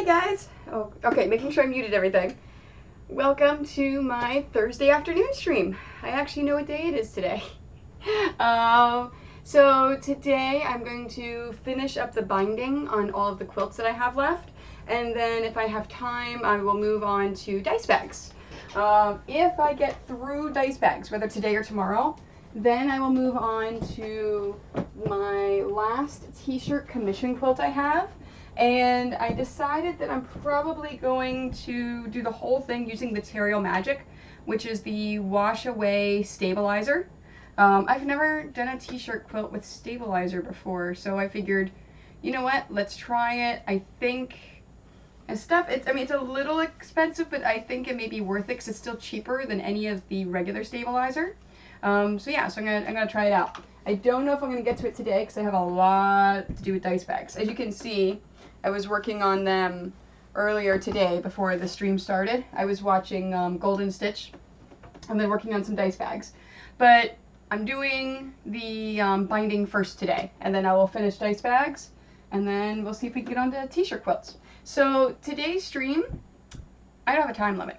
Hey guys! Oh, okay, making sure I muted everything. Welcome to my Thursday afternoon stream. I actually know what day it is today. So today I'm going to finish up the binding on all of the quilts that I have left, and then if I have time I will move on to dice bags. If I get through dice bags, whether today or tomorrow, then I will move on to my last t-shirt commission quilt I have. And I decided that I'm probably going to do the whole thing using Material Magic, which is the wash away stabilizer. I've never done a t-shirt quilt with stabilizer before, so I figured, you know what, let's try it. I think it's a little expensive, but I think it may be worth it because it's still cheaper than any of the regular stabilizer. So I'm gonna try it out. I don't know if I'm gonna get to it today because I have a lot to do with dice bags. As you can see, I was working on them earlier today before the stream started. I was watching Golden Stitch and then working on some dice bags. But I'm doing the binding first today, and then I will finish dice bags, and then we'll see if we can get onto t-shirt quilts. So today's stream, I don't have a time limit.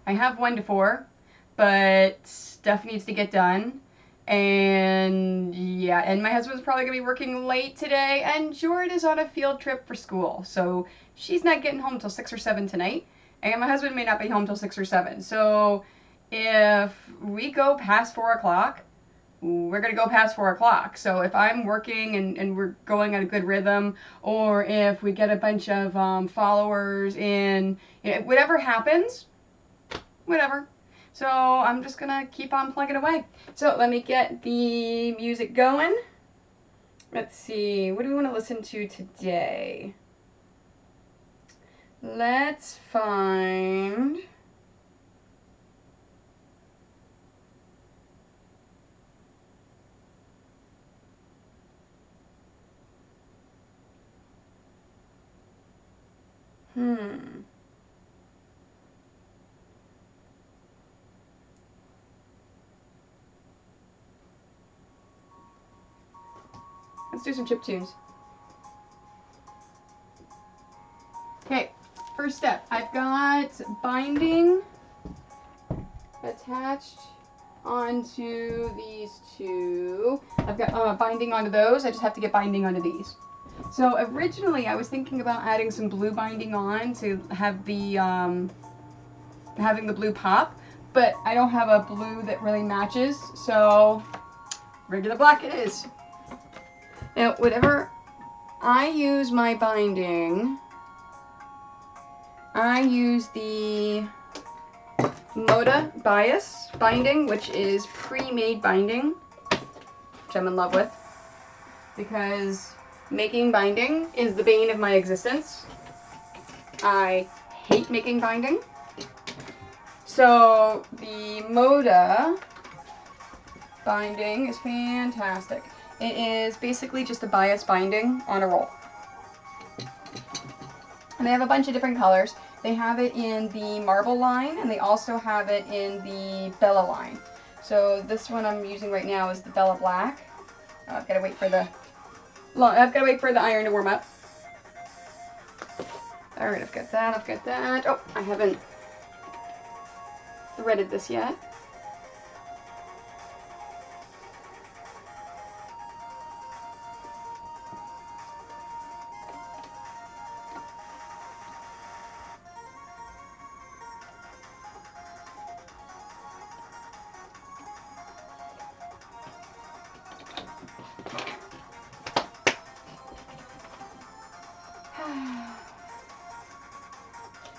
I have 1 to 4, but stuff needs to get done. And yeah, and my husband's probably gonna be working late today, and Jordan is on a field trip for school, so she's not getting home till 6 or 7 tonight, and my husband may not be home till 6 or 7. So if we go past 4 o'clock, we're gonna go past 4 o'clock. So if I'm working and we're going at a good rhythm, or if we get a bunch of followers in, you know, whatever happens, whatever. So I'm just gonna keep on plugging away. So let me get the music going. Let's see, what do we want to listen to today? Let's find... Let's do some chip tunes. Okay, first step. I've got binding attached onto these two. I've got binding onto those. I just have to get binding onto these. So originally I was thinking about adding some blue binding on to have the having the blue pop, but I don't have a blue that really matches, so regular black it is. Now, whatever I use my binding, I use the Moda Bias binding, which is pre-made binding, which I'm in love with, because making binding is the bane of my existence. I hate making binding. So the Moda binding is fantastic. It is basically just a bias binding on a roll. And they have a bunch of different colors. They have it in the marble line, and they also have it in the Bella line. So this one I'm using right now is the Bella Black. I've got to wait for the iron to warm up. All right, I've got that. Oh, I haven't threaded this yet.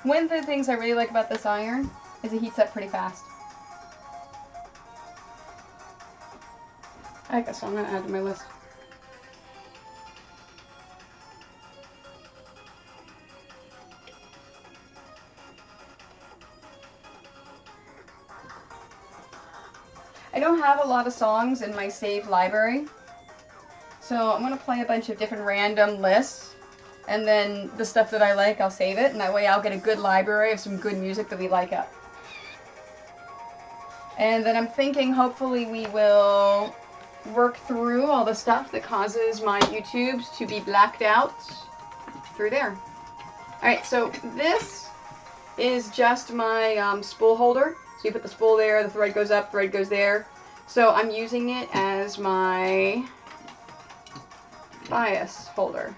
One of the things I really like about this iron is it heats up pretty fast. I guess I'm going to add to my list. I don't have a lot of songs in my saved library, so I'm going to play a bunch of different random lists. And then the stuff that I like, I'll save it, and that way I'll get a good library of some good music that we like up. And then I'm thinking hopefully we will work through all the stuff that causes my YouTubes to be blacked out through there. Alright, so this is just my spool holder. So you put the spool there, the thread goes up, thread goes there. So I'm using it as my bias holder.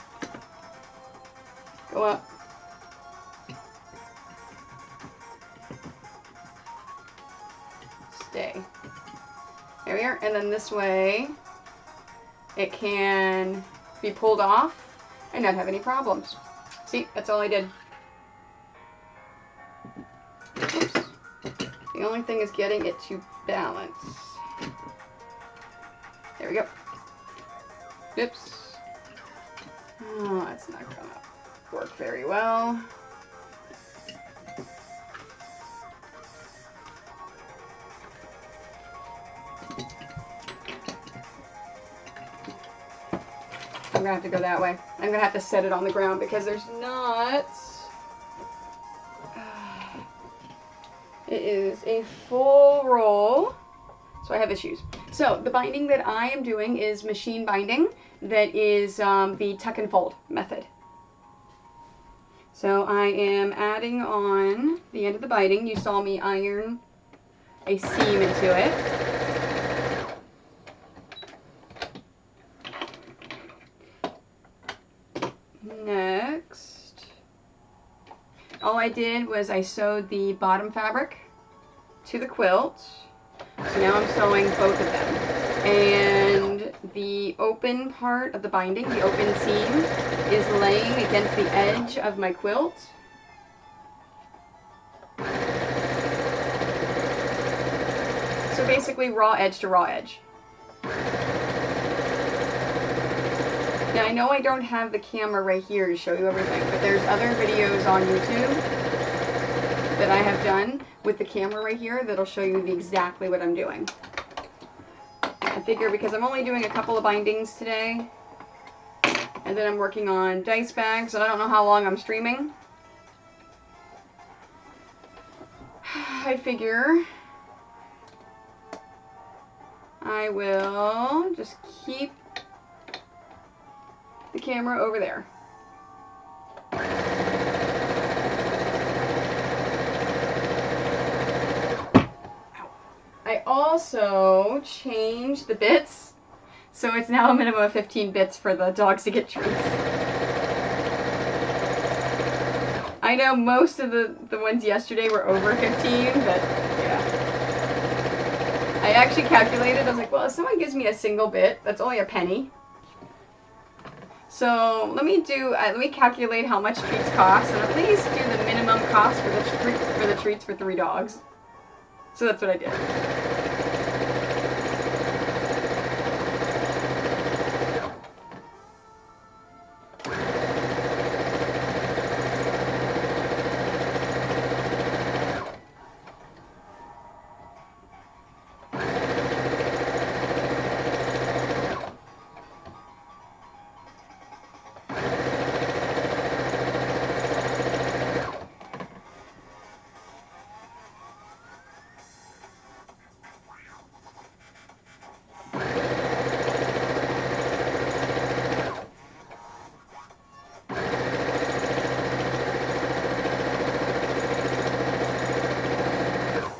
Go up. Stay. There we are. And then this way it can be pulled off and not have any problems. See, that's all I did. Oops. The only thing is getting it to balance. There we go. Oops. Oh, that's not gonna work very well. I'm gonna have to go that way. I'm gonna have to set it on the ground because there's not. It is a full roll, so I have issues. So the binding that I am doing is machine binding. That is the tuck and fold method. So I am adding on the end of the binding. You saw me iron a seam into it. Next, all I did was I sewed the bottom fabric to the quilt. So now I'm sewing both of them. And the open part of the binding, the open seam, is laying against the edge of my quilt. So basically raw edge to raw edge. Now I know I don't have the camera right here to show you everything, but there's other videos on YouTube that I have done with the camera right here that'll show you exactly what I'm doing. I figure because I'm only doing a couple of bindings today, and then I'm working on dice bags, and I don't know how long I'm streaming, I figure I will just keep the camera over there. I also changed the bits, so it's now a minimum of 15 bits for the dogs to get treats. I know most of the ones yesterday were over 15, but yeah. I actually calculated, I was like, well, if someone gives me a single bit, that's only a penny. So let me calculate how much treats cost, and at least do the minimum cost for the treats for 3 dogs. So that's what I did.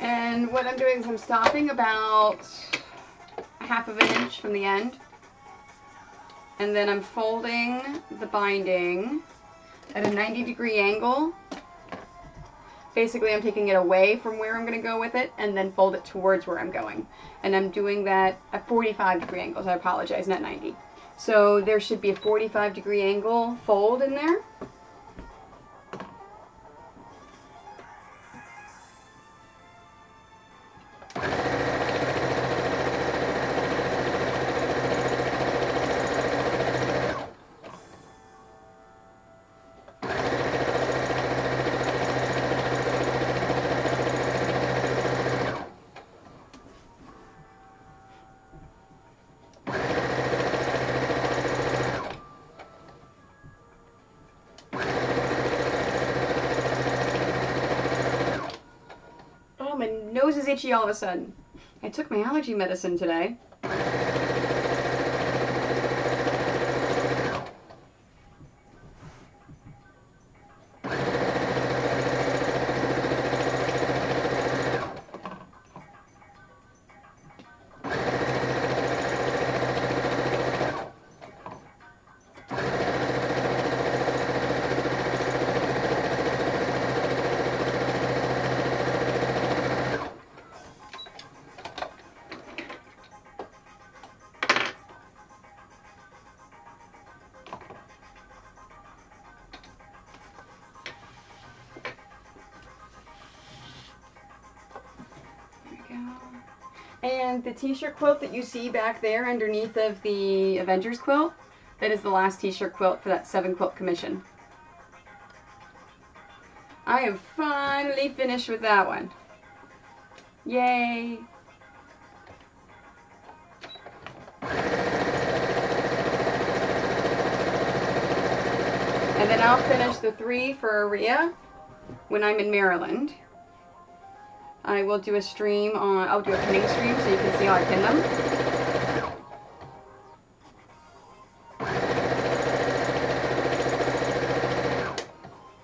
And what I'm doing is I'm stopping about 1/2 inch from the end, and then I'm folding the binding at a 90-degree angle. Basically, I'm taking it away from where I'm going to go with it and then fold it towards where I'm going. And I'm doing that at 45-degree angles. I apologize, not 90. So there should be a 45-degree angle fold in there. Oh, my nose is itchy all of a sudden. I took my allergy medicine today. And the t-shirt quilt that you see back there underneath of the Avengers quilt, that is the last t-shirt quilt for that 7 quilt commission. I have finally finished with that one. Yay! And then I'll finish the 3 for Aria when I'm in Maryland. I will do a stream on, I'll do a pinning stream so you can see how I pin them.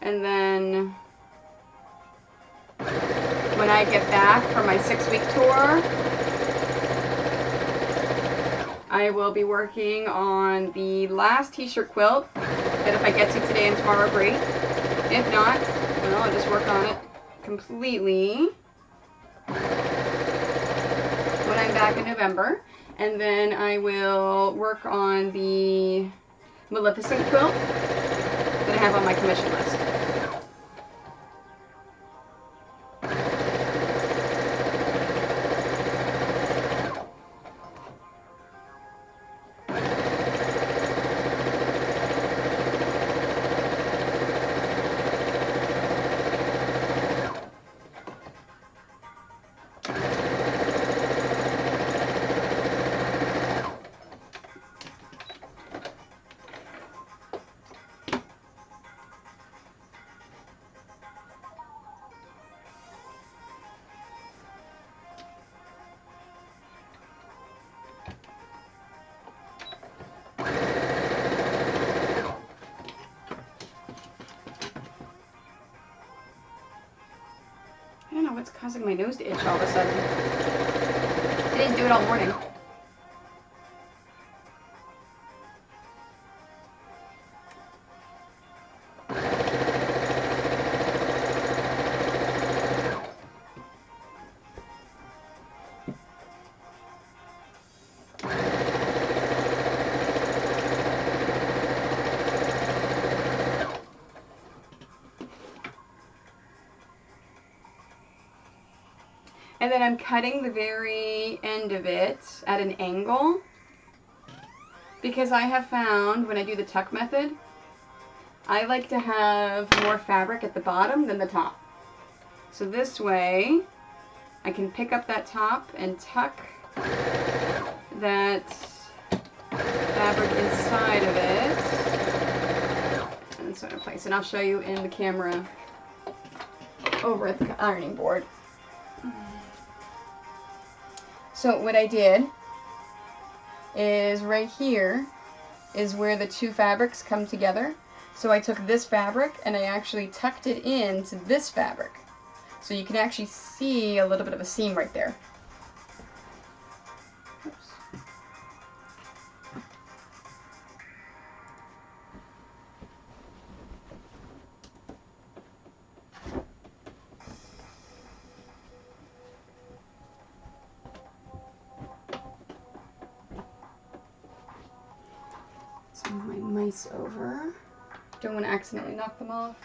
And then when I get back from my 6-week tour, I will be working on the last t-shirt quilt that if I get to today and tomorrow, great. If not, well, I'll just work on it completely when I'm back in November. And then I will work on the Maleficent quilt that I have on my commission list. I don't know what's causing my nose to itch all of a sudden. I didn't do it all morning. And then I'm cutting the very end of it at an angle because I have found when I do the tuck method, I like to have more fabric at the bottom than the top. So this way I can pick up that top and tuck that fabric inside of it and sort of place. And I'll show you in the camera over at the ironing board. So what I did is right here is where the 2 fabrics come together. So I took this fabric and I actually tucked it into this fabric. So you can actually see a little bit of a seam right there. Oops. Move my mice over. Don't want to accidentally knock them off.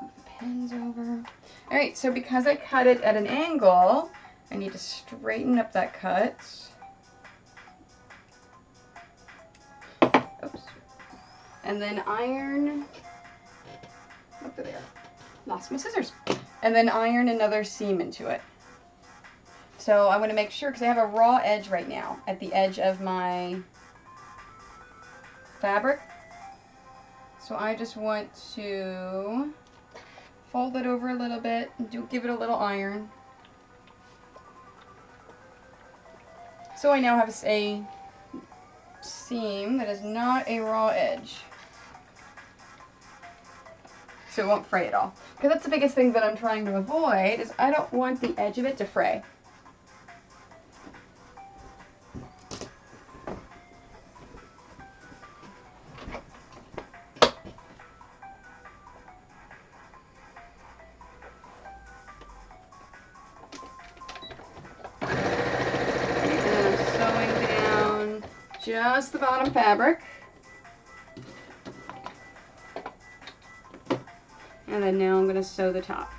Move the pens over. Alright, so because I cut it at an angle, I need to straighten up that cut. Oops. And then iron. Look there. Lost my scissors. And then iron another seam into it. So I want to make sure, because I have a raw edge right now at the edge of my fabric. So I just want to fold it over a little bit and give it a little iron. So I now have a seam that is not a raw edge. So it won't fray at all. Because that's the biggest thing that I'm trying to avoid, is I don't want the edge of it to fray. Just the bottom fabric. And then now I'm going to sew the top.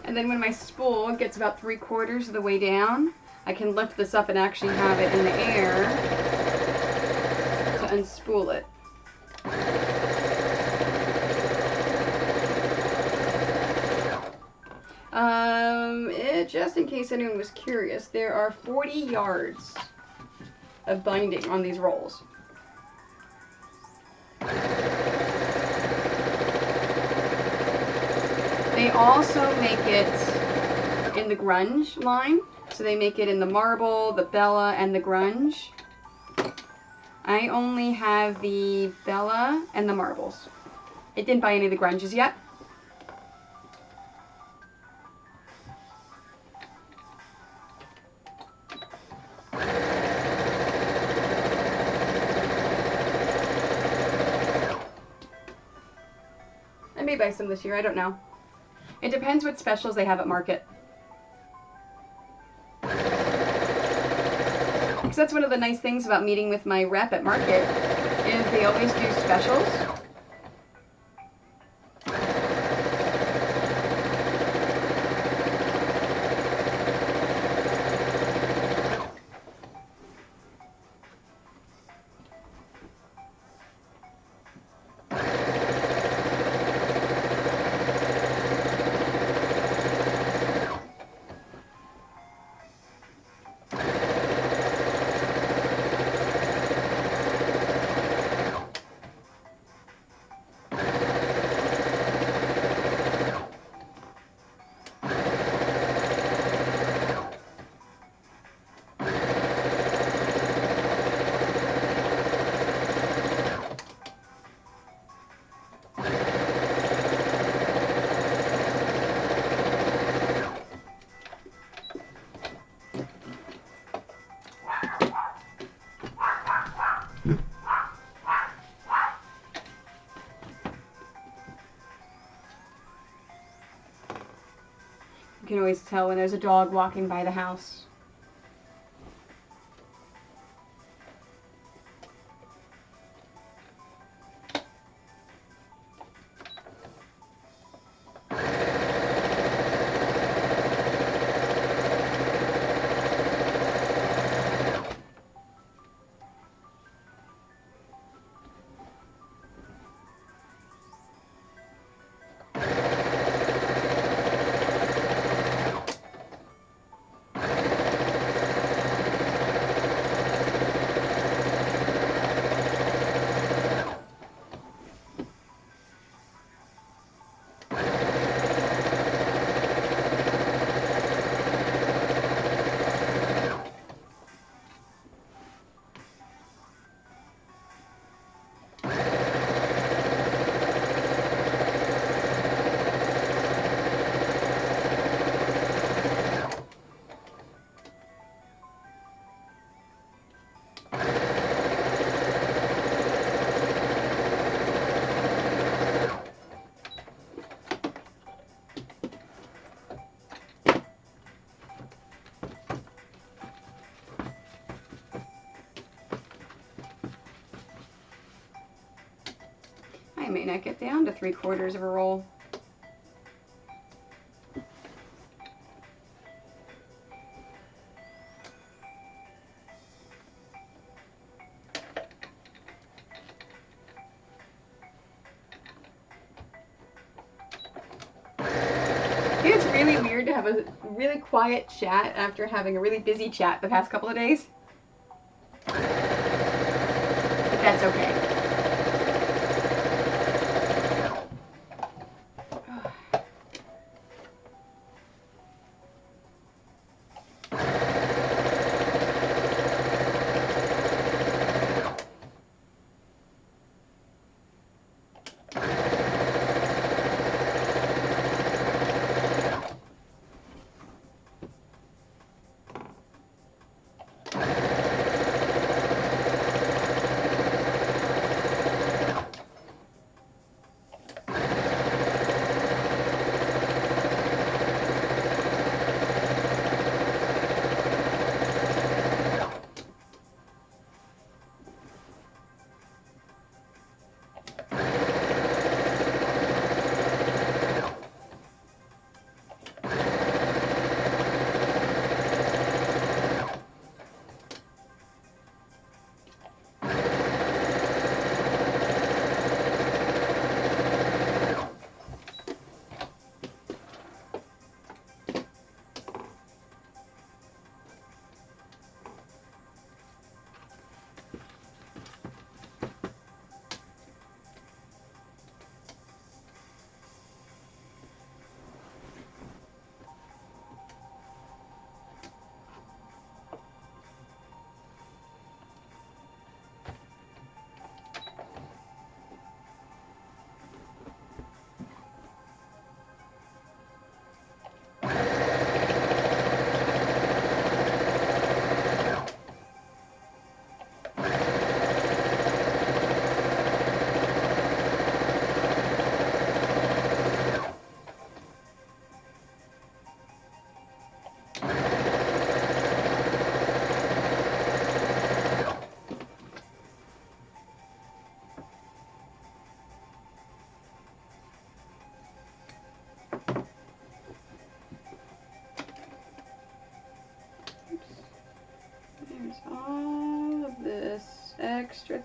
And then when my spool gets about 3/4 of the way down, I can lift this up and actually have it in the air to unspool it. Just in case anyone was curious, there are 40 yards of binding on these rolls. They also make it in the grunge line. So they make it in the marble, the Bella, and the grunge. I only have the Bella and the marbles. I didn't buy any of the grunges yet. I may buy some this year, I don't know. It depends what specials they have at market. Because that's one of the nice things about meeting with my rep at market, is they always do specials. You can always tell when there's a dog walking by the house. I may not get down to 3/4 of a roll. It's really weird to have a really quiet chat after having a really busy chat the past couple of days. But that's okay.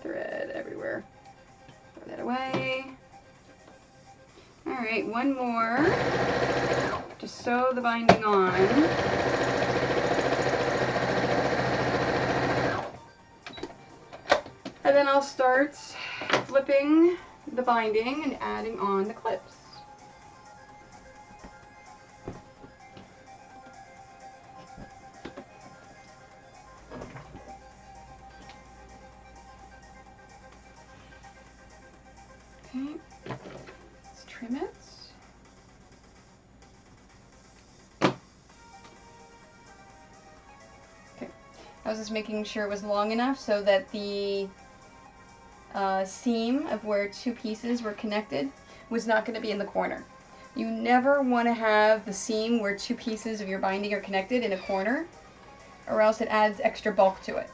thread everywhere. Throw that away. Alright, one more to sew the binding on. And then I'll start flipping the binding and adding on the clips. Okay, let's trim it. Okay, I was just making sure it was long enough so that the seam of where two pieces were connected was not going to be in the corner. You never want to have the seam where two pieces of your binding are connected in a corner, or else it adds extra bulk to it.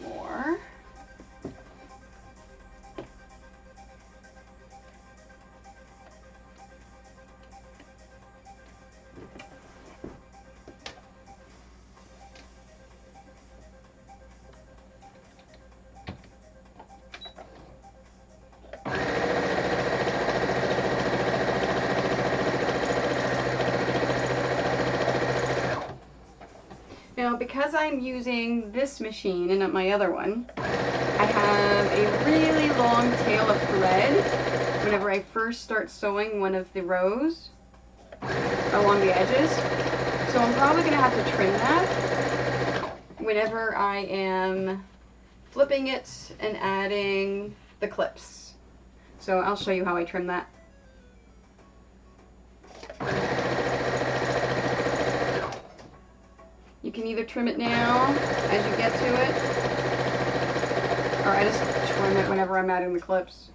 More. Now, because I'm using this machine and not my other one, I have a really long tail of thread whenever I first start sewing one of the rows along the edges. So I'm probably going to have to trim that whenever I am flipping it and adding the clips. So I'll show you how I trim that. You can either trim it now as you get to it, or I just trim it whenever I'm adding the clips.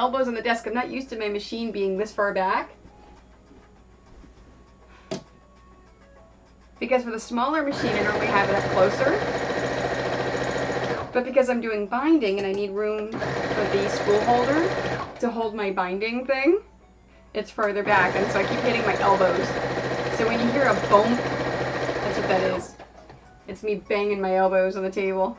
elbows on the desk. I'm not used to my machine being this far back. Because for the smaller machine, I normally have it up closer. But because I'm doing binding and I need room for the spool holder to hold my binding thing, it's further back, and so I keep hitting my elbows. So when you hear a bump, that's what that is. It's me banging my elbows on the table.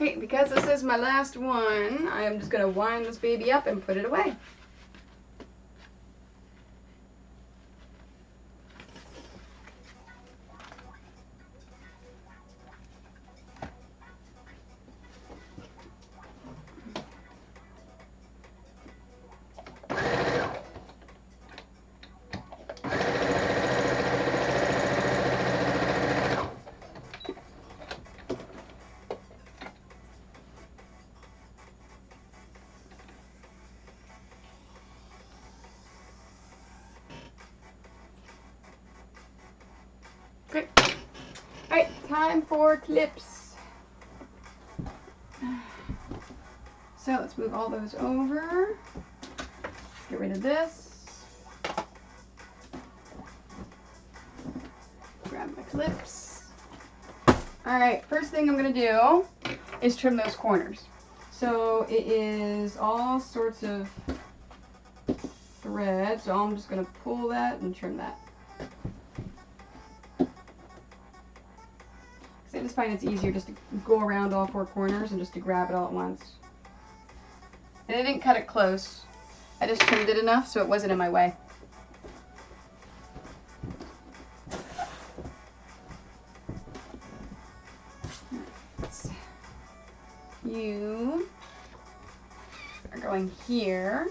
Okay, because this is my last one, I am just going to wind this baby up and put it away. Okay. Alright, time for clips. So let's move all those over. Get rid of this. Grab my clips. Alright, first thing I'm going to do is trim those corners. So it is all sorts of thread, so I'm just going to pull that and trim that. I just find it's easier just to go around all four corners and just to grab it all at once. And I didn't cut it close. I just trimmed it enough so it wasn't in my way. You are going here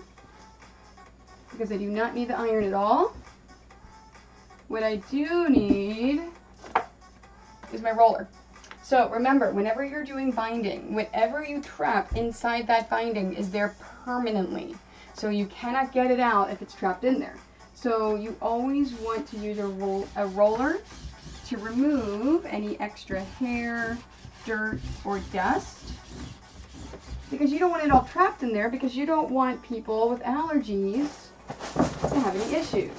because I do not need the iron at all. What I do need is my roller. So remember, whenever you're doing binding, whatever you trap inside that binding is there permanently. So you cannot get it out if it's trapped in there. So you always want to use a roller to remove any extra hair, dirt, or dust. Because you don't want it all trapped in there, because you don't want people with allergies to have any issues.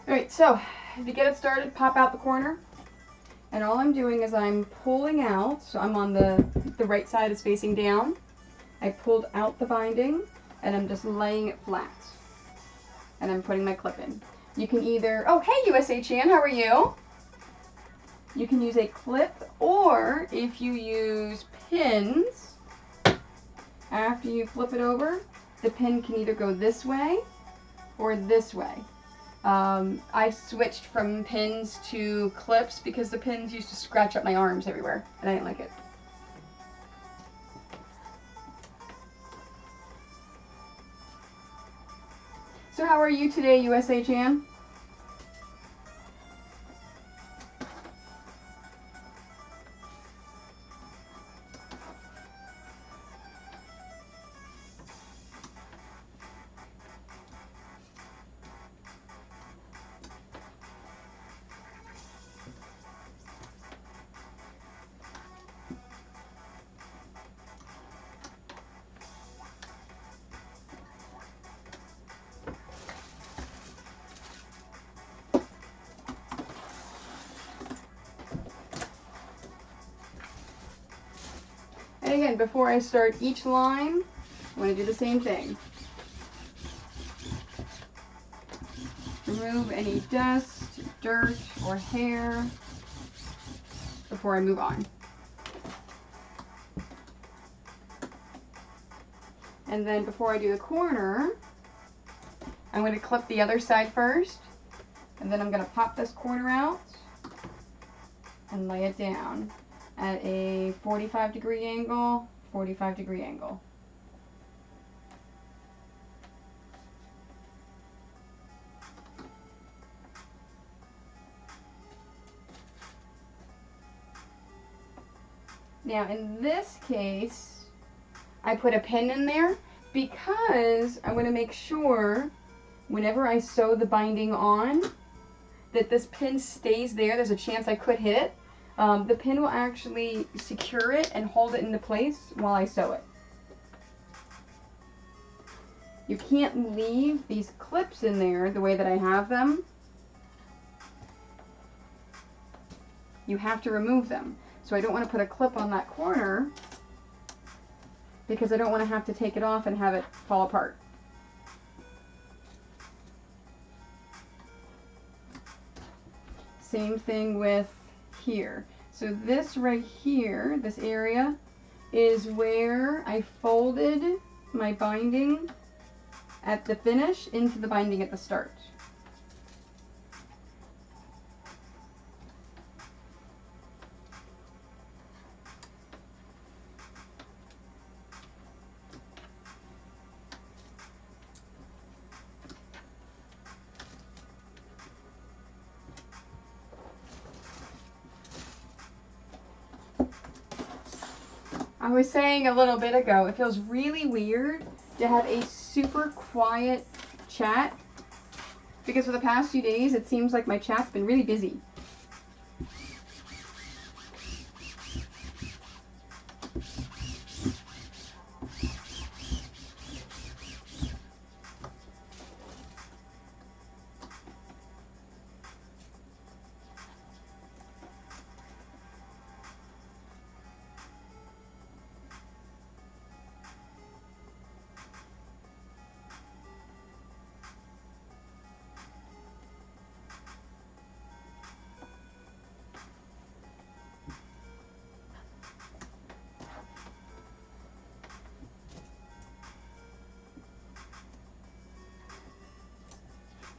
Alright, so to get it started, pop out the corner. And all I'm doing is I'm pulling out, so I'm on the right side is facing down. I pulled out the binding and I'm just laying it flat. And I'm putting my clip in. You can either, oh hey USA Chan, how are you? You can use a clip, or if you use pins, after you flip it over, the pin can either go this way or this way. I switched from pins to clips because the pins used to scratch up my arms everywhere, and I didn't like it. So how are you today, USA Chan? And again, before I start each line, I'm going to do the same thing. Remove any dust, dirt, or hair before I move on. And then before I do the corner, I'm going to clip the other side first, and then I'm going to pop this corner out and lay it down at a 45-degree angle, 45-degree angle. Now in this case, I put a pin in there because I want to make sure whenever I sew the binding on that this pin stays there. There's a chance I could hit it. The pin will actually secure it and hold it into place while I sew it. You can't leave these clips in there the way that I have them. You have to remove them. So I don't want to put a clip on that corner because I don't want to have to take it off and have it fall apart. Same thing with here. So this right here, this area, is where I folded my binding at the finish into the binding at the start. I was saying a little bit ago, it feels really weird to have a super quiet chat because for the past few days it seems like my chat's been really busy.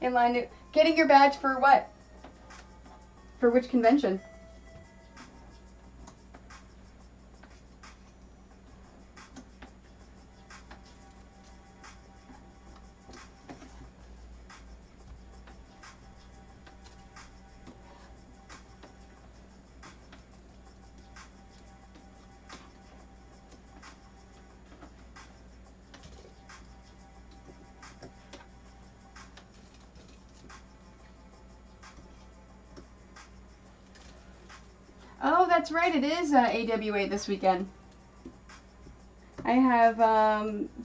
In line to getting your badge for what? For which convention? Oh, that's right, it is AWA this weekend. I have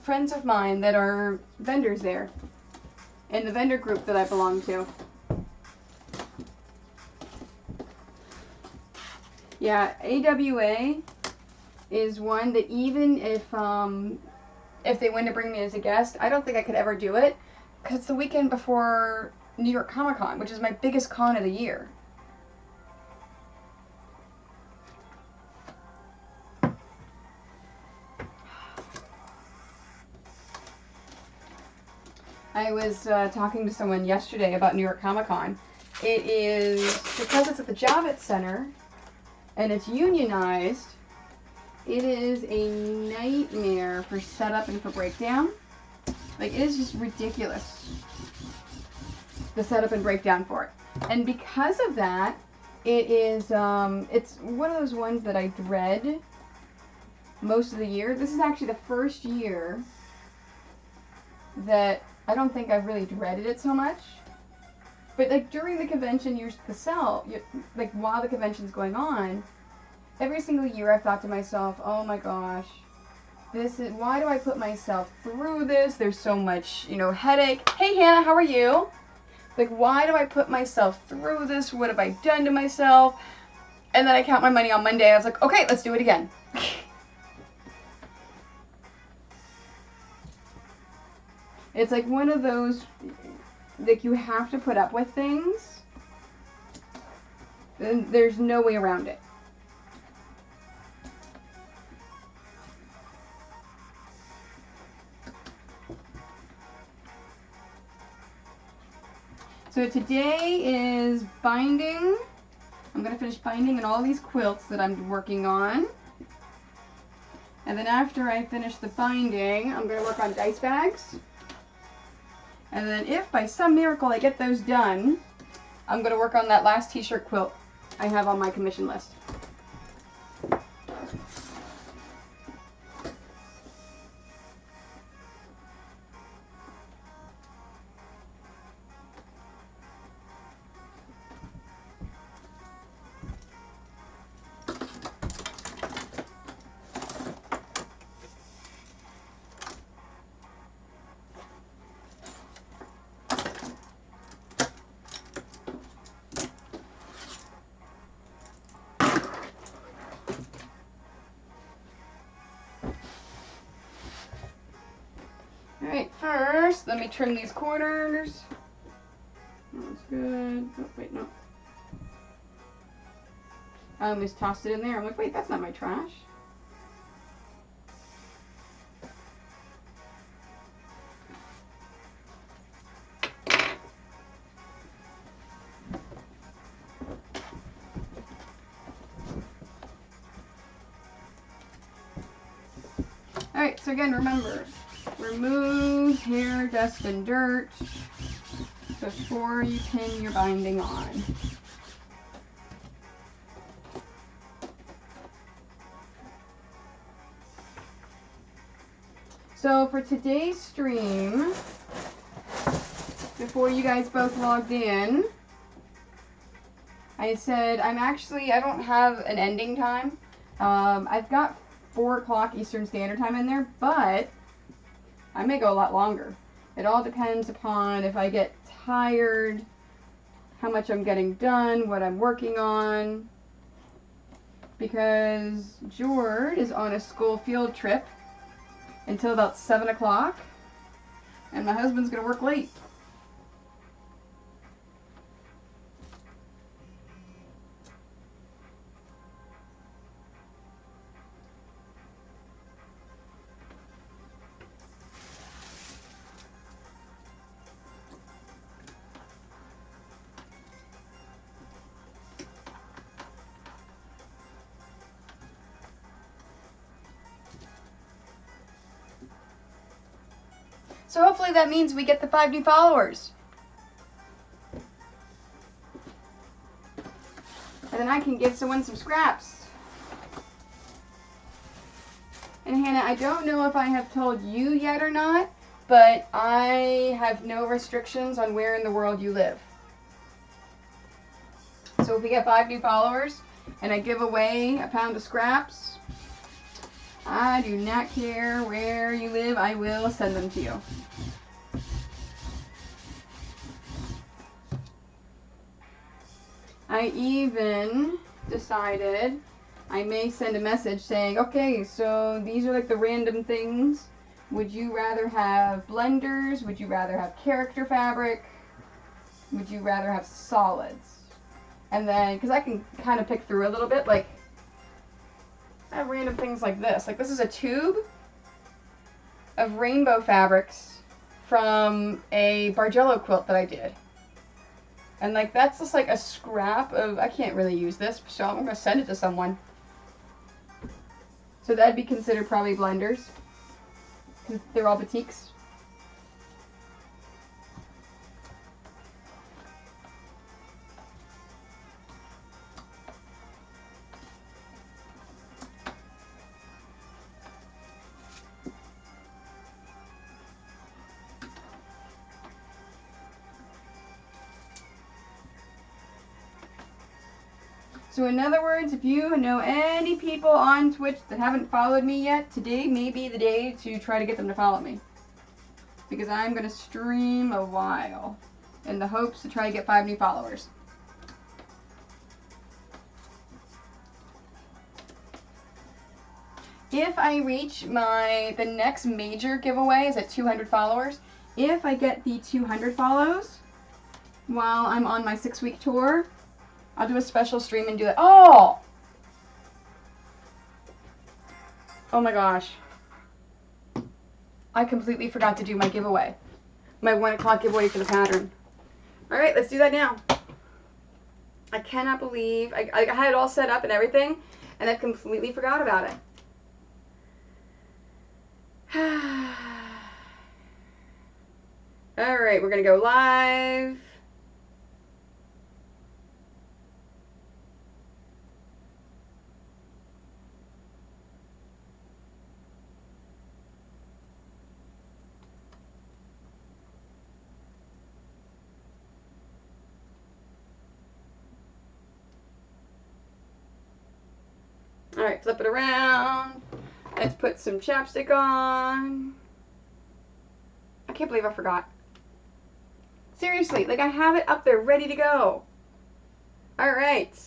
friends of mine that are vendors there in the vendor group that I belong to. Yeah, AWA is one that even if they wanted to bring me as a guest, I don't think I could ever do it because it's the weekend before New York Comic Con, which is my biggest con of the year. I was talking to someone yesterday about New York Comic Con. It is, because it's at the Javits Center and it's unionized, it is a nightmare for setup and for breakdown. Like, it is just ridiculous, the setup and breakdown for it. And because of that, it is, it's one of those ones that I dread most of the year. This is actually the first year that I don't think I've really dreaded it so much. But like during the convention, like while the convention's going on, every single year I've thought to myself, oh my gosh, why do I put myself through this? There's so much, headache. Hey Hannah, how are you? Like, why do I put myself through this? What have I done to myself? And then I count my money on Monday. I was like, okay, let's do it again. It's like one of those, like you have to put up with things. And there's no way around it. So today is binding. I'm going to finish binding in all these quilts that I'm working on. And then after I finish the binding, I'm going to work on dice bags. And then if by some miracle I get those done, I'm going to work on that last t-shirt quilt I have on my commission list. Alright, first, let me trim these corners. That's good. Oh, wait, no. I almost tossed it in there. I'm like, wait, that's not my trash. Alright, so again, remember, remove hair, dust, and dirt before you pin your binding on. So for today's stream, before you guys both logged in, I said I don't have an ending time. I've got 4 o'clock Eastern Standard Time in there, but I may go a lot longer. It all depends upon if I get tired, how much I'm getting done, what I'm working on. Because Jord is on a school field trip until about 7 o'clock, and my husband's going to work late. So hopefully that means we get the 5 new followers. And then I can give someone some scraps. And Hannah, I don't know if I have told you yet or not, but I have no restrictions on where in the world you live. So if we get 5 new followers and I give away a pound of scraps, I do not care where you live, I will send them to you. I even decided I may send a message saying, okay, so these are like the random things. Would you rather have blenders? Would you rather have character fabric? Would you rather have solids? And then, because I can kind of pick through a little bit, like, I have random things like this. Like, this is a tube of rainbow fabrics from a Bargello quilt that I did. And, like, that's just like a scrap of, I can't really use this, so I'm going to send it to someone. So that'd be considered probably blenders. Because they're all batiks. So in other words, if you know any people on Twitch that haven't followed me yet, today may be the day to try to get them to follow me. Because I'm going to stream a while in the hopes to try to get 5 new followers. If I reach the next major giveaway is at 200 followers, if I get the 200 follows while I'm on my 6-week tour, I'll do a special stream and do it. Oh! Oh my gosh. I completely forgot to do my giveaway. My 1 o'clock giveaway for the pattern. Alright, let's do that now. I cannot believe, I had it all set up and everything, and I completely forgot about it. Alright, we're going to go live. Alright, flip it around. Let's put some chapstick on. I can't believe I forgot. Seriously, like I have it up there ready to go. Alright.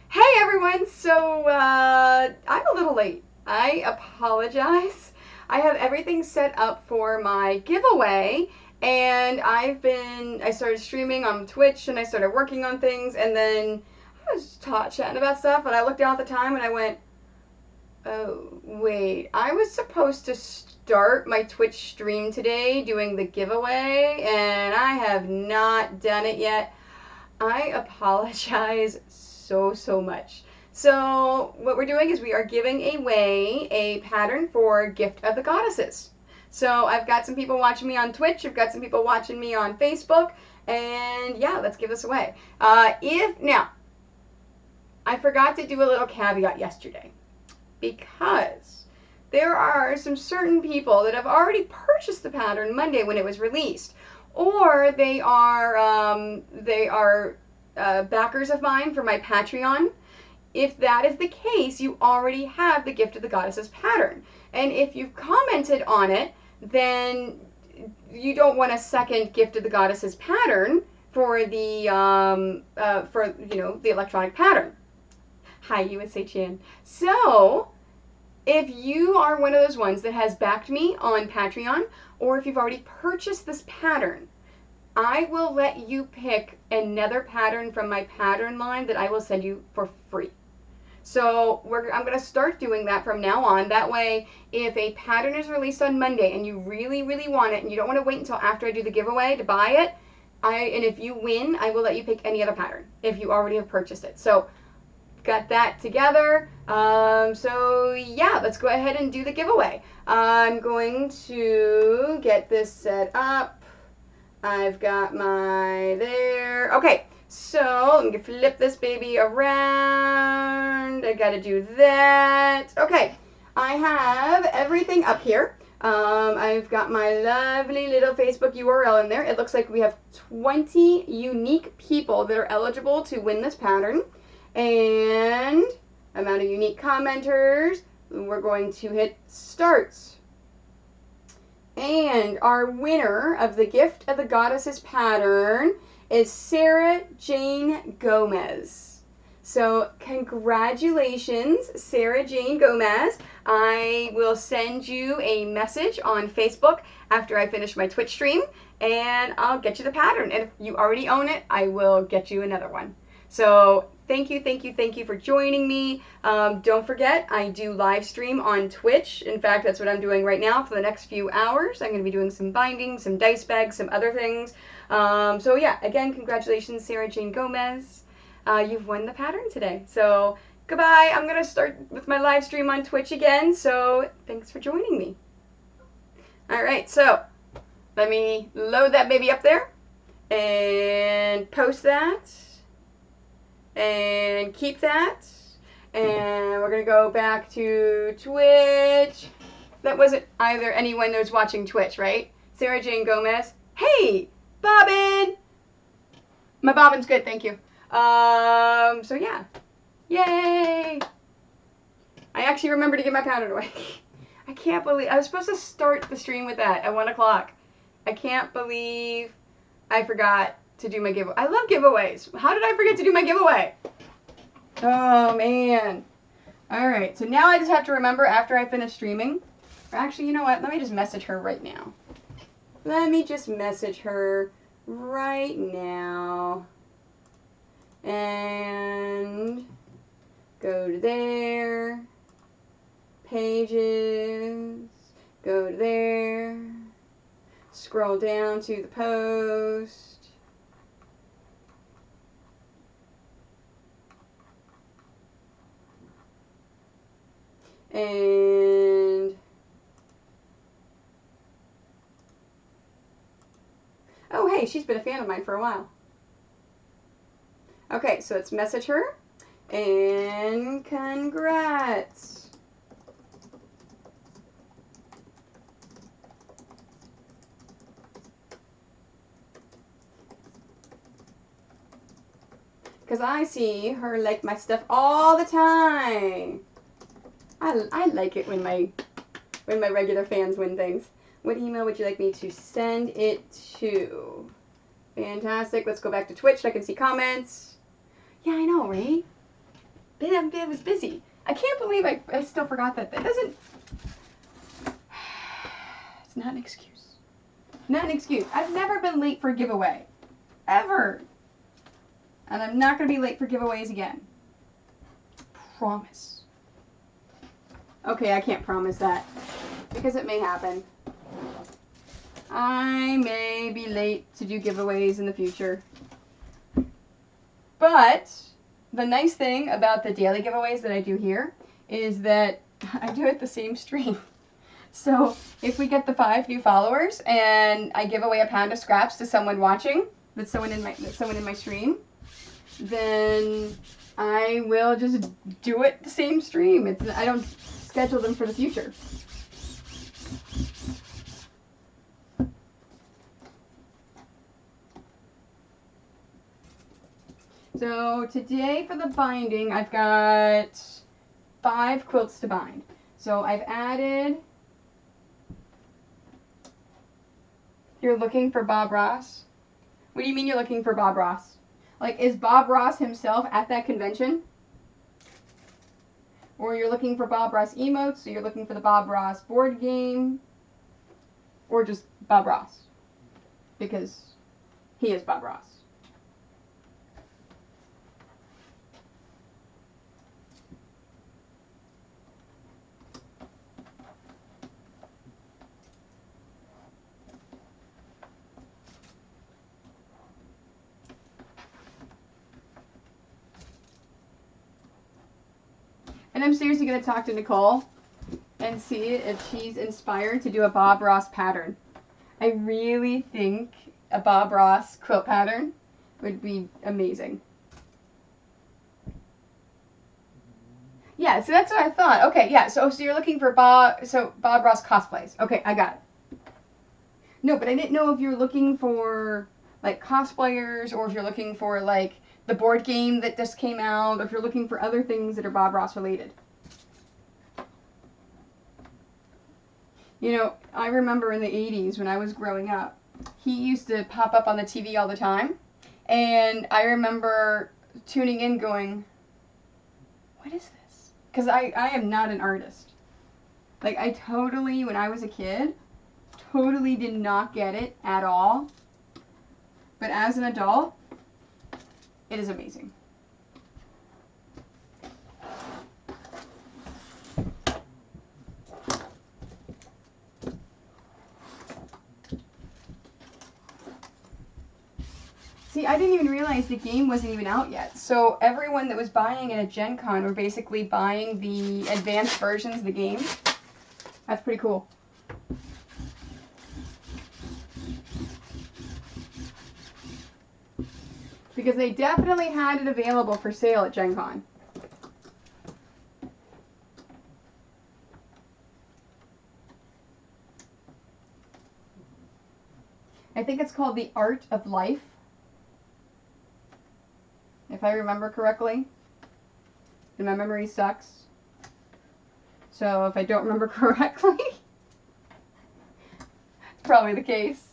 Hey everyone, so I'm a little late. I apologize. I have everything set up for my giveaway. And I started streaming on Twitch and I started working on things, and then I was chatting about stuff, and I looked down at the time and I went, oh, wait, I was supposed to start my Twitch stream today doing the giveaway, and I have not done it yet. I apologize so much. So what we're doing is we are giving away a pattern for Gift of the Goddesses. So I've got some people watching me on Twitch, I've got some people watching me on Facebook, and yeah, let's give this away. Now, I forgot to do a little caveat yesterday, because there are some certain people that have already purchased the pattern Monday when it was released, or they are backers of mine for my Patreon. If that is the case, you already have the Gift of the Goddesses pattern. And if you've commented on it, then you don't want a second Gift of the Goddesses pattern for the the electronic pattern. Hi, USA Chan. So, if you are one of those ones that has backed me on Patreon, or if you've already purchased this pattern, I will let you pick another pattern from my pattern line that I will send you for free. So I'm going to start doing that from now on. That way, if a pattern is released on Monday and you really want it and you don't want to wait until after I do the giveaway to buy it, and if you win, I will let you pick any other pattern if you already have purchased it. So got that together. So yeah, let's go ahead and do the giveaway. I'm going to get this set up. I've got my there. Okay. So, I'm going to flip this baby around. I got to do that. Okay, I have everything up here. I've got my lovely little Facebook URL in there. It looks like we have 20 unique people that are eligible to win this pattern. And amount of unique commenters. We're going to hit start. And our winner of the Gift of the Goddesses pattern is Sarah Jane Gomez. So congratulations, Sarah Jane Gomez. I will send you a message on Facebook after I finish my Twitch stream, and I'll get you the pattern. And if you already own it, I will get you another one. So thank you for joining me. Don't forget, I do live stream on Twitch. In fact, that's what I'm doing right now for the next few hours. I'm going to be doing some binding, some dice bags, some other things. So yeah, again, congratulations, Sarah Jane Gomez. You've won the pattern today. So goodbye. I'm going to start with my live stream on Twitch again. So thanks for joining me. All right, so let me load that baby up there and post that. And keep that. And we're going to go back to Twitch. That wasn't either anyone that was watching Twitch, right? Sarah Jane Gomez. Hey, Bobbin! My bobbin's good, thank you. So yeah. Yay! I actually remembered to get my pattern away. I can't believe, I was supposed to start the stream with that at 1 o'clock. I can't believe I forgot to do my giveaway. I love giveaways. How did I forget to do my giveaway? Oh, man. Alright, so now I just have to remember after I finish streaming. Or actually, you know what? Let me just message her right now. Let me just message her right now. And go to there. Pages. Go to there. Scroll down to the post. And oh, hey, she's been a fan of mine for a while. Okay, so let's message her. And congrats. Because I see her like my stuff all the time. I like it when my regular fans win things. What email would you like me to send it to? Fantastic. Let's go back to Twitch so I can see comments. Yeah, I know, right? I was busy. I can't believe I still forgot that. That doesn't... It's not an excuse. Not an excuse. I've never been late for a giveaway. Ever. And I'm not going to be late for giveaways again. Promise. Okay, I can't promise that. Because it may happen. I may be late to do giveaways in the future. But the nice thing about the daily giveaways that I do here is that I do it the same stream. So if we get the 5 new followers and I give away a pound of scraps to someone watching, that's someone in my stream, then I will just do it the same stream. I don't schedule them for the future. So today for the binding, I've got 5 quilts to bind. So I've added, you're looking for Bob Ross? What do you mean you're looking for Bob Ross? Like, is Bob Ross himself at that convention? Or you're looking for Bob Ross emotes, so you're looking for the Bob Ross board game, or just Bob Ross, because he is Bob Ross. And I'm seriously going to talk to Nicole and see if she's inspired to do a Bob Ross pattern. I really think a Bob Ross quilt pattern would be amazing. Yeah, so that's what I thought. Okay, yeah, so you're looking for Bob Ross cosplays. Okay, I got it. No, but I didn't know if you're looking for, like, cosplayers, or if you're looking for, like, the board game that just came out, or if you're looking for other things that are Bob Ross related. You know, I remember in the 80s when I was growing up, he used to pop up on the TV all the time, and I remember tuning in going, what is this? Because I am not an artist. Like, I totally, when I was a kid, totally did not get it at all. But as an adult, it is amazing. See, I didn't even realize the game wasn't even out yet. So everyone that was buying it at Gen Con were basically buying the advanced versions of the game. That's pretty cool. Because they definitely had it available for sale at Gen Con. I think it's called The Art of Life, if I remember correctly. And my memory sucks. So if I don't remember correctly, it's probably the case.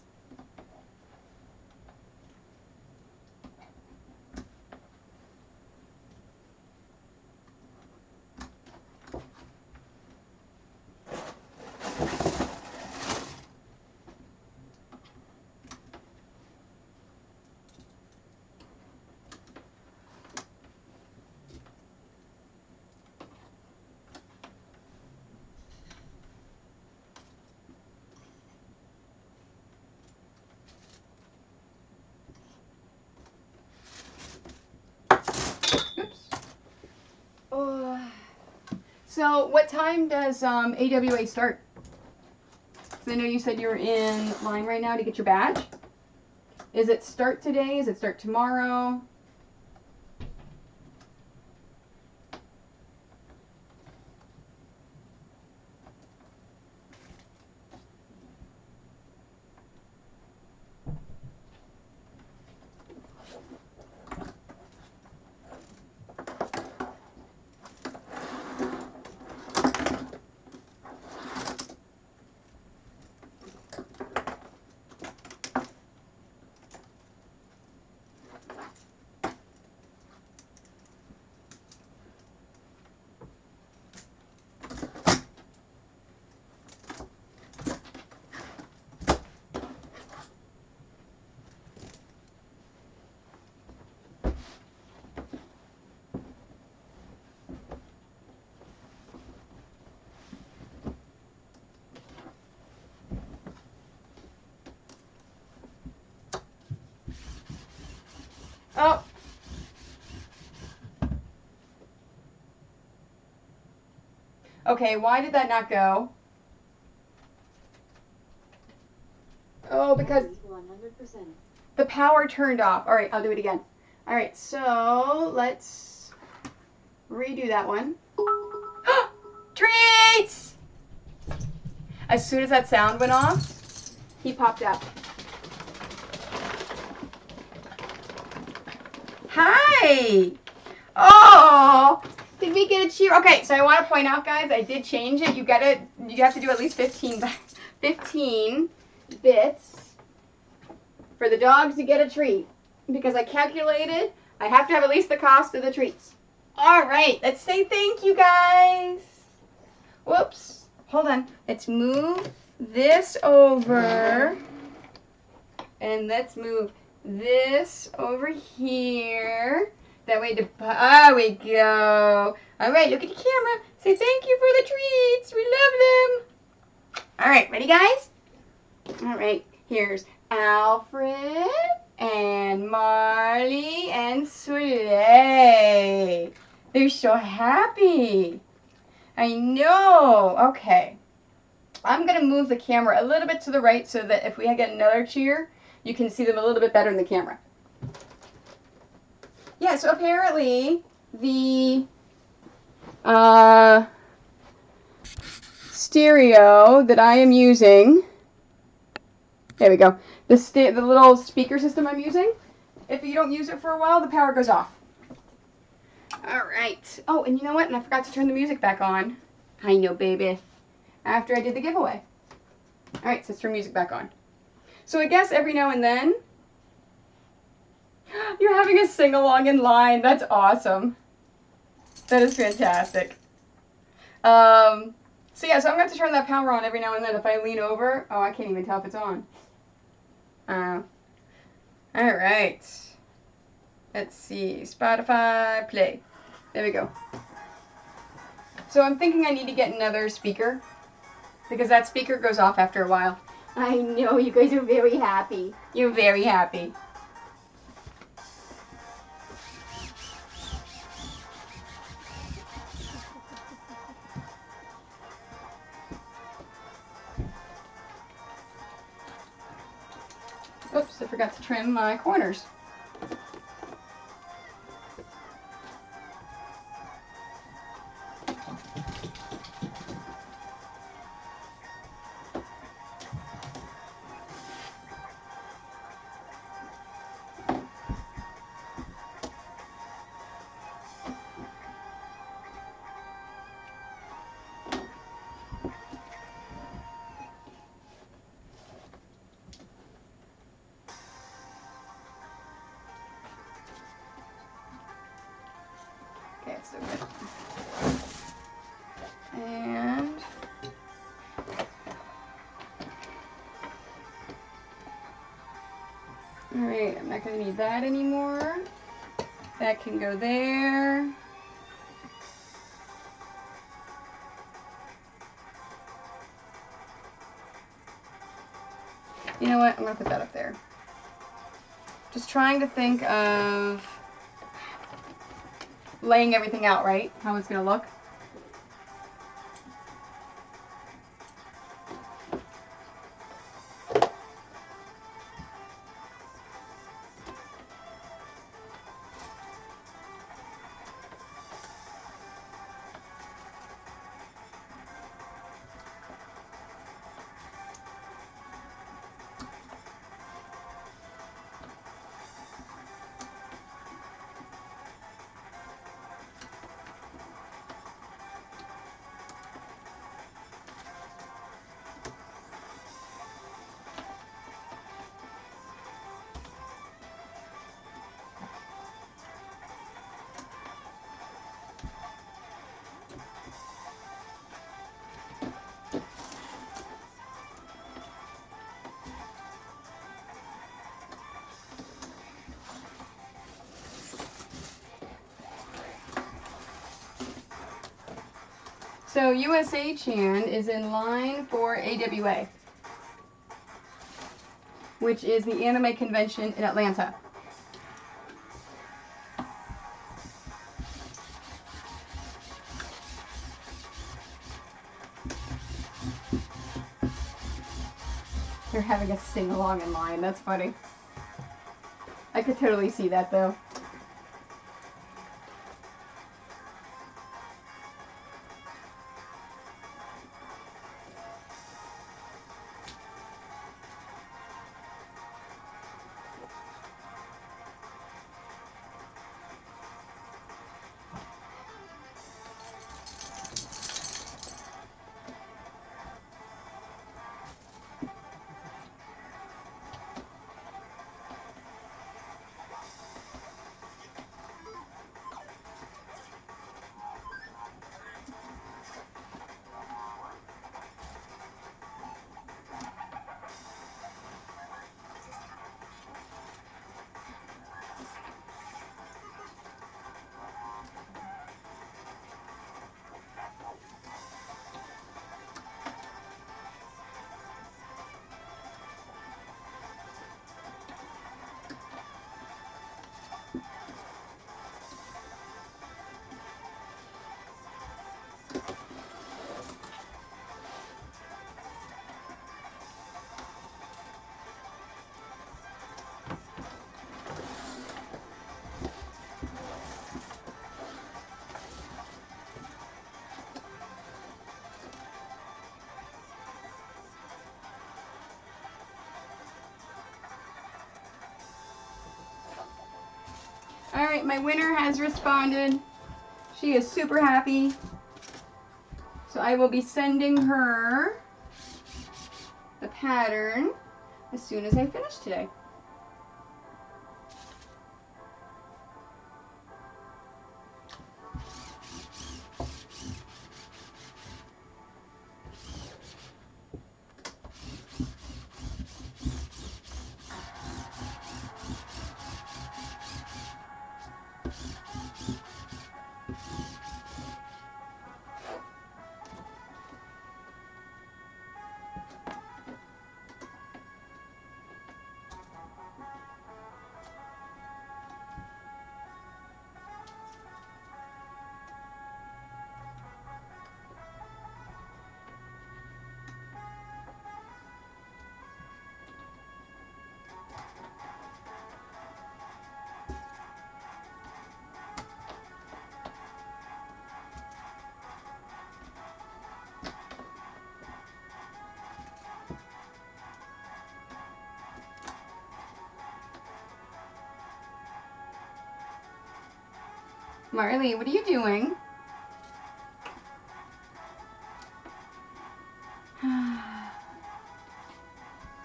So what time does AWA start? So I know you said you're in line right now to get your badge. Is it start today? Is it start tomorrow? Oh. Okay, why did that not go? Oh, because 100%. The power turned off. All right, I'll do it again. All right, so let's redo that one. Treats! As soon as that sound went off, he popped up. Hi! Oh! Did we get a cheer? Okay, so I want to point out, guys, I did change it. You have to do at least 15 bits for the dogs to get a treat. Because I calculated, I have to have at least the cost of the treats. All right, let's say thank you, guys. Whoops. Hold on. Let's move this over. And let's move this over here. That way, there we go. All right, look at the camera. Say thank you for the treats. We love them. All right, ready, guys? All right, here's Alfred and Marley and Soleil. They're so happy. I know. Okay. I'm going to move the camera a little bit to the right so that if we get another cheer, you can see them a little bit better in the camera. Yeah, so apparently the stereo that I am using, there we go, the little speaker system I'm using, if you don't use it for a while, the power goes off. All right. Oh, and you know what? And I forgot to turn the music back on. I know, baby. After I did the giveaway. All right, so let's turn music back on. So I guess every now and then, you're having a sing-along in line. That's awesome. That is fantastic. So yeah, so I'm going to turn that power on every now and then. If I lean over, oh, I can't even tell if it's on. All right. Let's see. Spotify, play. There we go. So I'm thinking I need to get another speaker because that speaker goes off after a while. I know, you guys are very happy. You're very happy. Oops, I forgot to trim my corners. Okay, it's so good. And alright, I'm not going to need that anymore. That can go there. You know what? I'm going to put that up there. Just trying to think of laying everything out, right? How it's going to look. So USA Chan is in line for AWA, which is the anime convention in Atlanta. They're having a sing-along in line. That's funny. I could totally see that, though. Alright, my winner has responded. She is super happy. So I will be sending her the pattern as soon as I finish today. Marley, what are you doing?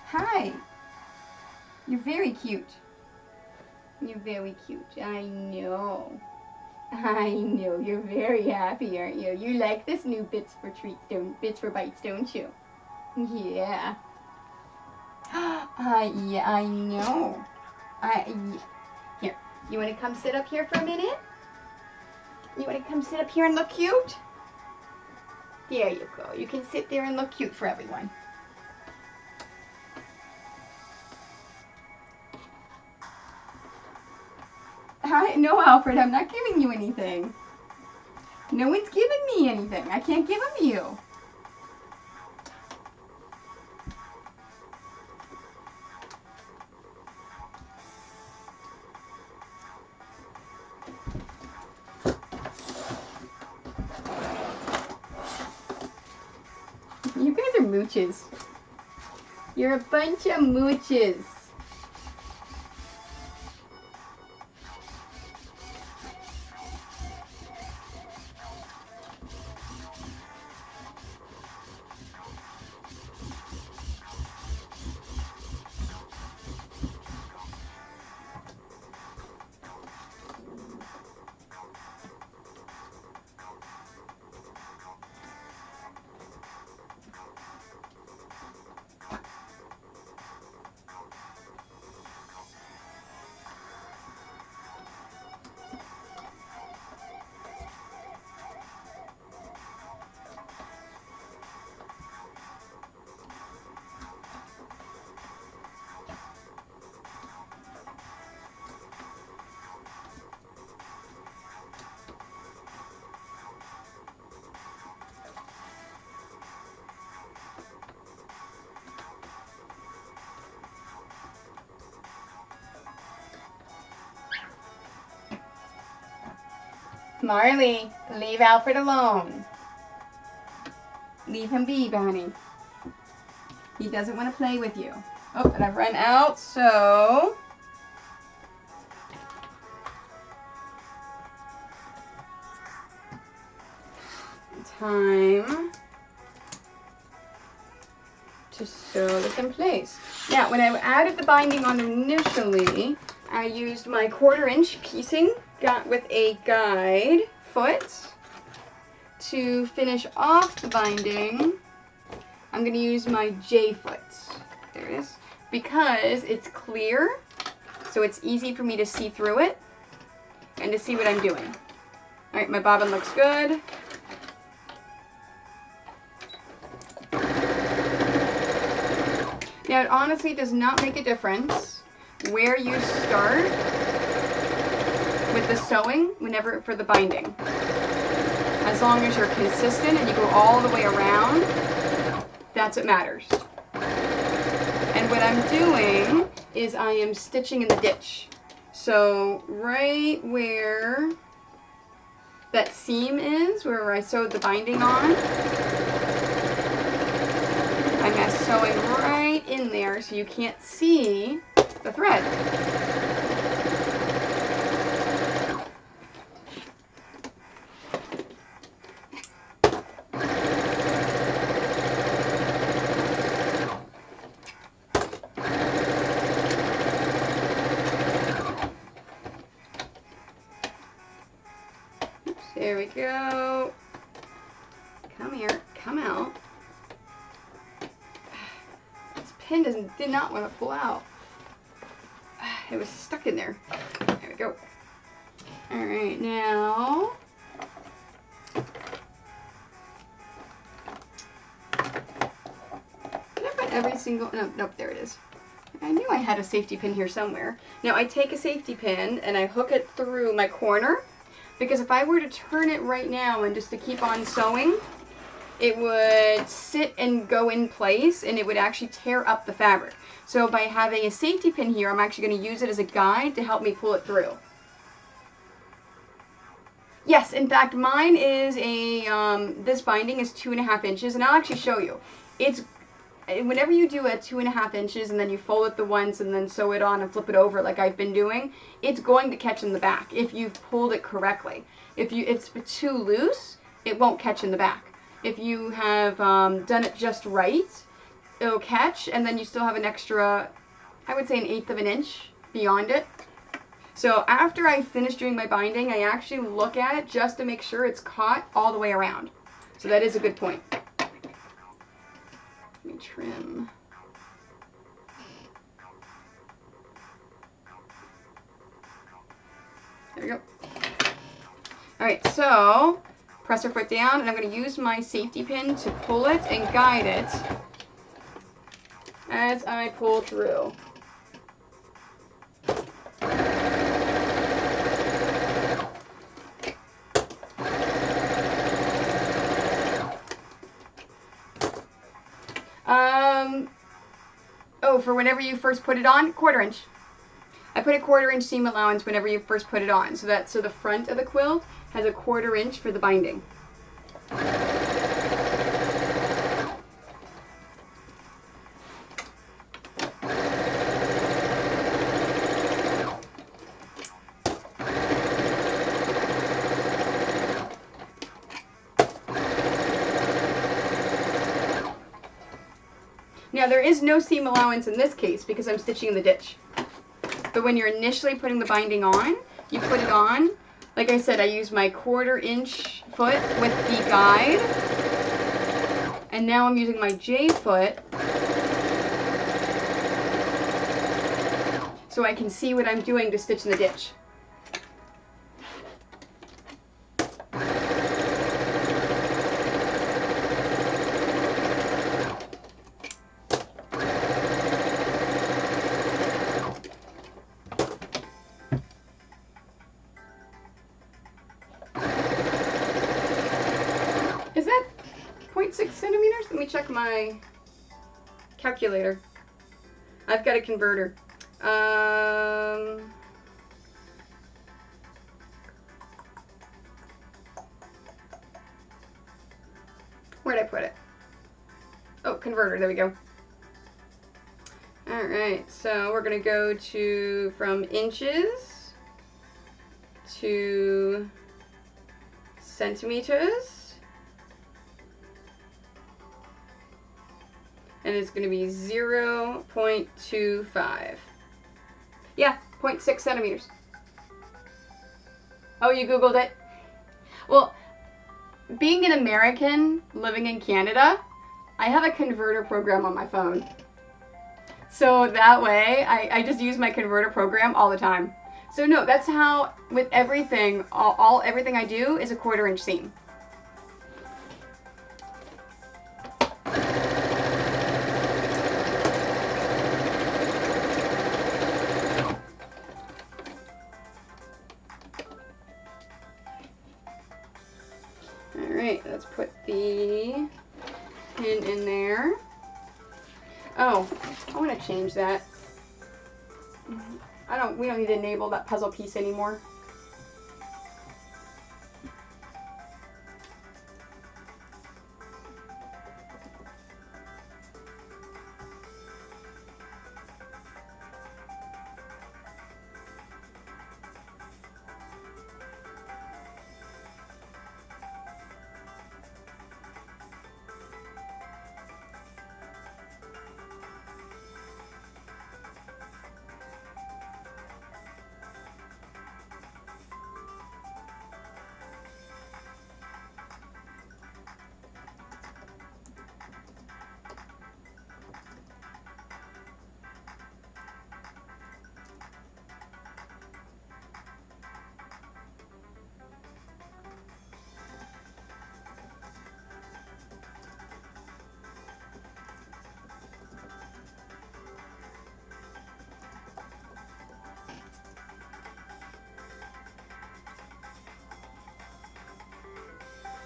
Hi. You're very cute. You're very cute. I know. I know. You're very happy, aren't you? You like this new Bits for Treats, Bits for Bites, don't you? Yeah. Yeah, I know. Here. You want to come sit up here for a minute? You want to come sit up here and look cute? There you go. You can sit there and look cute for everyone. No, Alfred, I'm not giving you anything. No one's giving me anything. I can't give them to you. You guys are mooches. You're a bunch of mooches. Marley, leave Alfred alone. Leave him be, Bonnie. He doesn't want to play with you. Oh, and I've run out, so... time to sew this in place. Now, when I added the binding on initially, I used my 1/4 inch piecing with a guide foot to finish off the binding. I'm going to use my J foot. There it is. Because it's clear, so it's easy for me to see through it and to see what I'm doing. All right, my bobbin looks good. Now, it honestly does not make a difference where you start with the sewing for the binding. As long as you're consistent and you go all the way around, that's what matters. And what I'm doing is I am stitching in the ditch. So right where that seam is, where I sewed the binding on, I'm sewing right in there so you can't see the thread. Oops, there we go. Come here, come out. Pin did not want to pull out. It was stuck in there. There we go. All right, now did I put every single? Nope, there it is. I knew I had a safety pin here somewhere. Now I take a safety pin and I hook it through my corner, because if I were to turn it right now and just to keep on sewing, it would sit and go in place and it would actually tear up the fabric. So by having a safety pin here, I'm actually going to use it as a guide to help me pull it through. Yes, in fact, mine is this binding is 2.5 inches, and I'll actually show you. It's, whenever you do a 2.5 inches and then you fold it the once and then sew it on and flip it over like I've been doing, it's going to catch in the back if you've pulled it correctly. If it's too loose, it won't catch in the back. If you have done it just right, it'll catch, and then you still have an extra, I would say 1/8 of an inch beyond it. So after I finish doing my binding, I actually look at it just to make sure it's caught all the way around. So that is a good point. Let me trim. There we go. All right, so press our foot down, and I'm going to use my safety pin to pull it and guide it as I pull through. Oh, for whenever you first put it on, 1/4 inch. I put a 1/4 inch seam allowance whenever you first put it on, so the front of the quilt has a 1/4 inch for the binding. Now there is no seam allowance in this case because I'm stitching in the ditch. But when you're initially putting the binding on, you put it on. Like I said, I use my 1/4 inch foot with the guide. And now I'm using my J foot so I can see what I'm doing to stitch in the ditch. Is that 0.6 centimeters? Let me check my calculator. I've got a converter. where'd I put it? Oh, converter, there we go. All right, so we're gonna go to from inches to centimeters, and it's gonna be 0.25. Yeah, 0.6 centimeters. Oh, you Googled it? Well, being an American living in Canada, I have a converter program on my phone. So that way, I just use my converter program all the time. So no, that's how, with everything, everything I do is a 1/4 inch seam. Alright, let's put the pin in there. Oh, I want to change that. We don't need to enable that puzzle piece anymore.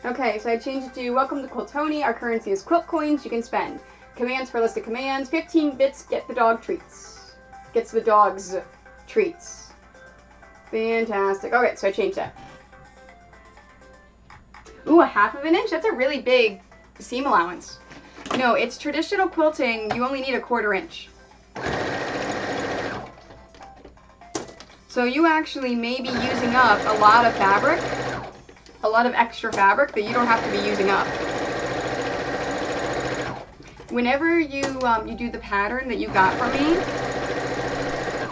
Okay, so I changed it to welcome to Quiltoni. Our currency is quilt coins you can spend. Commands for list of commands. 15 bits get the dog treats. Gets the dog's treats. Fantastic. Okay, so I changed that. Ooh, 1/2 inch? That's a really big seam allowance. No, it's traditional quilting. You only need a 1/4 inch. So you actually may be using up a lot of fabric. A lot of extra fabric that you don't have to be using up. Whenever you do the pattern that you got from me,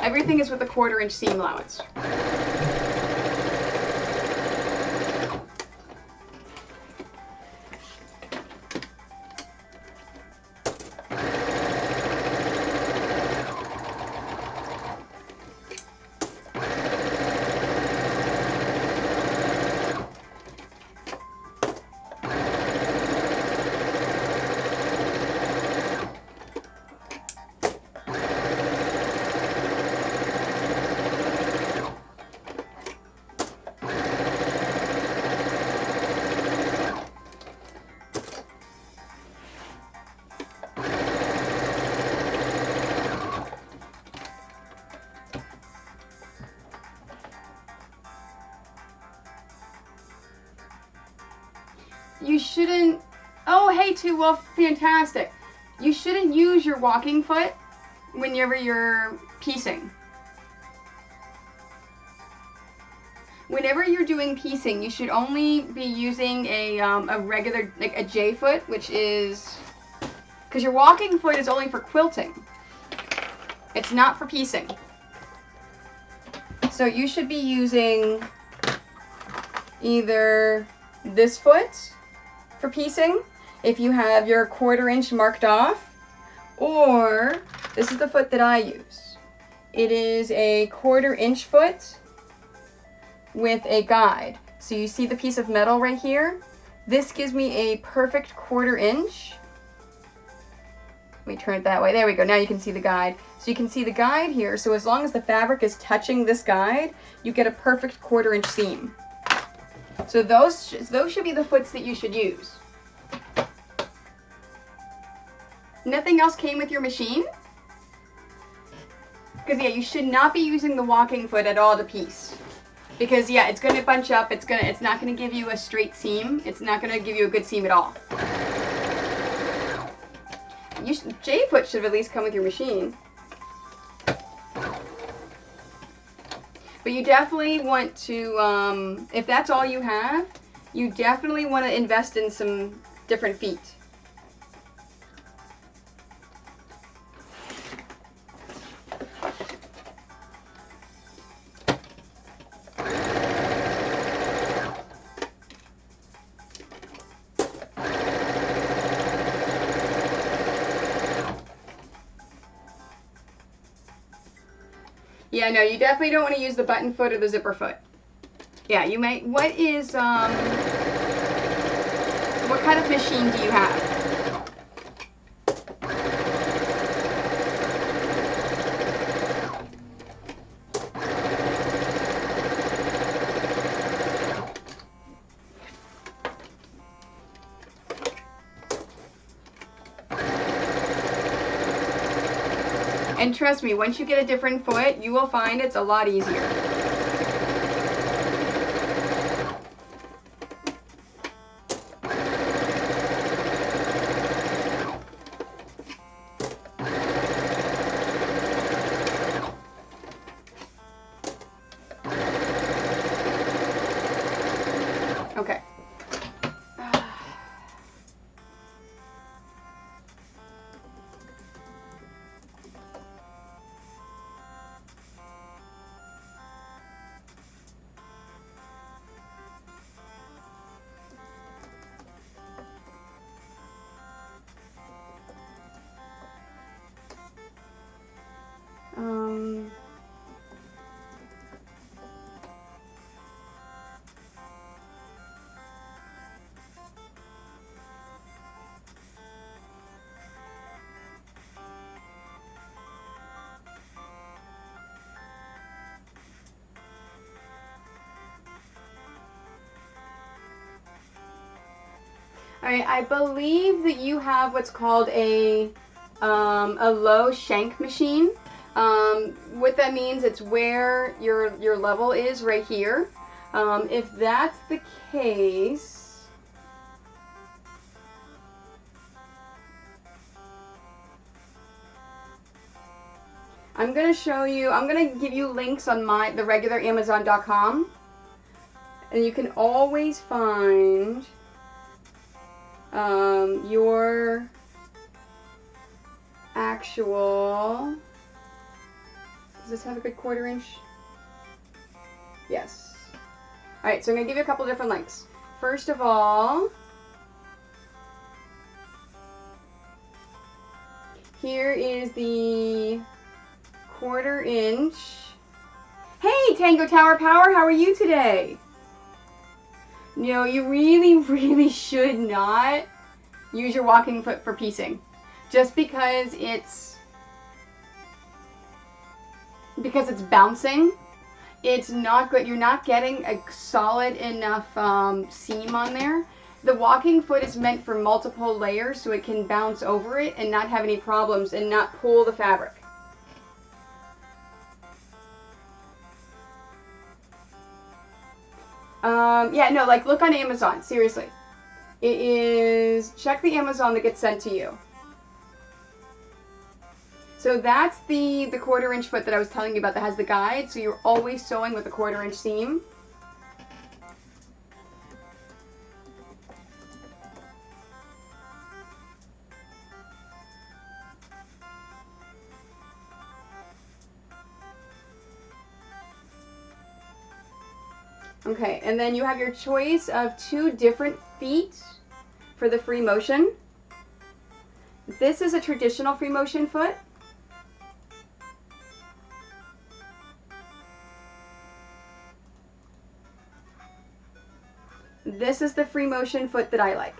everything is with a 1/4 inch seam allowance. You shouldn't, oh hey Two Wolf, fantastic. You shouldn't use your walking foot whenever you're piecing. Whenever you're doing piecing, you should only be using a regular, like a J foot, which is, because your walking foot is only for quilting. It's not for piecing. So you should be using either this foot for piecing, if you have your 1/4 inch marked off, or this is the foot that I use. It is a 1/4 inch foot with a guide. So you see the piece of metal right here? This gives me a perfect 1/4 inch. Let me turn it that way. There we go. Now you can see the guide. So you can see the guide here. So as long as the fabric is touching this guide, you get a perfect 1/4 inch seam. So those should be the foots that you should use. Nothing else came with your machine? Because yeah, you should not be using the walking foot at all to piece. Because yeah, it's going to bunch up. It's not going to give you a straight seam. It's not going to give you a good seam at all. J-foot should at least come with your machine. But you definitely want to, if that's all you have, you definitely want to invest in some different feet. Yeah, no, you definitely don't want to use the button foot or the zipper foot. Yeah, you may, what kind of machine do you have? And trust me, once you get a different foot, you will find it's a lot easier. Okay. All right, I believe that you have what's called a low shank machine. What that means, it's where your level is right here. If that's the case, I'm gonna show you. I'm gonna give you links on the regular Amazon.com, and you can always find your actual. Does this have a good 1/4 inch? Yes. All right, so I'm gonna give you a couple different links. First of all, here is the 1/4 inch. Hey, Tango Tower Power, how are you today? No, you really, really should not use your walking foot for piecing. Just because it's bouncing, it's not good. You're not getting a solid enough seam on there. The walking foot is meant for multiple layers so it can bounce over it and not have any problems and not pull the fabric. Yeah, no, like look on Amazon, seriously. It is, check the Amazon that gets sent to you. So that's the 1/4 inch foot that I was telling you about that has the guide. So you're always sewing with a 1/4 inch seam. Okay, and then you have your choice of 2 different feet for the free motion. This is a traditional free motion foot. This is the free motion foot that I like.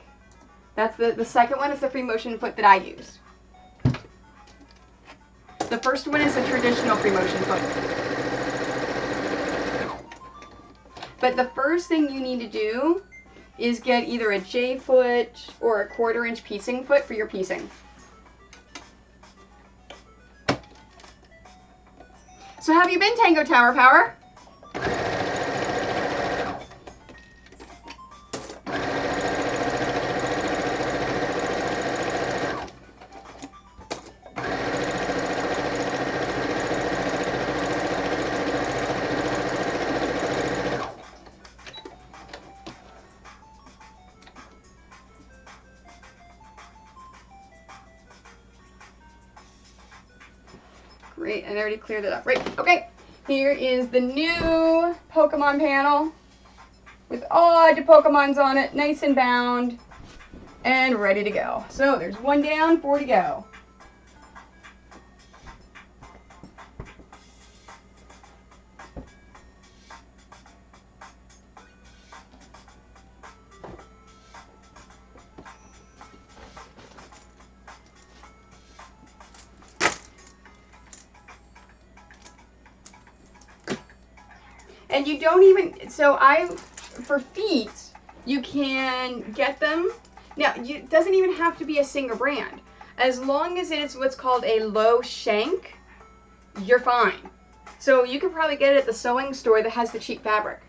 That's the second one is the free motion foot that I use. The first one is a traditional free motion foot. But the first thing you need to do is get either a J foot or a 1/4 inch piecing foot for your piecing. So have you been, Tango Tower Power? Right, and I already cleared it up. Right, okay. Here is the new Pokemon panel with all the Pokemons on it, nice and bound, and ready to go. So there's 1 down, 4 to go. And you don't even, for feet, you can get them. Now, it doesn't even have to be a Singer brand. As long as it's what's called a low shank, you're fine. So you can probably get it at the sewing store that has the cheap fabric.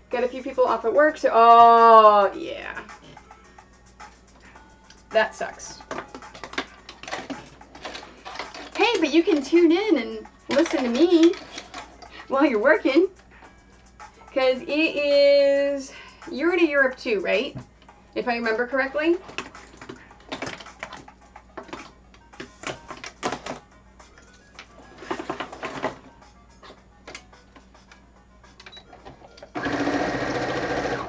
Got a few people off at work, so, oh, yeah. That sucks. Hey, but you can tune in and listen to me while you're working, because you're to Europe too, right? If I remember correctly.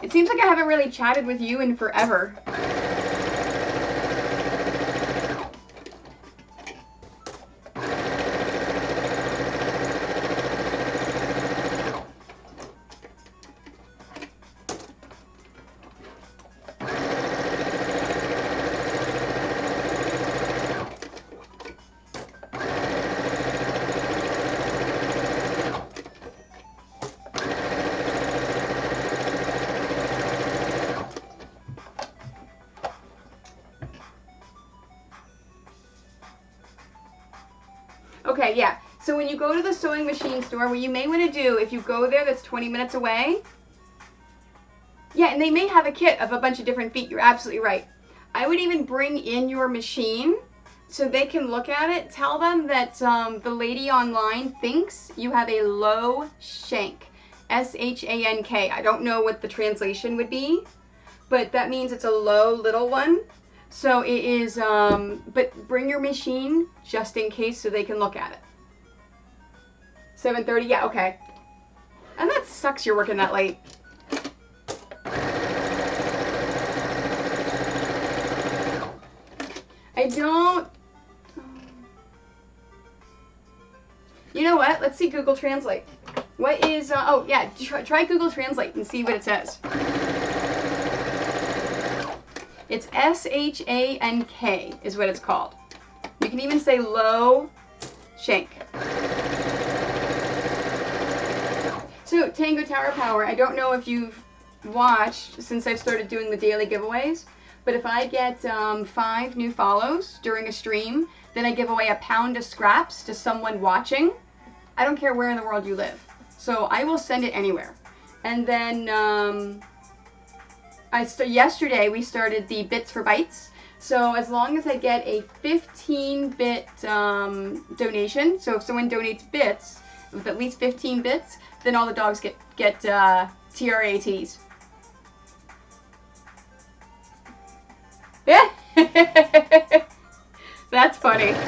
It seems like I haven't really chatted with you in forever. Okay, yeah. So when you go to the sewing machine store, what you may want to do, if you go there that's 20 minutes away, yeah, and they may have a kit of a bunch of different feet. You're absolutely right. I would even bring in your machine so they can look at it. Tell them that the lady online thinks you have a low shank. S-H-A-N-K. I don't know what the translation would be, but that means it's a low little one. So it is, but bring your machine just in case so they can look at it. 7:30, yeah, okay. And that sucks you're working that late. I don't, you know what? Let's see Google Translate. What is, oh yeah, try Google Translate and see what it says. It's S-H-A-N-K is what it's called. You can even say low shank. So Tango Tower Power, I don't know if you've watched since I've started doing the daily giveaways, but if I get 5 new follows during a stream, then I give away a pound of scraps to someone watching. I don't care where in the world you live. So I will send it anywhere. And then yesterday we started the Bits for Bites. So as long as I get a 15-bit donation, so if someone donates bits with at least 15 bits, then all the dogs get TRATs. Yeah, that's funny.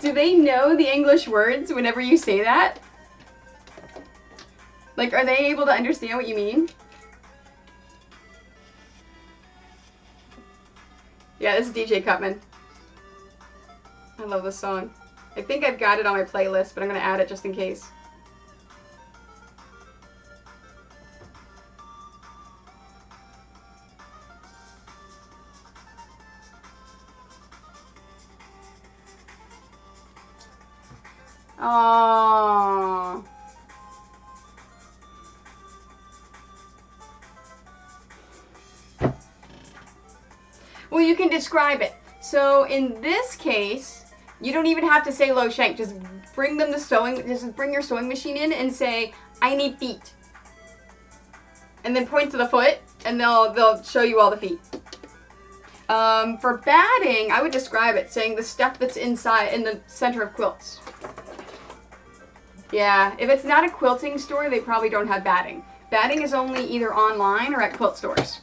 Do they know the English words whenever you say that? Like, are they able to understand what you mean? Yeah, this is DJ Cutman. I love this song. I think I've got it on my playlist, but I'm going to add it just in case. Aww. Well, you can describe it. So in this case, you don't even have to say low shank. Just bring them just bring your sewing machine in and say, I need feet. And then point to the foot and they'll show you all the feet. For batting, I would describe it saying the stuff that's inside in the center of quilts. Yeah, if it's not a quilting store, they probably don't have batting. Batting is only either online or at quilt stores.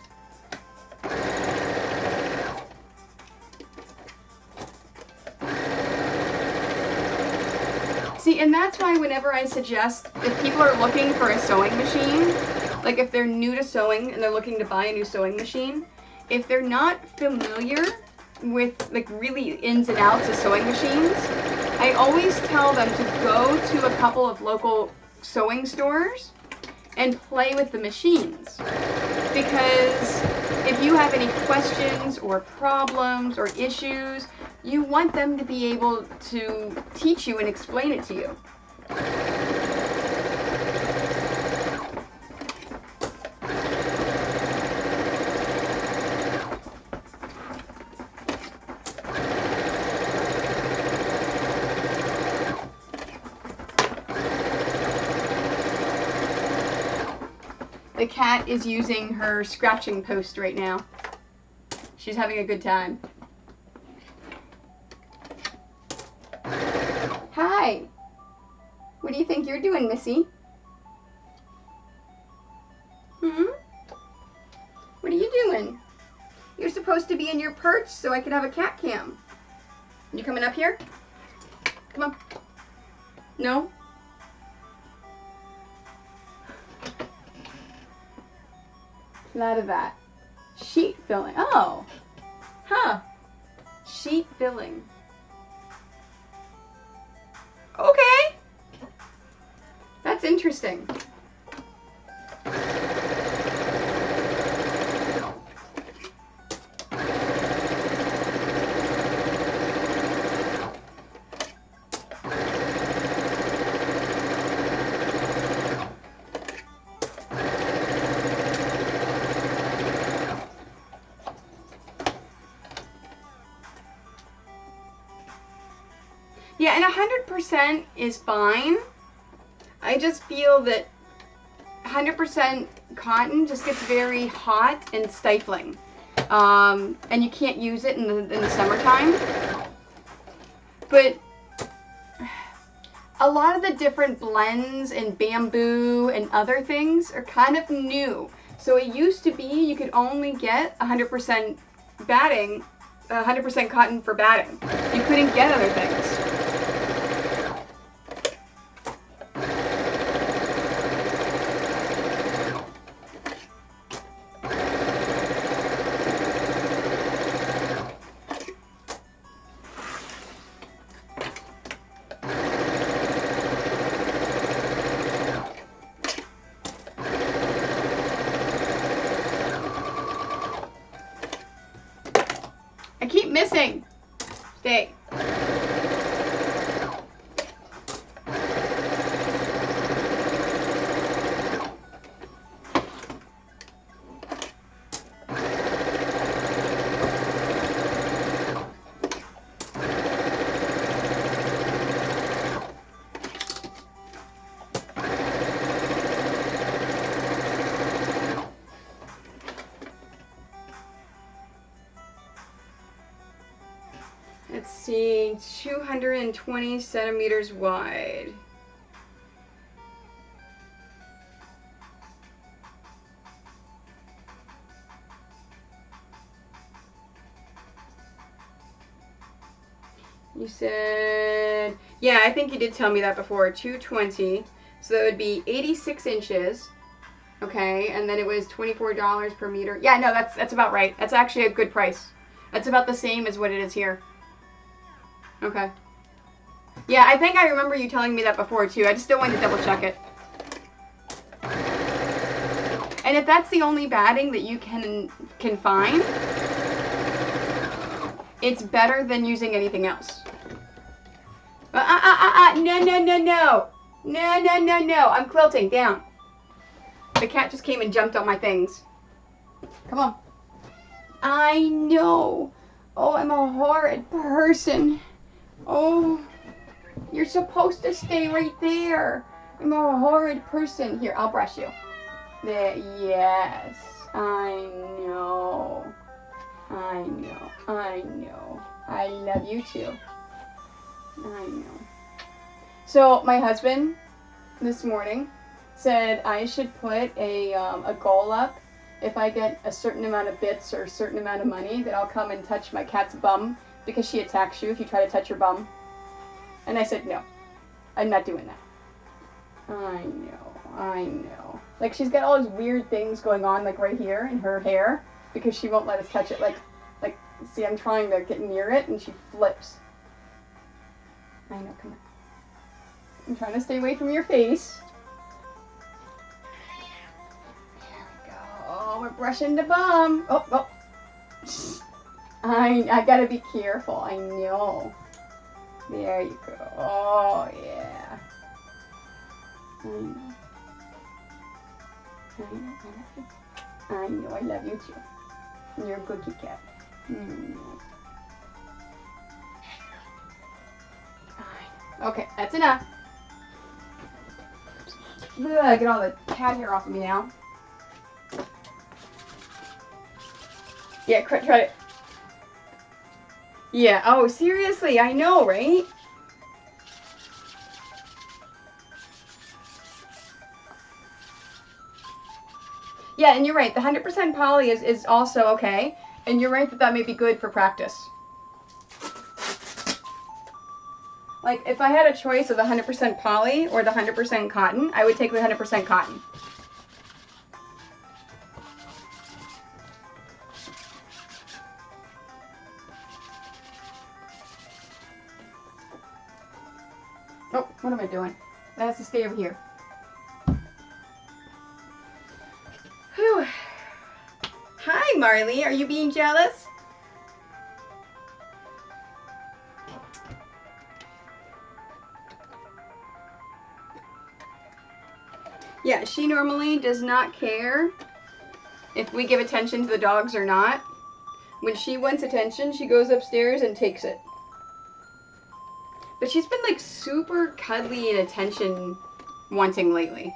See, and that's why whenever I suggest, if people are looking for a sewing machine, like if they're new to sewing and they're looking to buy a new sewing machine, if they're not familiar with like really ins and outs of sewing machines, I always tell them to go to a couple of local sewing stores and play with the machines. Because if you have any questions or problems or issues, you want them to be able to teach you and explain it to you. The cat is using her scratching post right now. She's having a good time. Hi. What do you think you're doing, Missy? What are you doing? You're supposed to be in your perch so I can have a cat cam. You coming up here? Come on. No? A lot of that. Sheet filling. Oh. Huh. Sheet filling. Okay. That's interesting. Yeah, and 100% is fine. I just feel that 100% cotton just gets very hot and stifling. And you can't use it in the summertime. But a lot of the different blends and bamboo and other things are kind of new. So it used to be you could only get 100% batting, 100% cotton for batting. You couldn't get other things. I keep missing. Stay. Let's see, 220 centimeters wide. You said, yeah, I think you did tell me that before, 220. So that would be 86 inches. Okay, and then it was $24 per meter. Yeah, no, that's about right. That's actually a good price. That's about the same as what it is here. Okay. Yeah, I think I remember you telling me that before too. I just still wanted to double check it. And if that's the only batting that you can find, it's better than using anything else. No, no, no, no. No, no, no, no. I'm quilting. Down. The cat just came and jumped on my things. Come on. I know. Oh, I'm a horrid person. Oh, you're supposed to stay right there. I'm a horrid person. Here, I'll brush you. There, yes. I know. I know. I know. I love you too. I know. So, my husband, this morning, said I should put a goal up. If I get a certain amount of bits or a certain amount of money, that I'll come and touch my cat's bum because she attacks you if you try to touch her bum. And I said no. I'm not doing that. I know. Like, she's got all these weird things going on, like, right here in her hair, because she won't let us touch it. Like, see, I'm trying to get near it, and she flips. I know, come on. I'm trying to stay away from your face. There we go. Oh, we're brushing the bum. Oh. I gotta be careful, I know. There you go. Oh, yeah. I know, I love you too. You're a good kitty cat. Okay, that's enough. Ugh, get all the cat hair off of me now. Yeah, try it. Yeah, oh, seriously, I know, right? Yeah, and you're right. The 100% poly is also okay. And you're right that may be good for practice. Like, if I had a choice of the 100% poly or the 100% cotton, I would take the 100% cotton. Oh, what am I doing? That has to stay over here. Whew. Hi, Marley. Are you being jealous? Yeah, she normally does not care if we give attention to the dogs or not. When she wants attention, she goes upstairs and takes it. But she's been like super cuddly and attention wanting lately.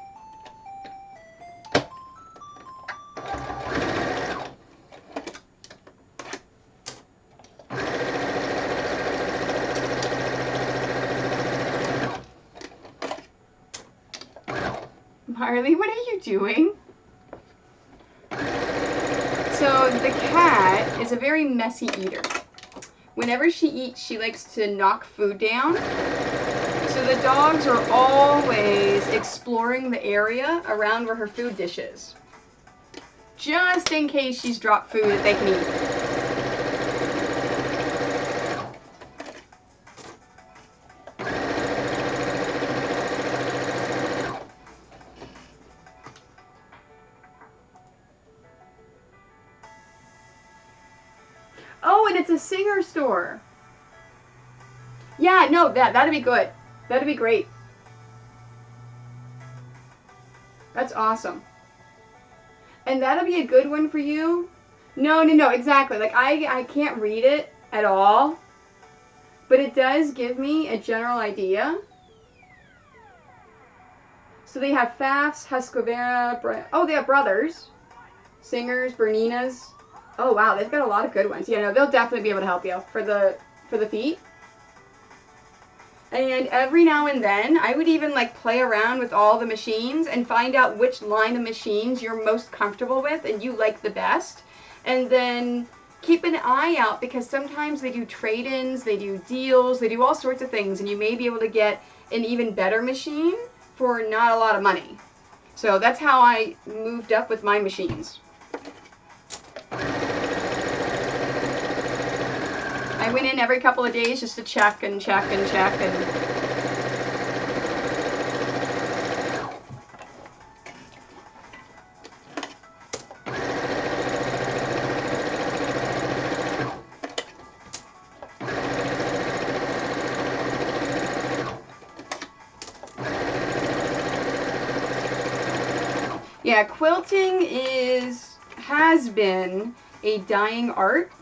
Marley, what are you doing? So the cat is a very messy eater. Whenever she eats, she likes to knock food down. So the dogs are always exploring the area around where her food dish is, just in case she's dropped food that they can eat. Oh, and it's a Singer store. Yeah, no, that'd be good. That'd be great. That's awesome. And that'll be a good one for you. No, exactly. Like, I can't read it at all, but it does give me a general idea. So they have Pfaff's, Husqvarna, oh, they have Brothers, Singers, Berninas. Oh, wow, they've got a lot of good ones. Yeah, no, they'll definitely be able to help you for the feet. And every now and then, I would even like play around with all the machines and find out which line of machines you're most comfortable with and you like the best. And then keep an eye out, because sometimes they do trade-ins, they do deals, they do all sorts of things, and you may be able to get an even better machine for not a lot of money. So that's how I moved up with my machines. I went in every couple of days just to check and check and check and... Yeah, quilting has been a dying art,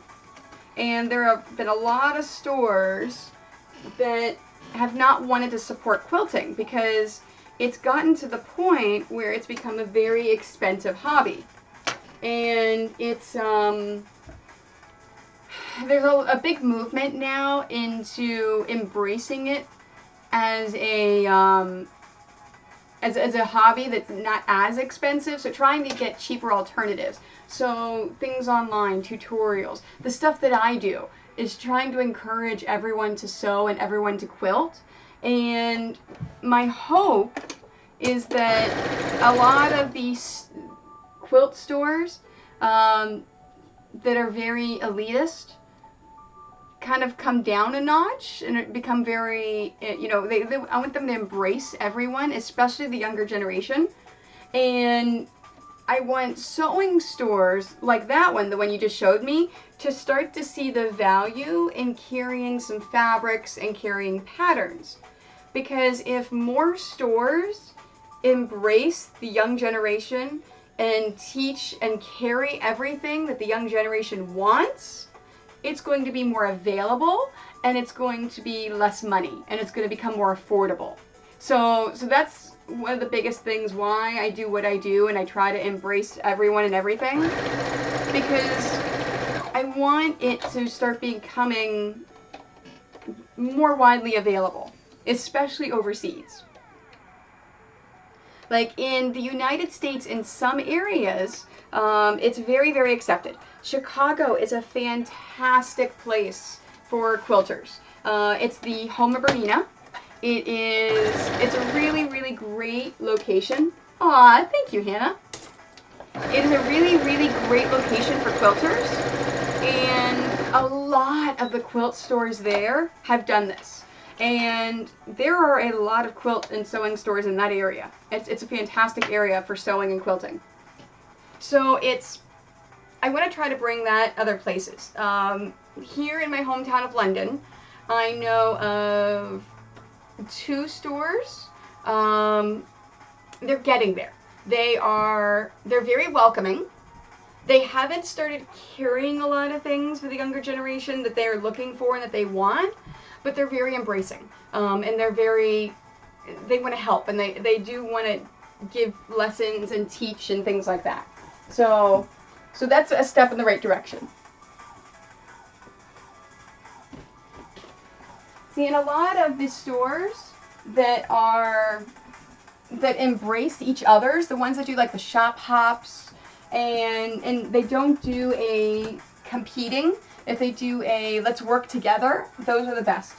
and there have been a lot of stores that have not wanted to support quilting because it's gotten to the point where it's become a very expensive hobby. And it's, there's a big movement now into embracing it as a hobby that's not as expensive, so trying to get cheaper alternatives. So things online, tutorials, the stuff that I do is trying to encourage everyone to sew and everyone to quilt. And my hope is that a lot of these quilt stores that are very elitist kind of come down a notch and become very, you know, I want them to embrace everyone, especially the younger generation. And I want sewing stores like that one, the one you just showed me, to start to see the value in carrying some fabrics and carrying patterns. Because if more stores embrace the young generation and teach and carry everything that the young generation wants, it's going to be more available, and it's going to be less money, and it's going to become more affordable. So that's one of the biggest things why I do what I do, and I try to embrace everyone and everything, because I want it to start becoming more widely available, especially overseas. Like in the United States, in some areas, it's very, very accepted. Chicago is a fantastic place for quilters. It's the home of Bernina. It's a really, really great location. Aw, thank you, Hannah. It is a really, really great location for quilters, and a lot of the quilt stores there have done this. And there are a lot of quilt and sewing stores in that area. It's a fantastic area for sewing and quilting. So I want to try to bring that other places. Here in my hometown of London, I know of 2 stores. They're getting there. They're very welcoming. They haven't started carrying a lot of things for the younger generation that they're looking for and that they want, but they're very embracing. And they want to help, and they do want to give lessons and teach and things like that. So that's a step in the right direction. See, in a lot of the stores that embrace each other's, the ones that do like the shop hops, and they don't do a competing. If they do a let's work together, those are the best.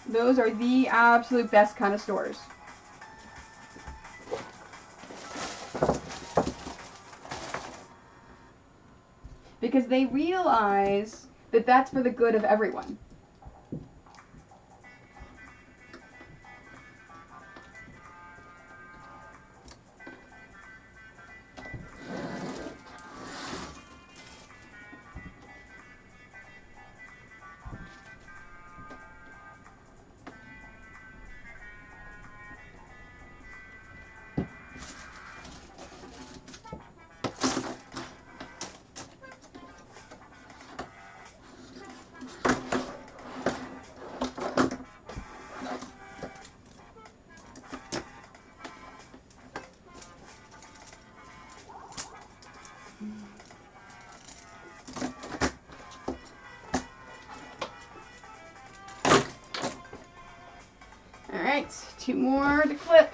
Those are the absolute best kind of stores. Because they realize that that's for the good of everyone. Alright, 2 more to clip.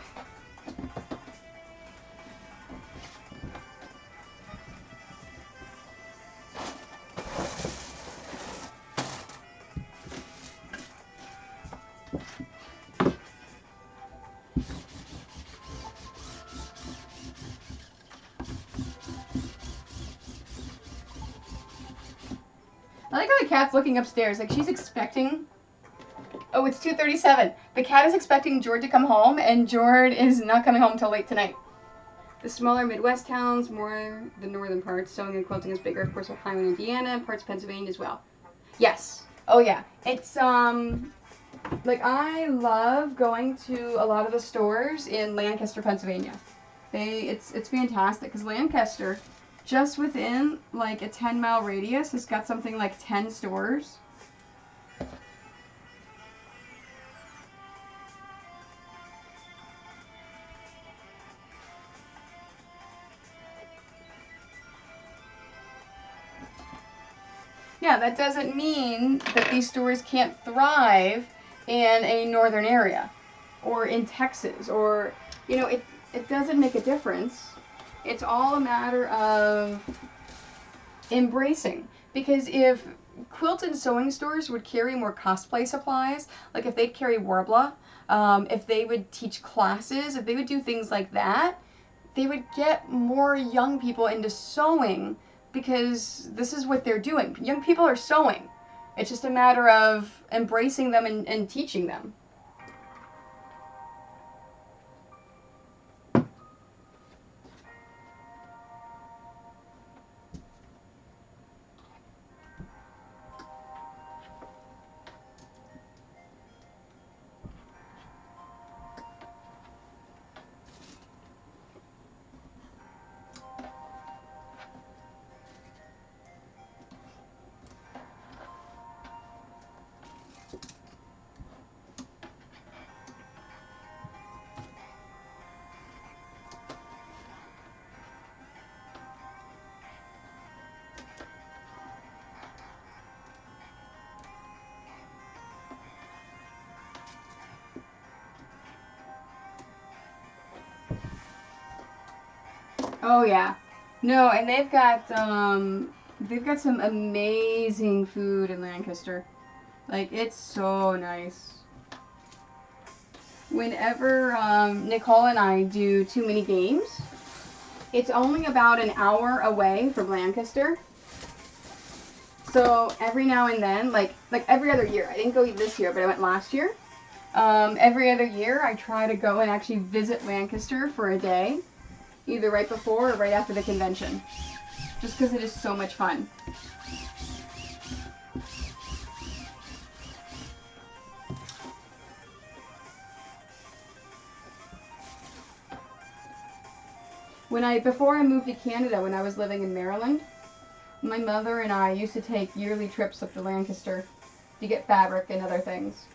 I like how the cat's looking upstairs, like she's expecting. Oh, it's 2:37. The cat is expecting Jord to come home, and Jord is not coming home till late tonight. The smaller Midwest towns, more the northern parts, sewing and quilting is bigger, of course, Ohio and Indiana, and parts of Pennsylvania as well. Yes. Oh yeah. It's like I love going to a lot of the stores in Lancaster, Pennsylvania. It's fantastic because Lancaster, just within like a 10-mile radius, has got something like 10 stores. Yeah, that doesn't mean that these stores can't thrive in a northern area or in Texas, or, you know, it doesn't make a difference. It's all a matter of embracing. Because if quilts and sewing stores would carry more cosplay supplies. Like if they'd carry Warbler, if they would teach classes, if they would do things like that, they would get more young people into sewing because this is what they're doing. Young people are sewing. It's just a matter of embracing them and teaching them. Oh yeah, no, and they've got some amazing food in Lancaster. Like it's so nice. Whenever Nicole and I do too many games, it's only about an hour away from Lancaster. So every now and then, like every other year, I didn't go this year, but I went last year. Every other year, I try to go and actually visit Lancaster for a day, either right before or right after the convention, just because it is so much fun. Before I moved to Canada, when I was living in Maryland, my mother and I used to take yearly trips up to Lancaster to get fabric and other things.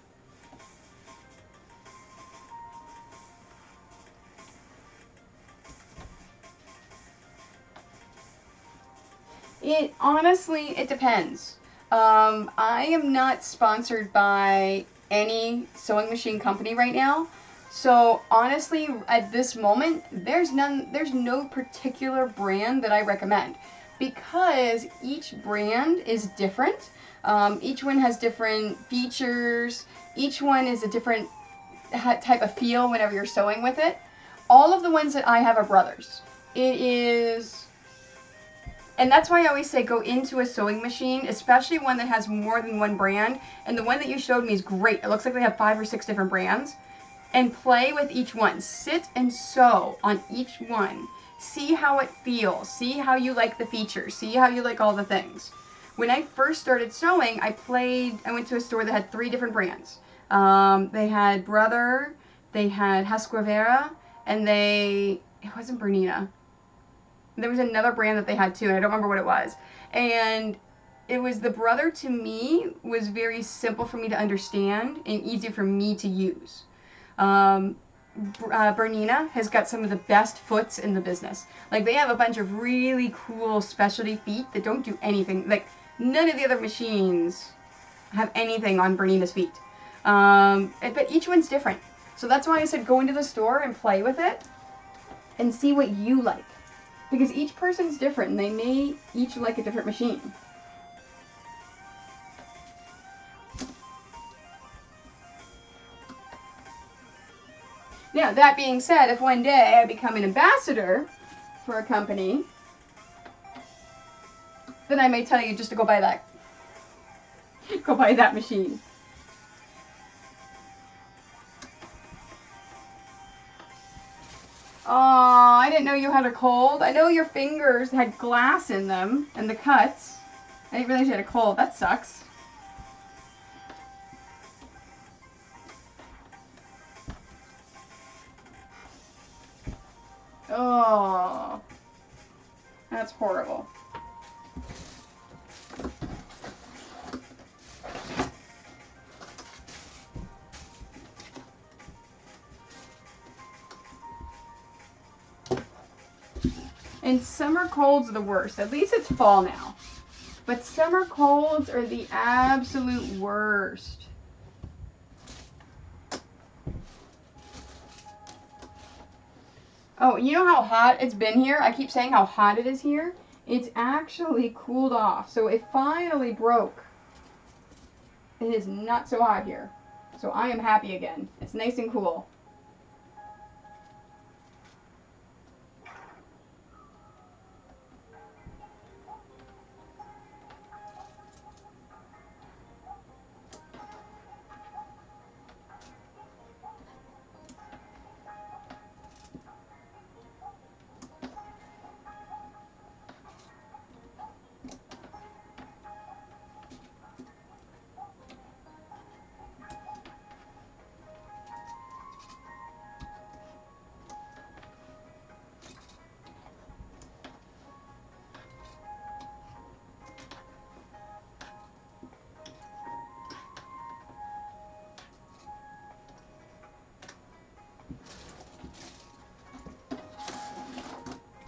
It depends. I am not sponsored by any sewing machine company right now. So honestly, at this moment, there's no particular brand that I recommend because each brand is different. Each one has different features. Each one is a different type of feel whenever you're sewing with it. All of the ones that I have are Brothers. And that's why I always say go into a sewing machine, especially one that has more than one brand. And the one that you showed me is great. It looks like they have 5 or 6 different brands. And play with each one. Sit and sew on each one. See how it feels. See how you like the features. See how you like all the things. When I first started sewing, I went to a store that had 3 different brands. They had Brother, they had Husqvarna, and it wasn't Bernina. There was another brand that they had too, and I don't remember what it was. And it was the Brother, to me, was very simple for me to understand and easy for me to use. Bernina has got some of the best foots in the business. Like they have a bunch of really cool specialty feet that don't do anything. Like none of the other machines have anything on Bernina's feet. But each one's different. So that's why I said go into the store and play with it and see what you like. Because each person's different and they may each like a different machine. Now, that being said, if one day I become an ambassador for a company, then I may tell you just to go buy that. Go buy that machine. Oh, I didn't know you had a cold. I know your fingers had glass in them and the cuts. I didn't realize you had a cold. That sucks. Oh, that's horrible. And summer colds are the worst. At least it's fall now. But summer colds are the absolute worst. Oh, you know how hot it's been here? I keep saying how hot it is here. It's actually cooled off. So it finally broke it is not so hot here. So I am happy again. It's nice and cool.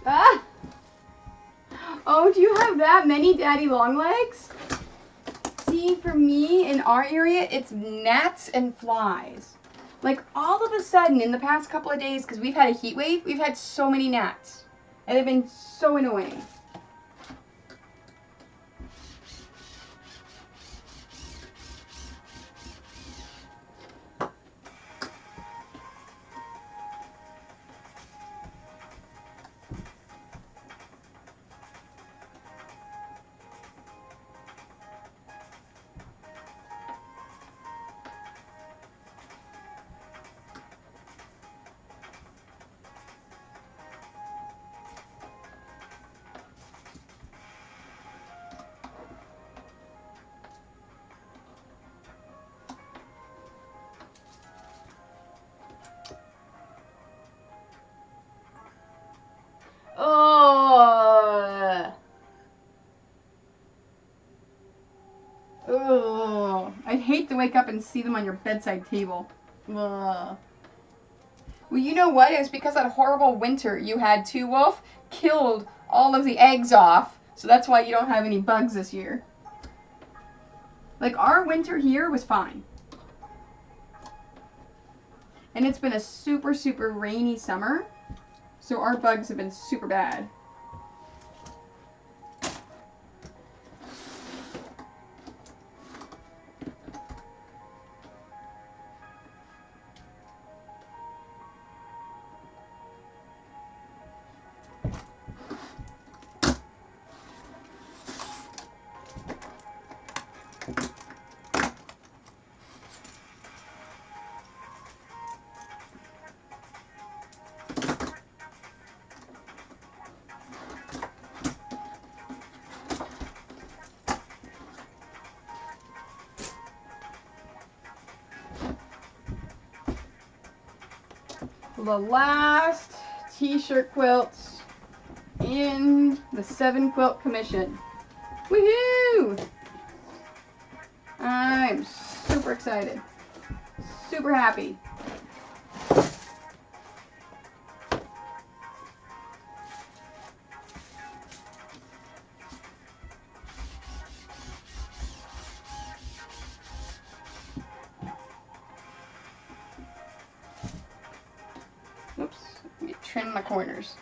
Ah! Oh, do you have that many daddy long legs? See, for me, in our area, it's gnats and flies. Like, all of a sudden, in the past couple of days, because we've had a heat wave, we've had so many gnats. And they've been so annoying. Oh. Ugh. I'd hate to wake up and see them on your bedside table. Ugh. Well, you know what? It was because that horrible winter you had too, Wolf, killed all of the eggs off. So that's why you don't have any bugs this year. Like, our winter here was fine. And it's been a super, super rainy summer. So our bugs have been super bad. The last t-shirt quilts in the 7 quilt commission. Woohoo! I'm super excited. Super happy. Oops, let me trim my corners.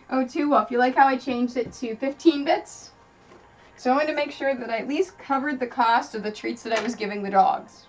Oh, too, Wolf, you like how I changed it to 15 bits? So I wanted to make sure that I at least covered the cost of the treats that I was giving the dogs.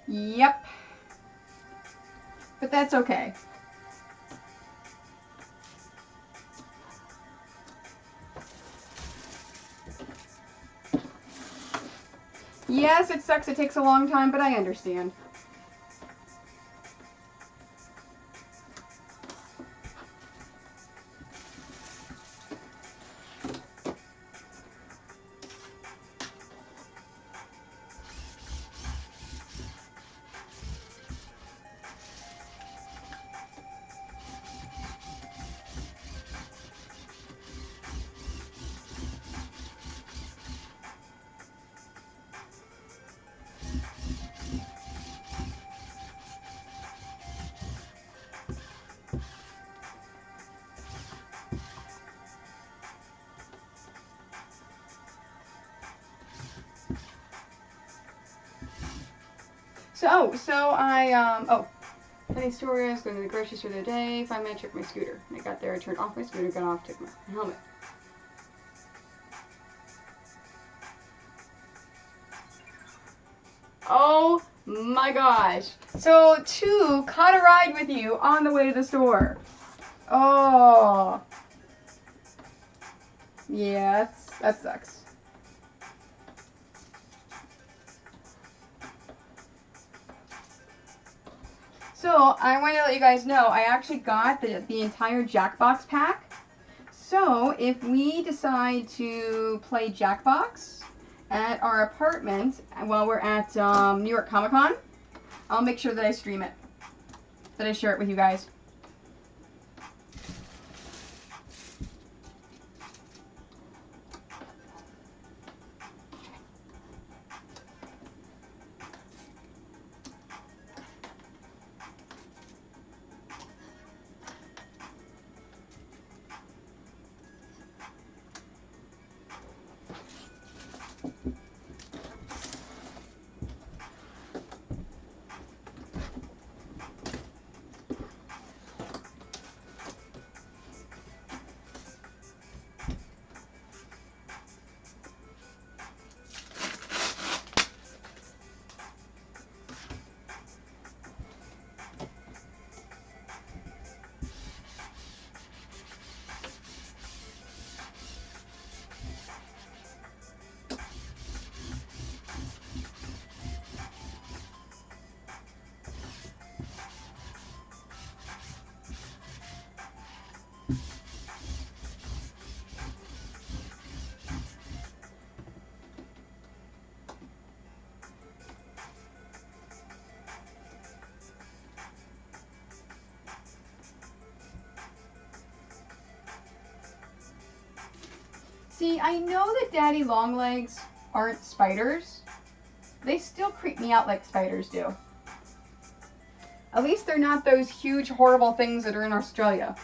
Yep. But that's okay. Yes, it sucks. It takes a long time, but I understand. So I funny story, I was going to the grocery store today, 5 minute trip my scooter. When I got there, I turned off my scooter, got off, took my helmet. Oh my gosh. So 2 caught a ride with you on the way to the store. Oh. Yeah, that sucks. So I want to let you guys know I actually got the entire Jackbox pack. So if we decide to play Jackbox at our apartment while we're at New York Comic Con, I'll make sure that I stream it, that I share it with you guys. See, I know that Daddy Longlegs aren't spiders. They still creep me out like spiders do. At least they're not those huge, horrible things that are in Australia.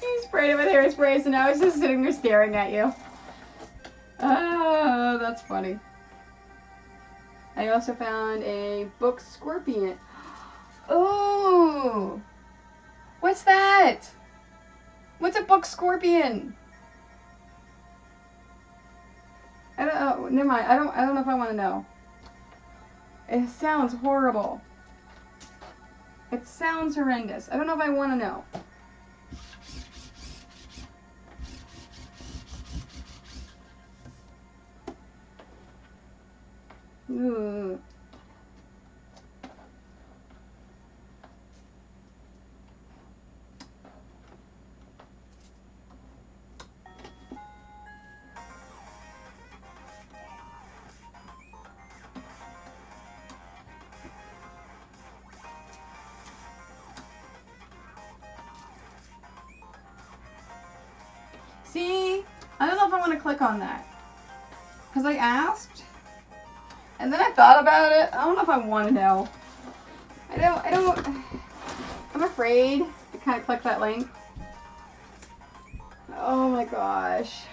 You sprayed it with hairspray, so now it's just sitting there staring at you. Oh, that's funny. I also found a book scorpion. Oh, what's that? What's a book scorpion? I don't know. Never mind. I don't know if I want to know. It sounds horrible. It sounds horrendous. I don't know if I want to know. Ooh. See, I don't know if I want to click on that. Because I asked, and then I thought about it. I don't know if I want to know. I'm afraid to kind of click that link. Oh my gosh.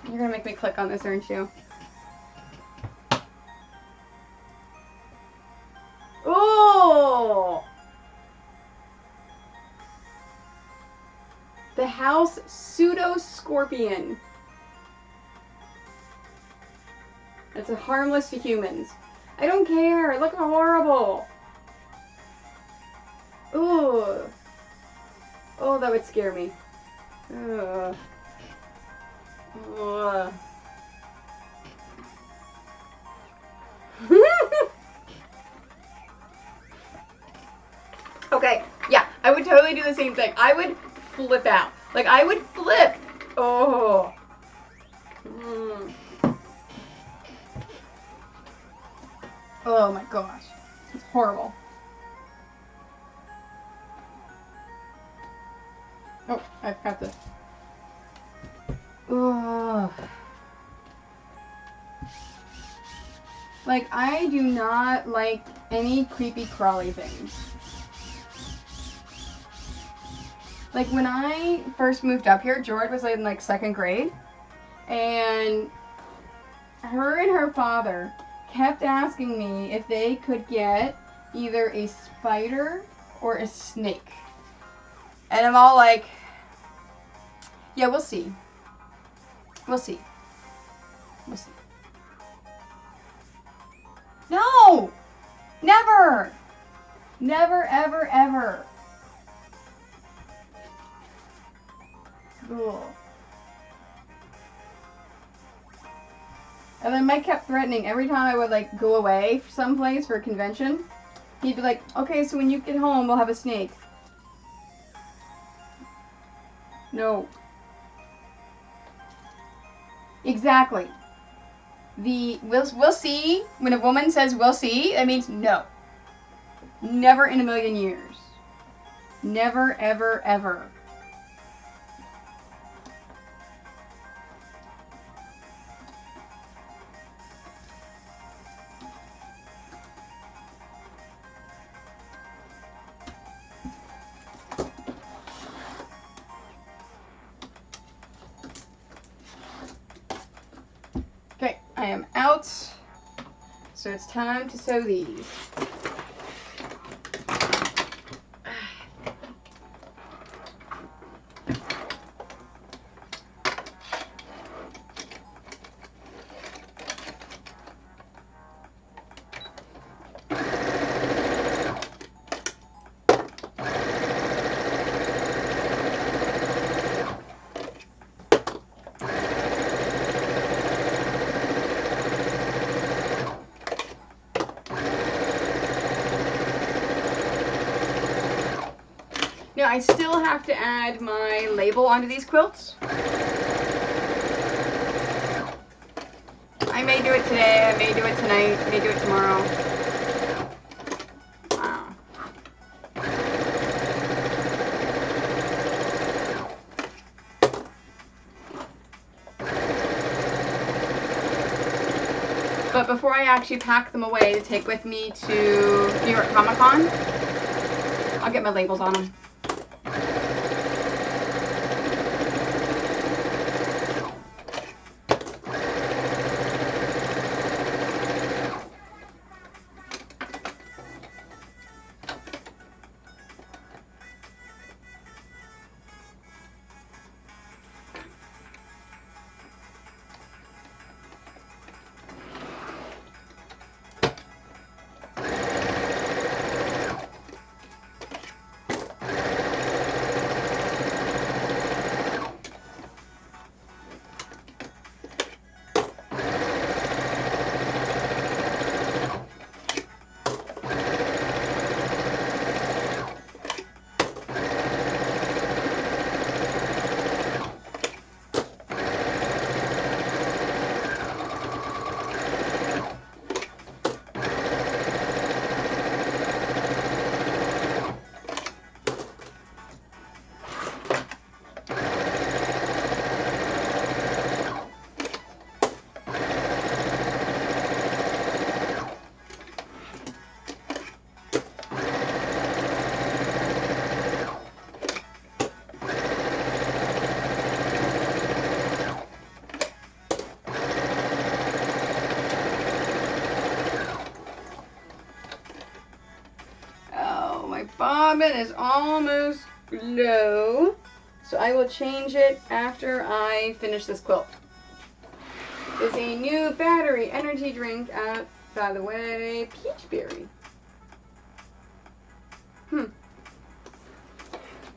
You're gonna make me click on this, aren't you? Oh! The House Pseudo-Scorpion. It's a harmless to humans. I don't care. It looks horrible. Ooh. Oh, that would scare me. Ugh. Ugh. Okay, yeah, I would totally do the same thing. I would flip out. Like, I would flip. Oh. Mm. Oh my gosh. It's horrible. Oh, I've got this. Ugh. Like, I do not like any creepy crawly things. Like, when I first moved up here, George was in, like, 2nd grade. And her and her father kept asking me if they could get either a spider or a snake. And I'm all like, yeah, we'll see. We'll see. We'll see. No! Never! Never, ever, ever. Cool. And then Mike kept threatening every time I would, like, go away someplace for a convention. He'd be like, okay, so when you get home, we'll have a snake. No. Exactly. We'll see. When a woman says we'll see, that means no. Never in a million years. Never, ever, ever. Okay, I am out. So it's time to sew these. Now I still have to add my label onto these quilts. I may do it today, I may do it tonight, I may do it tomorrow. Wow. But before I actually pack them away to take with me to New York Comic Con, I'll get my labels on them. bobbin is almost low, so I will change it after I finish this quilt. There's a new battery energy drink out, by the way, Peachberry.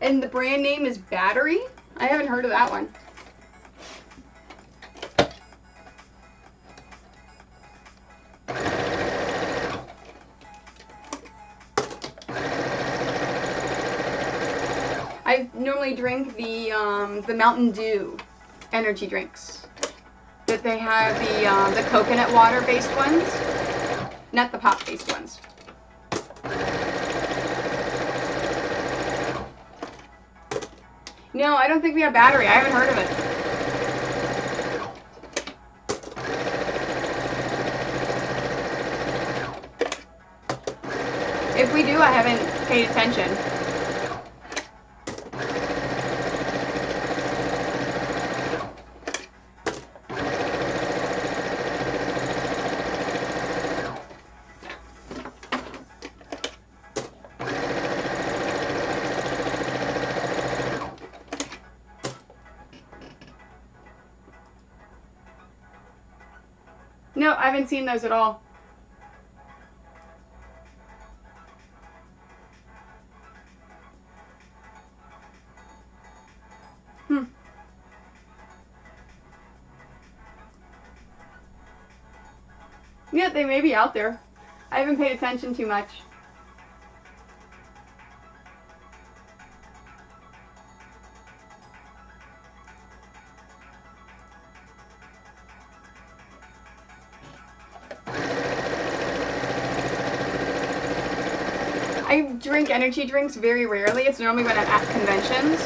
And the brand name is Battery? I haven't heard of that one. I normally drink the Mountain Dew energy drinks. That they have the coconut water based ones, not the pop based ones. No, I don't think we have Battery. I haven't heard of it. If we do, I haven't paid attention. No, I haven't seen those at all. Yeah, they may be out there. I haven't paid attention too much. I drink energy drinks very rarely. It's normally when I'm at conventions.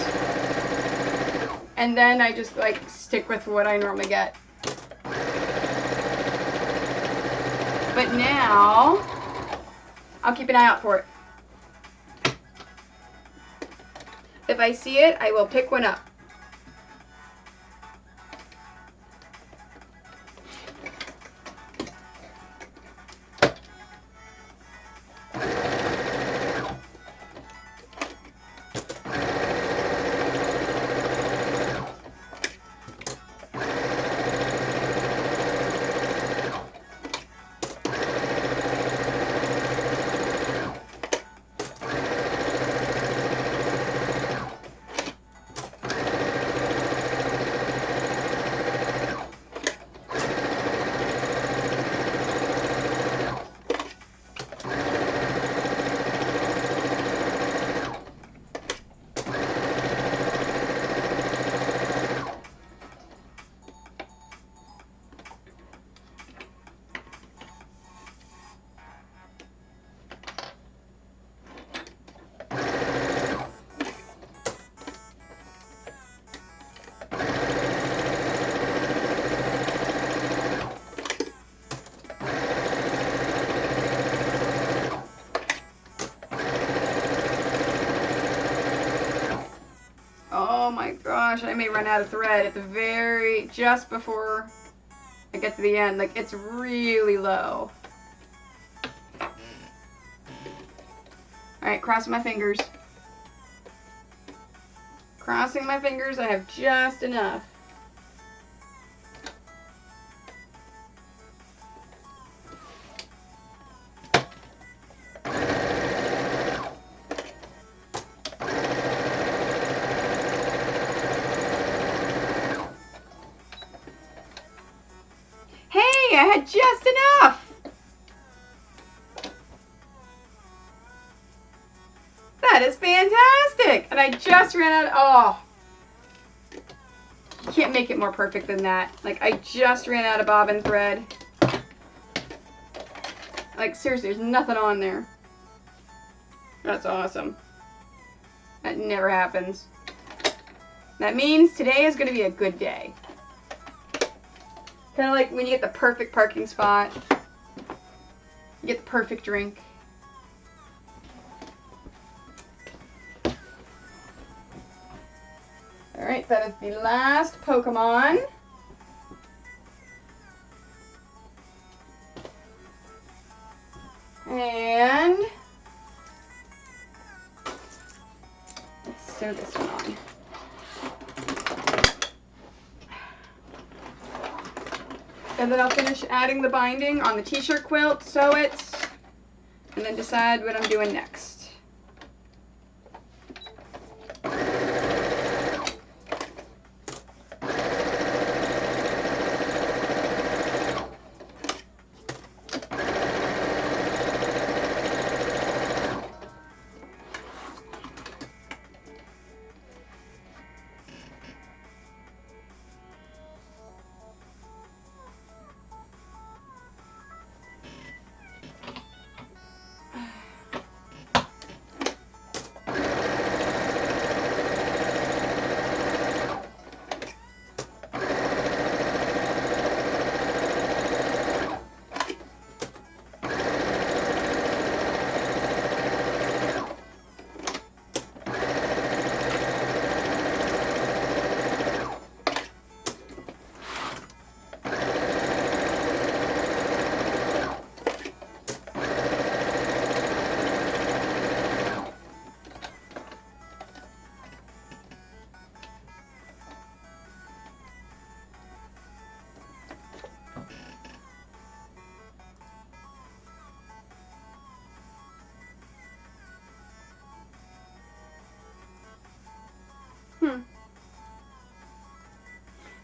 And then I just like stick with what I normally get. But now, I'll keep an eye out for it. If I see it, I will pick one up. Oh my gosh, I may run out of thread at the just before I get to the end. Like, it's really low. Alright, crossing my fingers. Crossing my fingers, I have just enough. Hey, I had just enough! That is fantastic! And I just ran out of, oh. You can't make it more perfect than that. Like, I just ran out of bobbin thread. Like, seriously, there's nothing on there. That's awesome. That never happens. That means today is going to be a good day. Kind of like when you get the perfect parking spot. You get the perfect drink. Alright, that is the last Pokemon. And sew this one on. And then I'll finish adding the binding on the t-shirt quilt, sew it, and then decide what I'm doing next.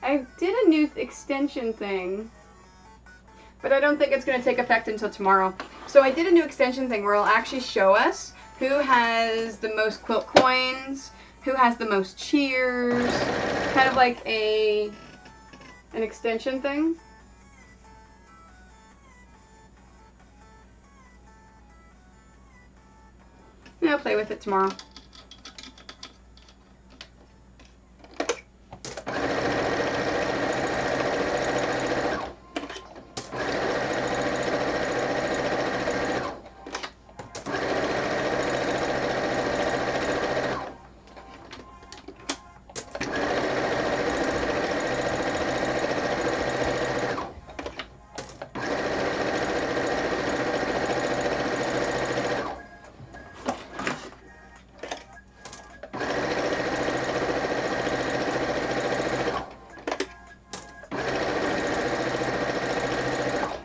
I did a new extension thing, but I don't think it's going to take effect until tomorrow. So I did a new extension thing where it'll actually show us who has the most quilt coins, who has the most cheers, kind of like an extension thing. Yeah, I'll play with it tomorrow.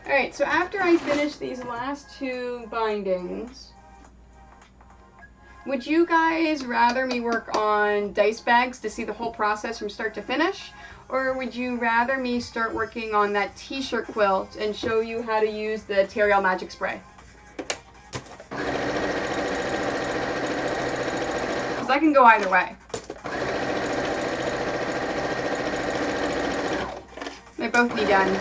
Alright, so after I finish these last two bindings, would you guys rather me work on dice bags to see the whole process from start to finish? Or would you rather me start working on that t-shirt quilt and show you how to use the Terreal Magic Spray? Because I can go either way. They both need done.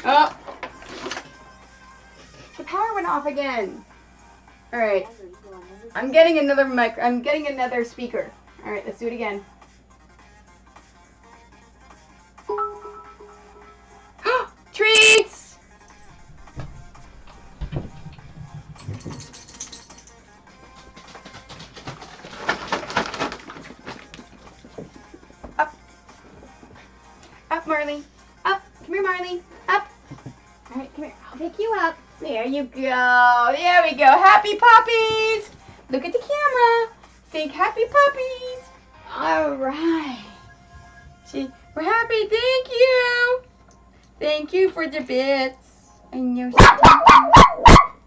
Oh, the power went off again. All right, I'm getting another mic. I'm getting another speaker. All right, let's do it again. Treats! Up, up, Marley. Up. Come here, Marley. Up. All right, come here. I'll pick you up. There you go. There we go. Happy puppies. Look at the camera. Think happy puppies. All right. See, we're happy. Thank you. Thank you for the bits. I know.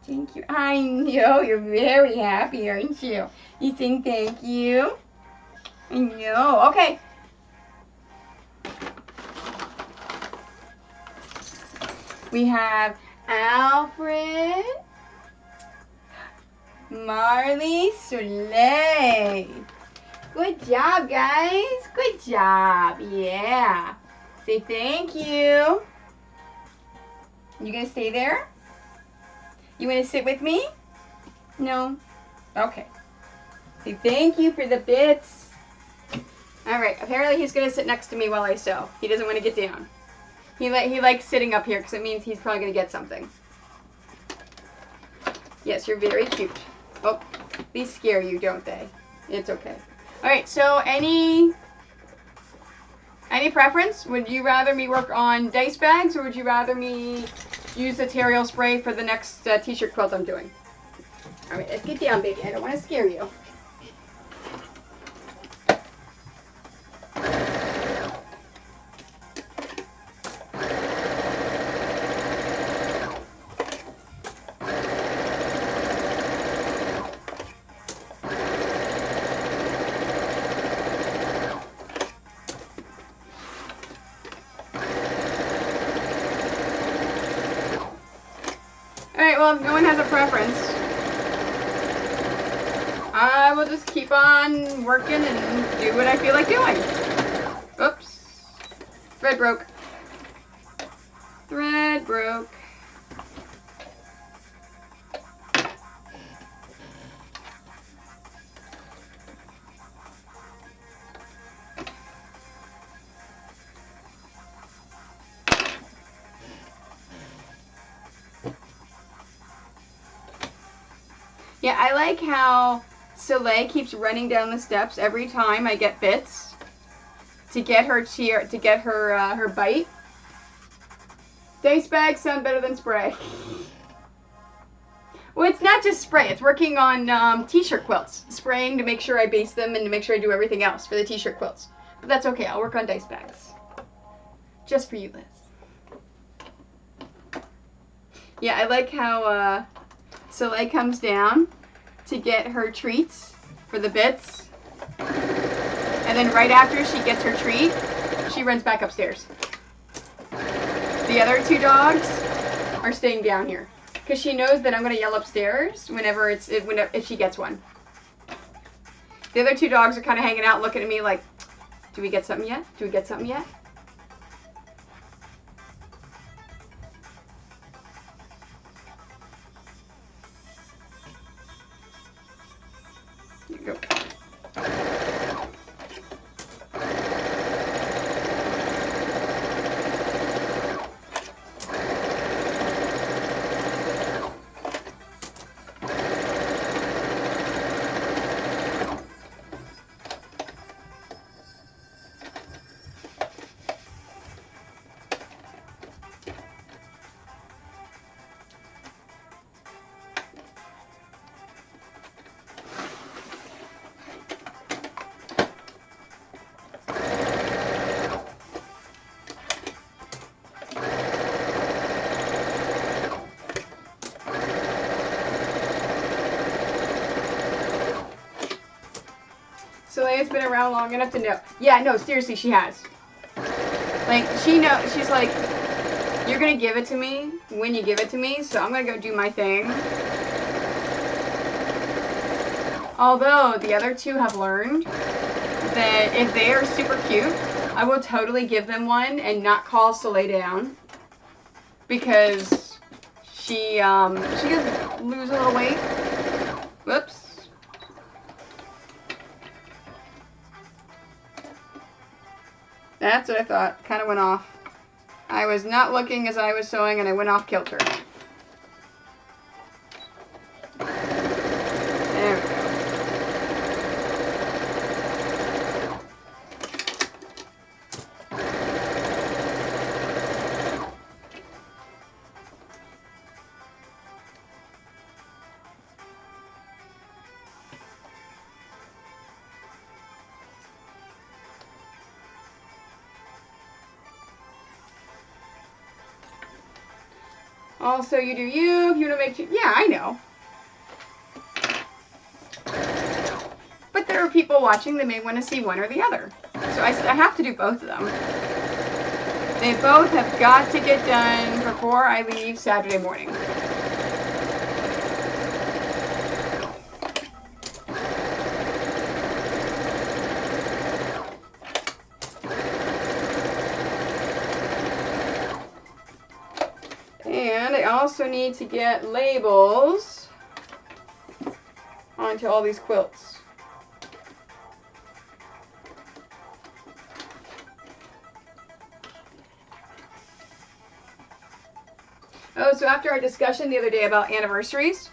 Thank you. I know you're very happy, aren't you? You think thank you? I know. Okay. We have Alfred, Marley, Soleil. Good job, guys. Good job. Yeah. Say thank you. You gonna stay there? You wanna sit with me? No? Okay. Say thank you for the bits. Alright, apparently he's gonna sit next to me while I sew. He doesn't want to get down. He likes sitting up here because it means he's probably going to get something. Yes, you're very cute. Oh, these scare you, don't they? It's okay. All right, so any preference? Would you rather me work on dice bags, or would you rather me use the Terial spray for the next t-shirt quilt I'm doing? All right, let's get down, baby. I don't want to scare you. Alright, well, if no one has a preference, I will just keep on working and do what I feel like doing. Oops. Thread broke. Thread broke. Yeah, I like how Soleil keeps running down the steps every time I get bits to get her her bite. Dice bags sound better than spray. Well, it's not just spray. It's working on t-shirt quilts. Spraying to make sure I base them and to make sure I do everything else for the t-shirt quilts. But that's okay. I'll work on dice bags. Just for you, Liz. Yeah, I like how Soleil comes down to get her treats for the bits. And then right after she gets her treat, she runs back upstairs. The other two dogs are staying down here because she knows that I'm going to yell upstairs if she gets one. The other two dogs are kind of hanging out looking at me like, do we get something yet? Do we get something yet? Here you go. Soleia's been around long enough to know. Yeah, no, seriously, she has. Like, she knows. She's like, you're going to give it to me when you give it to me, so I'm going to go do my thing. Although, the other two have learned that if they are super cute, I will totally give them one and not call Soleil down. Because she could lose a little weight. Whoops. That's what I thought. Kind of went off. I was not looking as I was sewing and I went off kilter. There we go. Also, you do you. If you want to make... Yeah, I know. But there are people watching that may want to see one or the other. So I have to do both of them. They both have got to get done before I leave Saturday morning. And I also need to get labels onto all these quilts. Oh, so after our discussion the other day about anniversaries,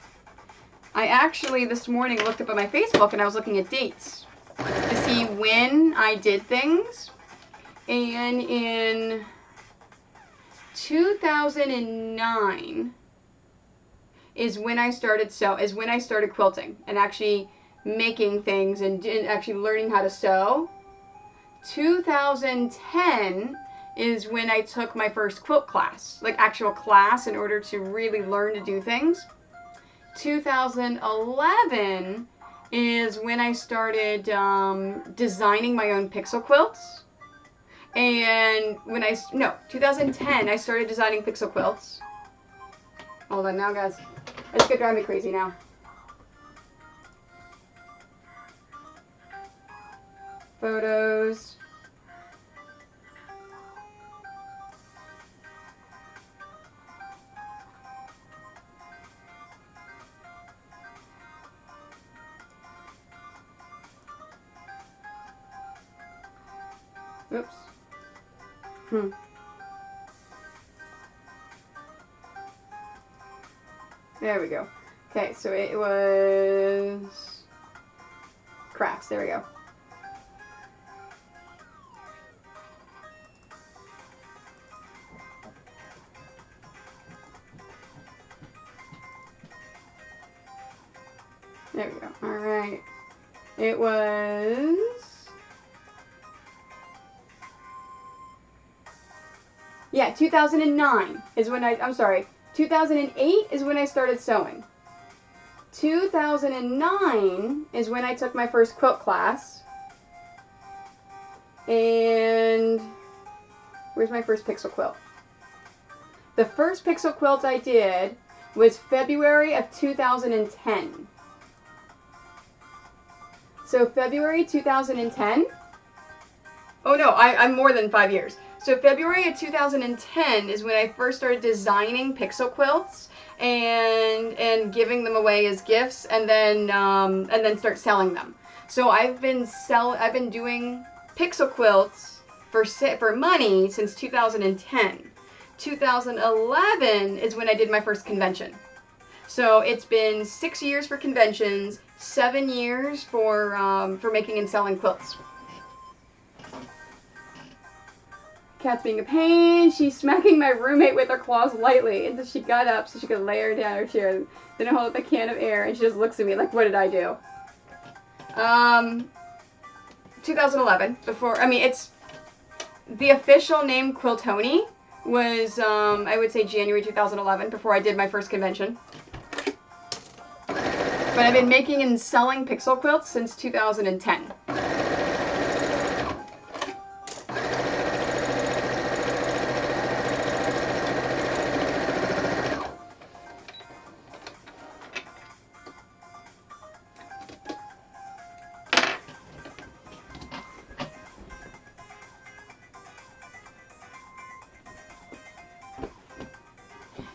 I actually this morning looked up at my Facebook and I was looking at dates to see when I did things. And in 2009 is when I started quilting and actually making things and actually learning how to sew. 2010 is when I took my first quilt class, like actual class, in order to really learn to do things. 2011 is when I started designing my own pixel quilts. And 2010 I started designing pixel quilts. Hold on now, guys. It's gonna drive me crazy now. Photos. Oops. There we go. Okay, so it was crafts. There we go. There we go. All right. It was... Yeah, 2009 is when I'm sorry, 2008 is when I started sewing. 2009 is when I took my first quilt class. And where's my first pixel quilt? The first pixel quilt I did was February of 2010. So February 2010. Oh no, I'm more than 5 years. So February of 2010 is when I first started designing pixel quilts and giving them away as gifts, and then start selling them. So I've been doing pixel quilts for money since 2010. 2011 is when I did my first convention. So it's been 6 years for conventions, 7 years for making and selling quilts. Cat's being a pain. She's smacking my roommate with her claws lightly. And so she got up so she could lay her down her chair. Then I hold up a can of air and she just looks at me like, what did I do? 2011. It's the official name Quiltoni was, I would say January 2011, before I did my first convention. But I've been making and selling pixel quilts since 2010.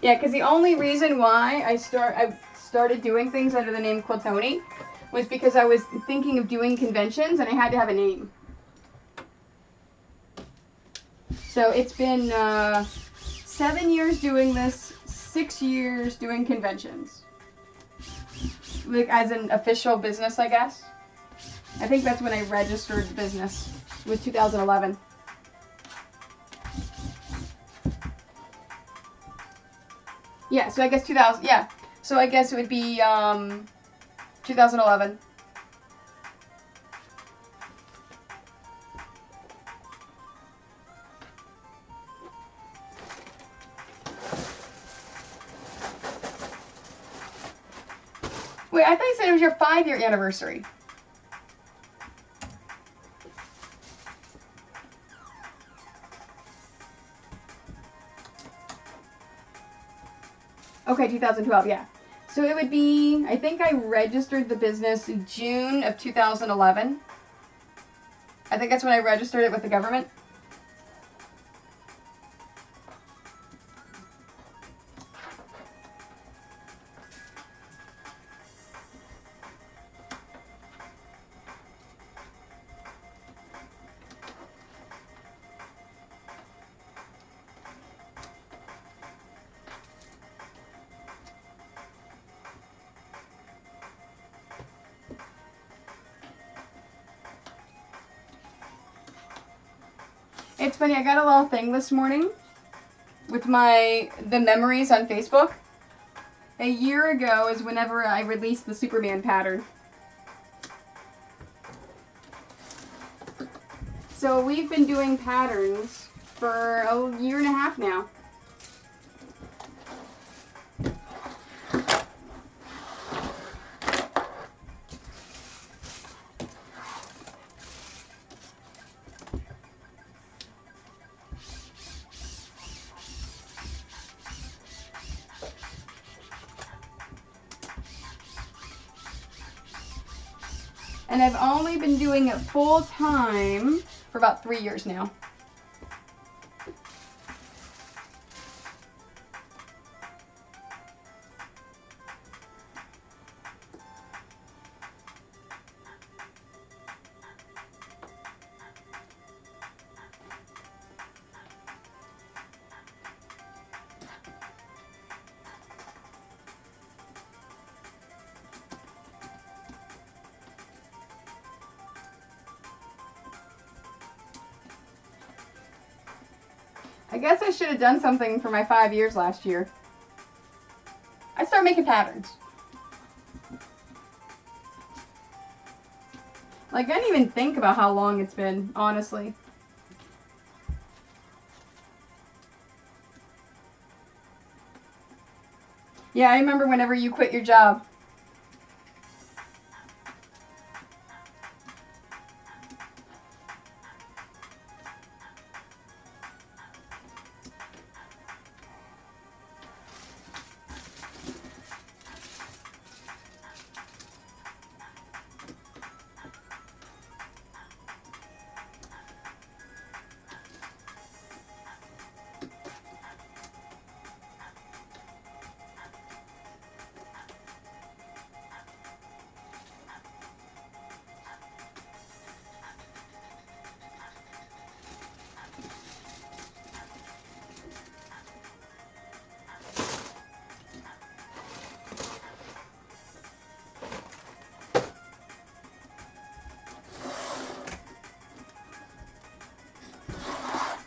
Yeah, because the only reason why I started doing things under the name Quiltoni was because I was thinking of doing conventions and I had to have a name. So it's been 7 years doing this, 6 years doing conventions. Like as an official business, I guess. I think that's when I registered the business, was 2011. Yeah, so I guess 2000, yeah. So I guess it would be 2011. Wait, I thought you said it was your 5-year anniversary. Okay, 2012, yeah. So it would be, I think I registered the business in June of 2011. I think that's when I registered it with the government. It's funny, I got a little thing this morning with the memories on Facebook. A year ago is whenever I released the Superman pattern. So we've been doing patterns for a year and a half now. And I've only been doing it full time for about 3 years now. I guess I should have done something for my 5 years last year. I started making patterns. Like, I didn't even think about how long it's been, honestly. Yeah, I remember whenever you quit your job.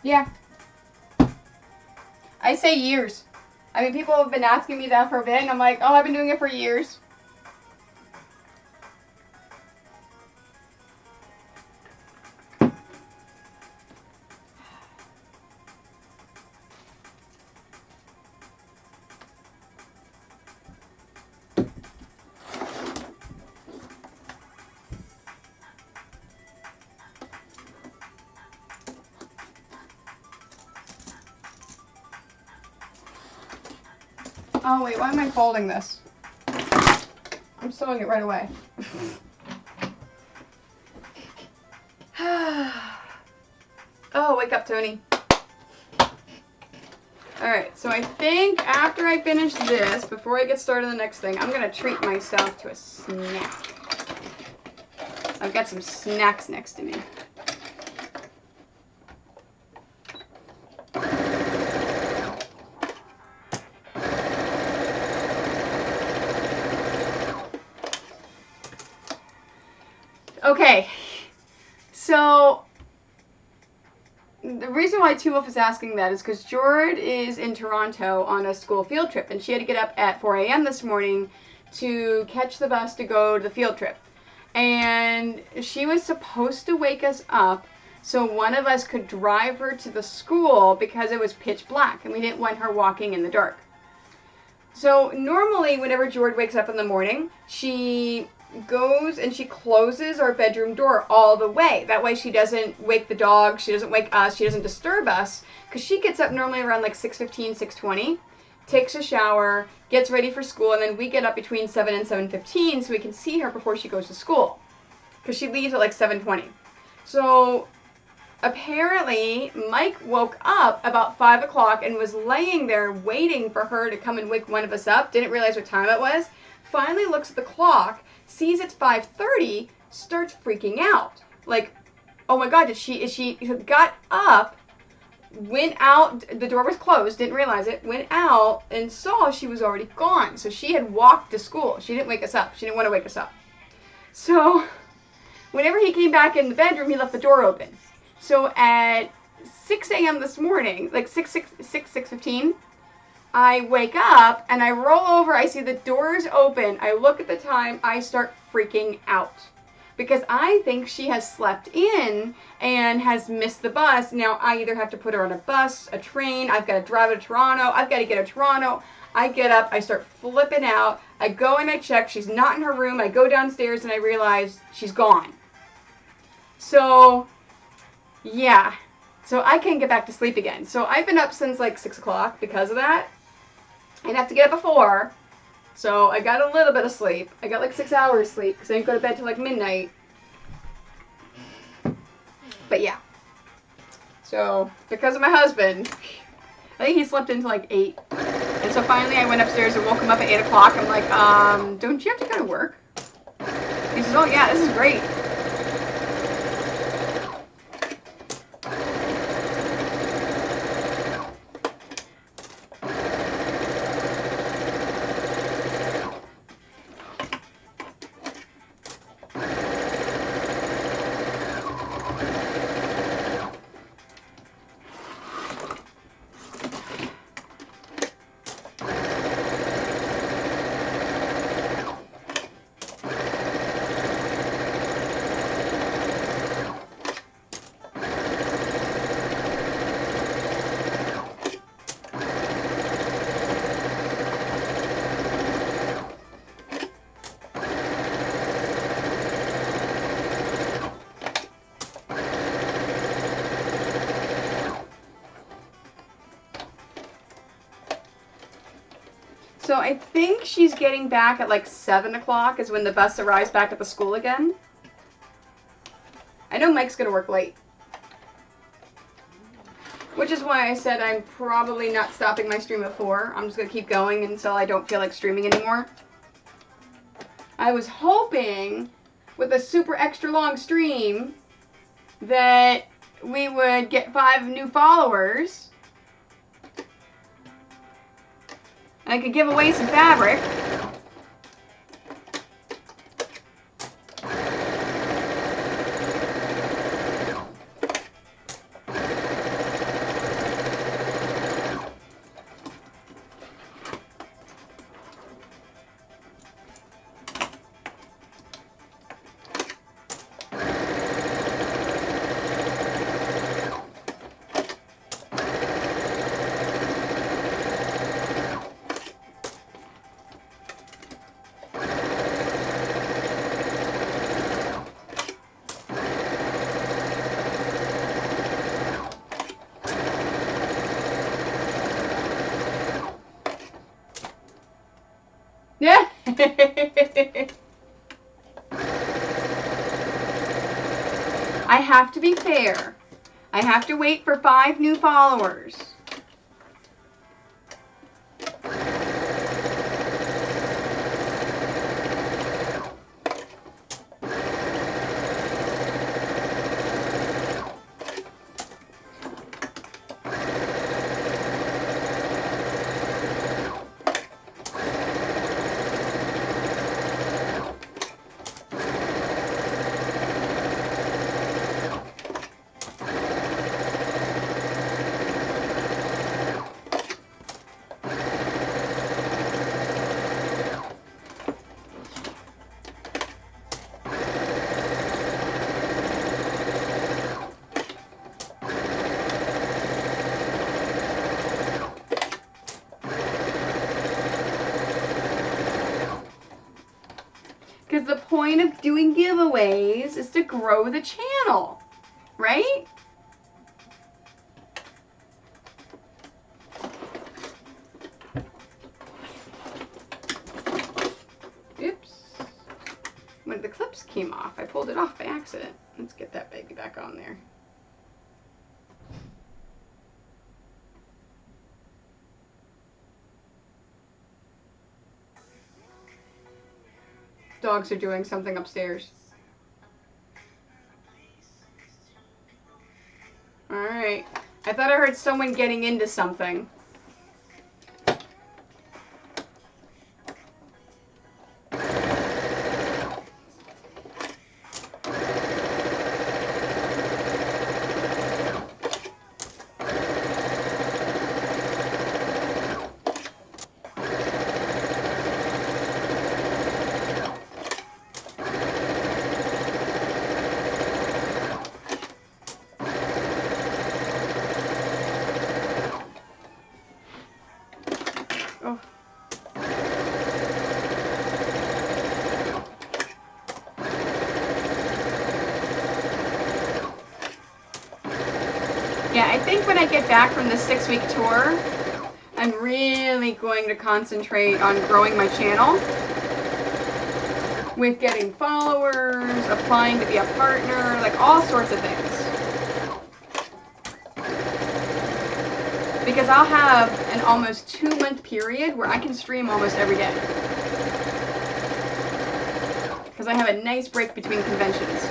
Yeah. I say years. I mean, people have been asking me that for a bit, and I'm like, oh, I've been doing it for years. Oh, wait, why am I folding this? I'm sewing it right away. Oh, wake up, Tony. Alright, so I think after I finish this, before I get started on the next thing, I'm going to treat myself to a snack. I've got some snacks next to me. Okay, so the reason why Two Wolf is asking that is because Jord is in Toronto on a school field trip, and she had to get up at 4 a.m. this morning to catch the bus to go to the field trip. And she was supposed to wake us up so one of us could drive her to the school because it was pitch black, and we didn't want her walking in the dark. So normally whenever Jord wakes up in the morning, she goes and she closes our bedroom door all the way. That way she doesn't wake the dog, she doesn't wake us, she doesn't disturb us, because she gets up normally around like 6:15, 6:20, takes a shower, gets ready for school, and then we get up between 7 and 7:15 so we can see her before she goes to school, because she leaves at like 7:20. So apparently Mike woke up about 5 o'clock and was laying there waiting for her to come and wake one of us up, didn't realize what time it was, finally looks at the clock, sees it's 5:30, starts freaking out. Like, oh my God, she got up, went out, the door was closed, didn't realize it, went out and saw she was already gone. So she had walked to school. She didn't wake us up. She didn't want to wake us up. So whenever he came back in the bedroom, he left the door open. So at 6 a.m. this morning, like 6:15. I wake up and I roll over. I see the doors open. I look at the time. I start freaking out because I think she has slept in and has missed the bus. Now I either have to put her on a bus, a train. I've got to drive her to Toronto. I've got to get her to Toronto. I get up. I start flipping out. I go and I check. She's not in her room. I go downstairs and I realize she's gone. So, yeah. So I can't get back to sleep again. So I've been up since like 6 o'clock because of that. I'd have to get up at 4. So I got a little bit of sleep. I got like 6 hours sleep because I didn't go to bed till like midnight. But yeah. So because of my husband, I think he slept until like 8. And so finally I went upstairs and woke him up at 8 o'clock. I'm like, don't you have to go to work? He says, oh yeah, this is great. So I think she's getting back at like 7 o'clock is when the bus arrives back at the school again. I know Mike's going to work late. Which is why I said I'm probably not stopping my stream at 4. I'm just going to keep going until I don't feel like streaming anymore. I was hoping with a super extra long stream that we would get 5 new followers. I could give away some fabric. Yeah. I have to be fair. I have to wait for 5 new followers. Because the point of doing giveaways is to grow the channel, right? Oops. When the clips came off, I pulled it off by accident. Let's get that baby back on there. Dogs are doing something upstairs. Alright. I thought I heard someone getting into something. Yeah, I think when I get back from the 6-week tour, I'm really going to concentrate on growing my channel with getting followers, applying to be a partner, like all sorts of things. Because I'll have an almost 2-month period where I can stream almost every day. Because I have a nice break between conventions.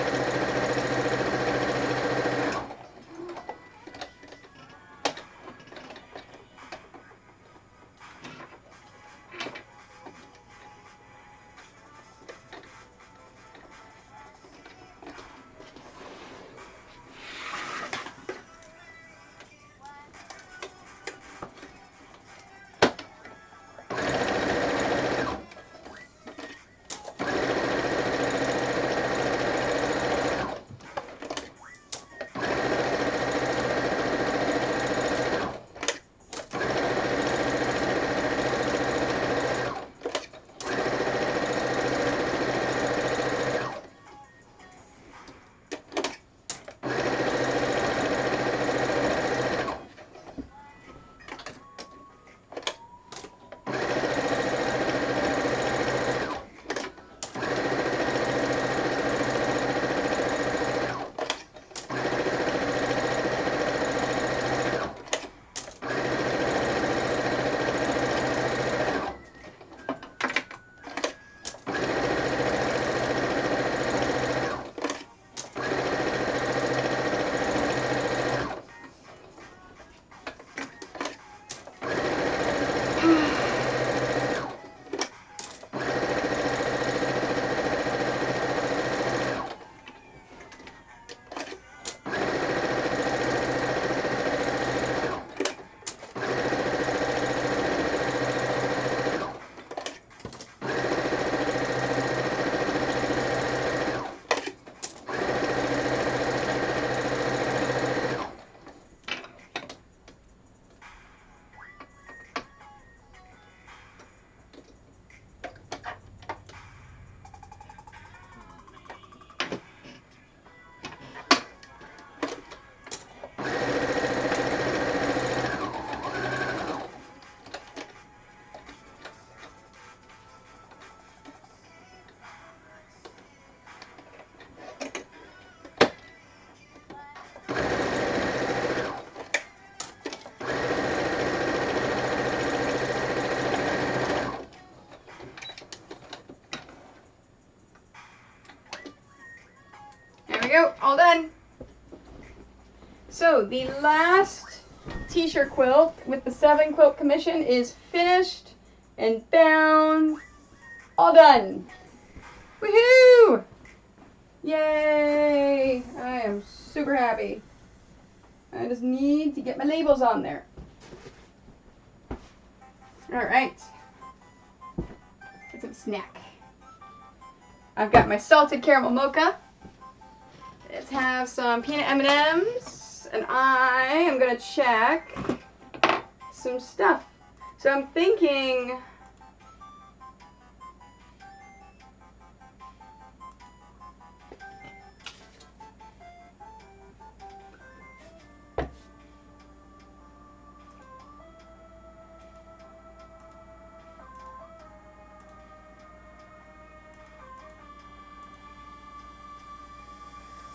There we go, all done. So the last t-shirt quilt with the 7 quilt commission is finished and bound, all done. Woohoo! Yay! I am super happy. I just need to get my labels on there. Alright. Get some snack. I've got my salted caramel mocha. Let's have some peanut M&Ms, and I am gonna check some stuff. So I'm thinking,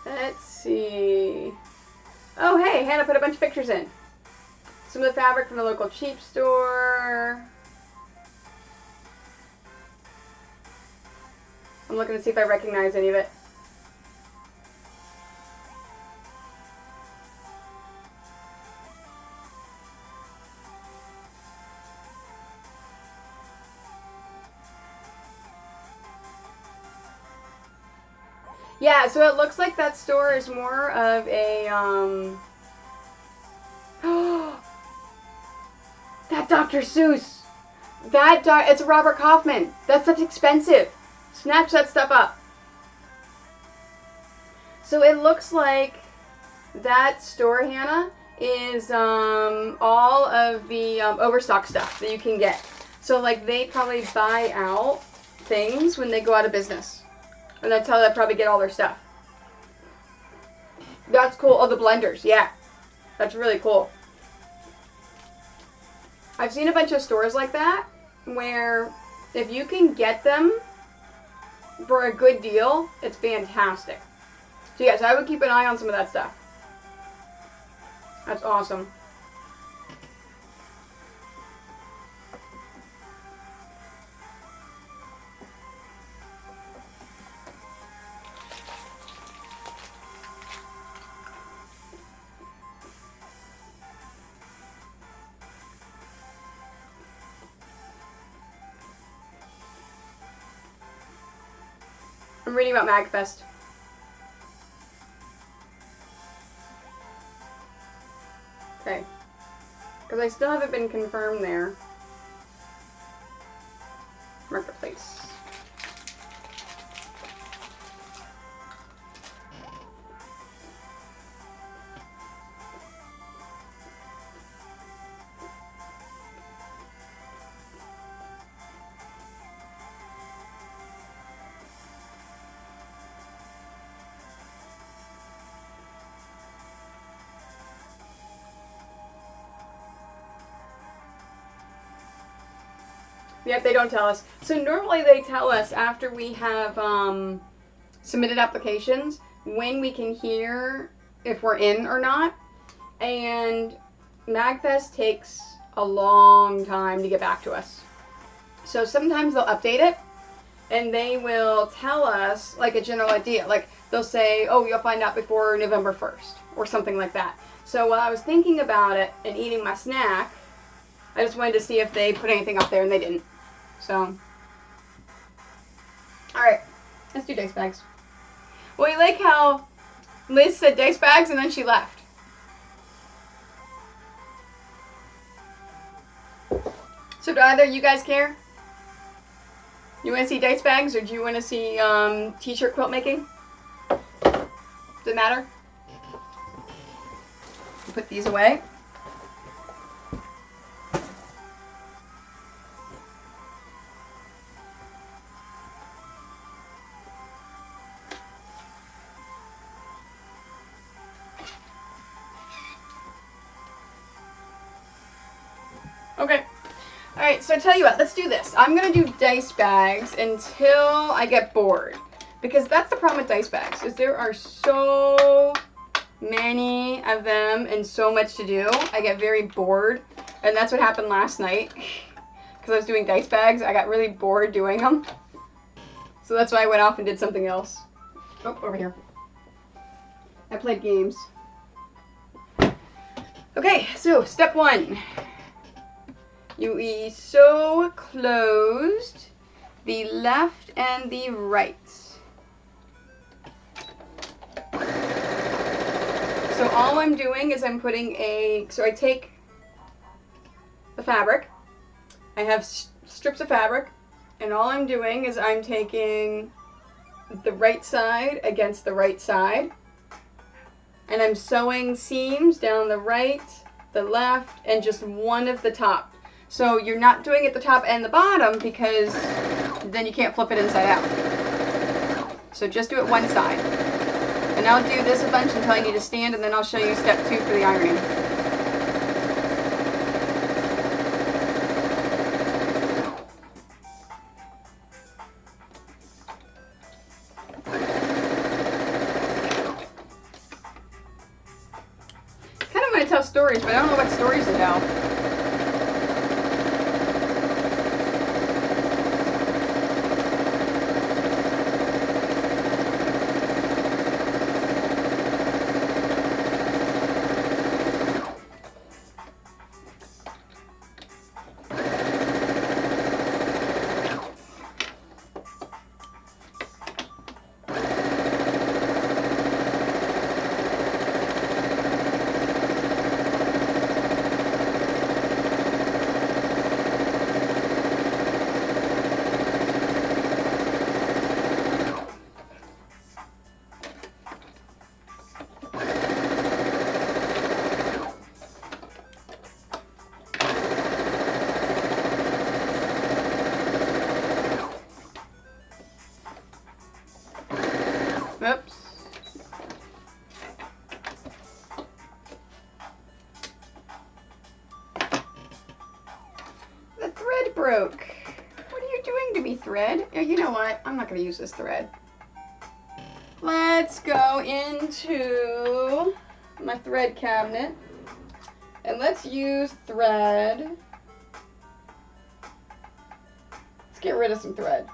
let's see. Oh, hey, Hannah put a bunch of pictures in. Some of the fabric from the local cheap store. I'm looking to see if I recognize any of it. Yeah, so it looks like that store is more of a, that Dr. Seuss. It's Robert Kaufman. That stuff's expensive. Snatch that stuff up. So it looks like that store, Hannah, is all of the overstock stuff that you can get. So like they probably buy out things when they go out of business. And that's how they probably get all their stuff. That's cool. Oh, the blenders, yeah. That's really cool. I've seen a bunch of stores like that where if you can get them for a good deal, it's fantastic. So yes, I would keep an eye on some of that stuff. That's awesome. I'm reading about MagFest. Okay. Because I still haven't been confirmed there. Marketplace. Yep, they don't tell us. So normally they tell us after we have submitted applications when we can hear if we're in or not. And MagFest takes a long time to get back to us. So sometimes they'll update it and they will tell us like a general idea. Like they'll say, oh, you'll find out before November 1st or something like that. So while I was thinking about it and eating my snack, I just wanted to see if they put anything up there, and they didn't. So, alright, let's do dice bags. Well, you like how Liz said dice bags and then she left. So do either of you guys care? You want to see dice bags, or do you want to see t-shirt quilt making? Does it matter? Put these away. Okay. Alright, so I tell you what, let's do this. I'm going to do dice bags until I get bored. Because that's the problem with dice bags, is there are so many of them and so much to do. I get very bored. And that's what happened last night. Because I was doing dice bags, I got really bored doing them. So that's why I went off and did something else. Oh, over here. I played games. Okay, so step one. You sew closed the left and the right. So all I'm doing is I'm putting so I take the fabric, I have strips of fabric, and all I'm doing is I'm taking the right side against the right side, and I'm sewing seams down the right, the left, and just one of the top. So you're not doing it the top and the bottom because then you can't flip it inside out. So just do it one side. And I'll do this a bunch until I need to stand, and then I'll show you step 2 for the ironing. Kind of want to tell stories, but I don't know what stories to tell. Oops. what? I'm not going to use this thread. Let's go into my thread cabinet and let's use thread. Let's get rid of some thread.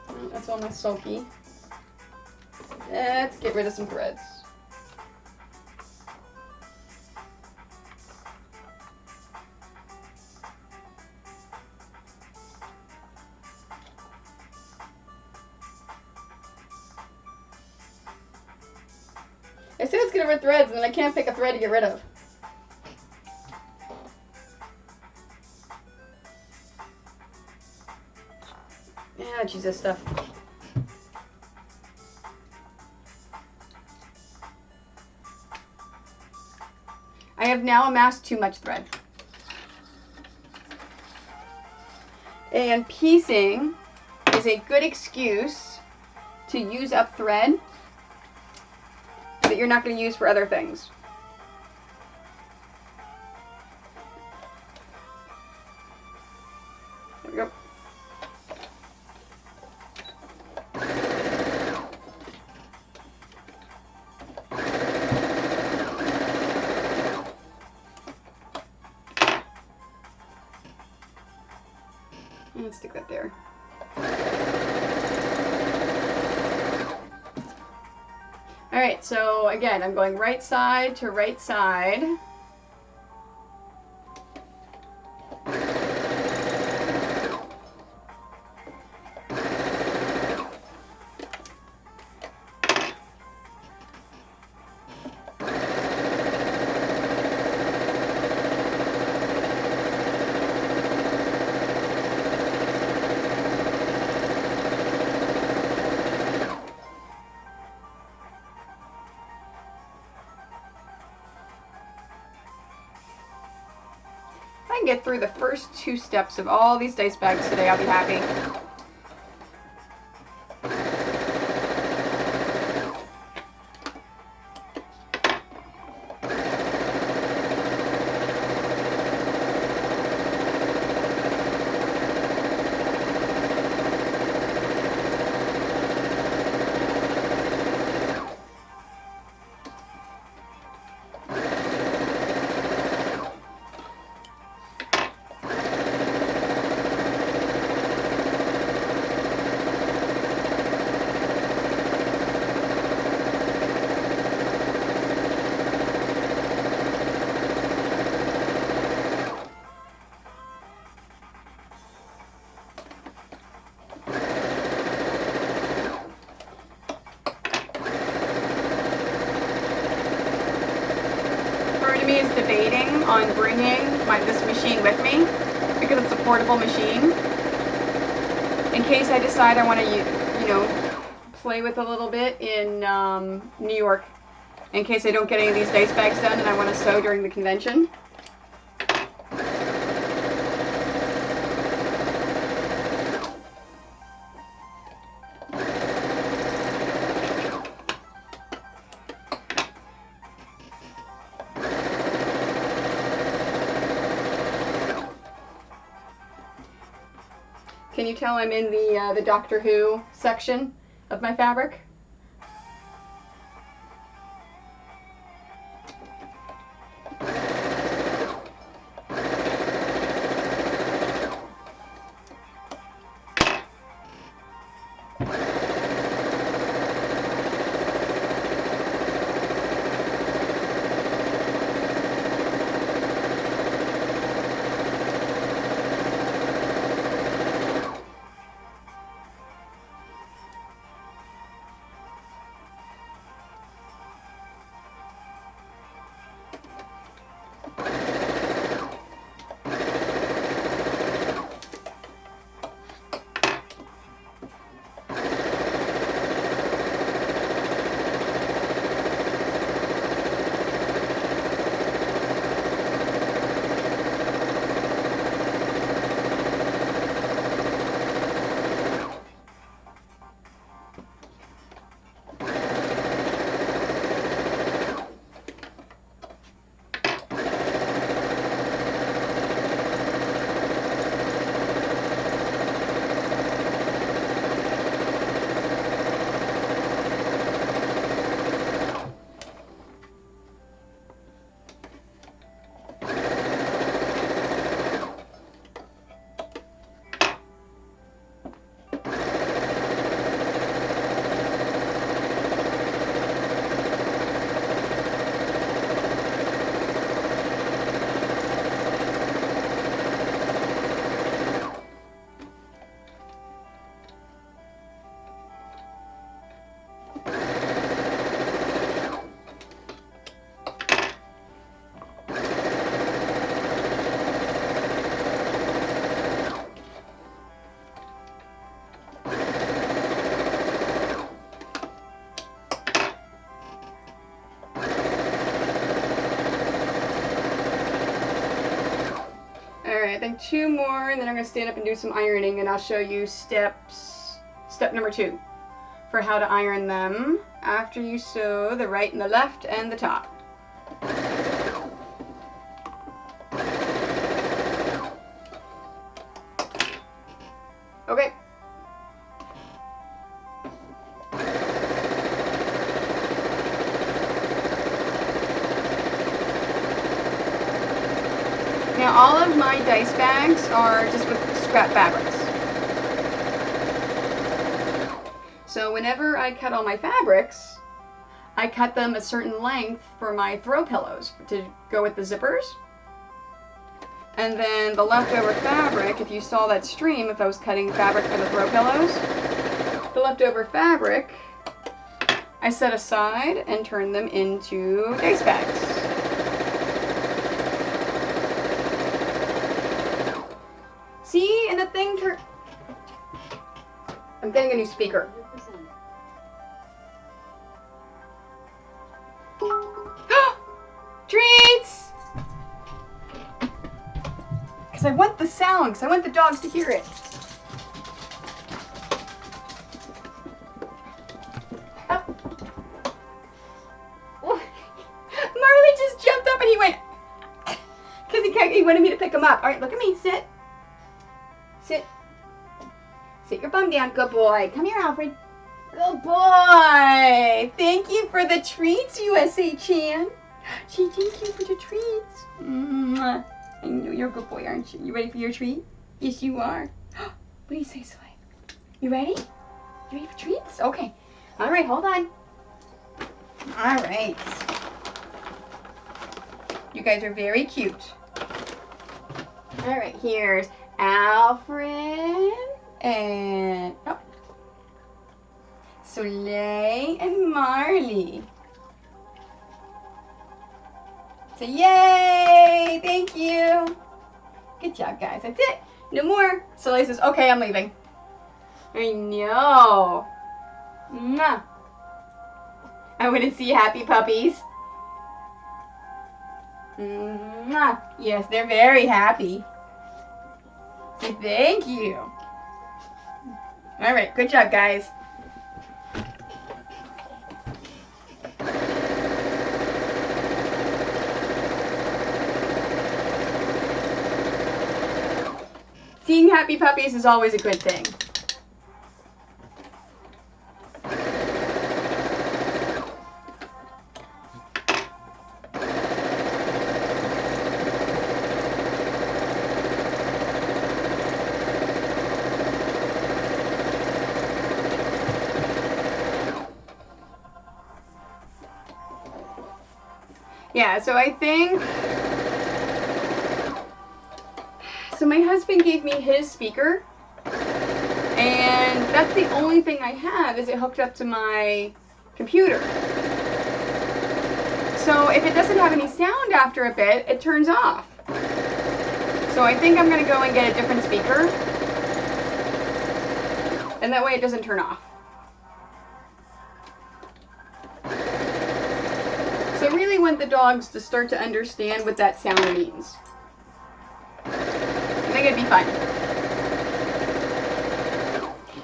Oh, that's all my sulky. Let's get rid of some threads. I said it's get rid of threads, and then I can't pick a thread to get rid of. Yeah, Jesus stuff. I have now amassed too much thread. And piecing is a good excuse to use up thread that you're not going to use for other things. There we go. Let's stick that there. Alright, so again, I'm going right side to right side. If I can get through the first 2 steps of all these dice bags today, I'll be happy. Is debating on bringing this machine with me because it's a portable machine in case I decide I want to, you know, play with a little bit in New York, in case I don't get any of these dice bags done and I want to sew during the convention. Can you tell I'm in the Doctor Who section of my fabric? Alright, I think 2 more, and then I'm going to stand up and do some ironing, and I'll show you step number 2 for how to iron them after you sew the right and the left and the top. Okay. Now all of my dice bags are just with scrap fabrics. So whenever I cut all my fabrics, I cut them a certain length for my throw pillows to go with the zippers. And then the leftover fabric, if you saw that stream, if I was cutting fabric for the throw pillows, the leftover fabric I set aside and turn them into dice bags. See, and the thing I'm getting a new speaker. Treats! Because I want the sound, because I want the dogs to hear it. Marley just jumped up and he went, because he wanted me to pick him up. All right, look at me, sit. Sit. Sit your bum down. Good boy. Come here, Alfred. Good boy. Thank you for the treats, USA Chan. Gee, thank you for the treats. Mwah. I know you're a good boy, aren't you? You ready for your treat? Yes, you are. What do you say, Soleil? You ready? You ready for treats? Okay. All right, hold on. All right. You guys are very cute. All right, here's Alfred and Soleil and Marley. So yay! Thank you. Good job, guys. That's it. No more. Soleil says, okay, I'm leaving. I know. Mwah. I want to see happy puppies. Mwah. Yes, they're very happy. So thank you. All right, good job, guys. Seeing happy puppies is always a good thing. Yeah, so I think, so my husband gave me his speaker, and that's the only thing I have is it hooked up to my computer. So if it doesn't have any sound after a bit, it turns off. So I think I'm going to go and get a different speaker, and that way it doesn't turn off. So I really want the dogs to start to understand what that sound means. I think it'd be fun.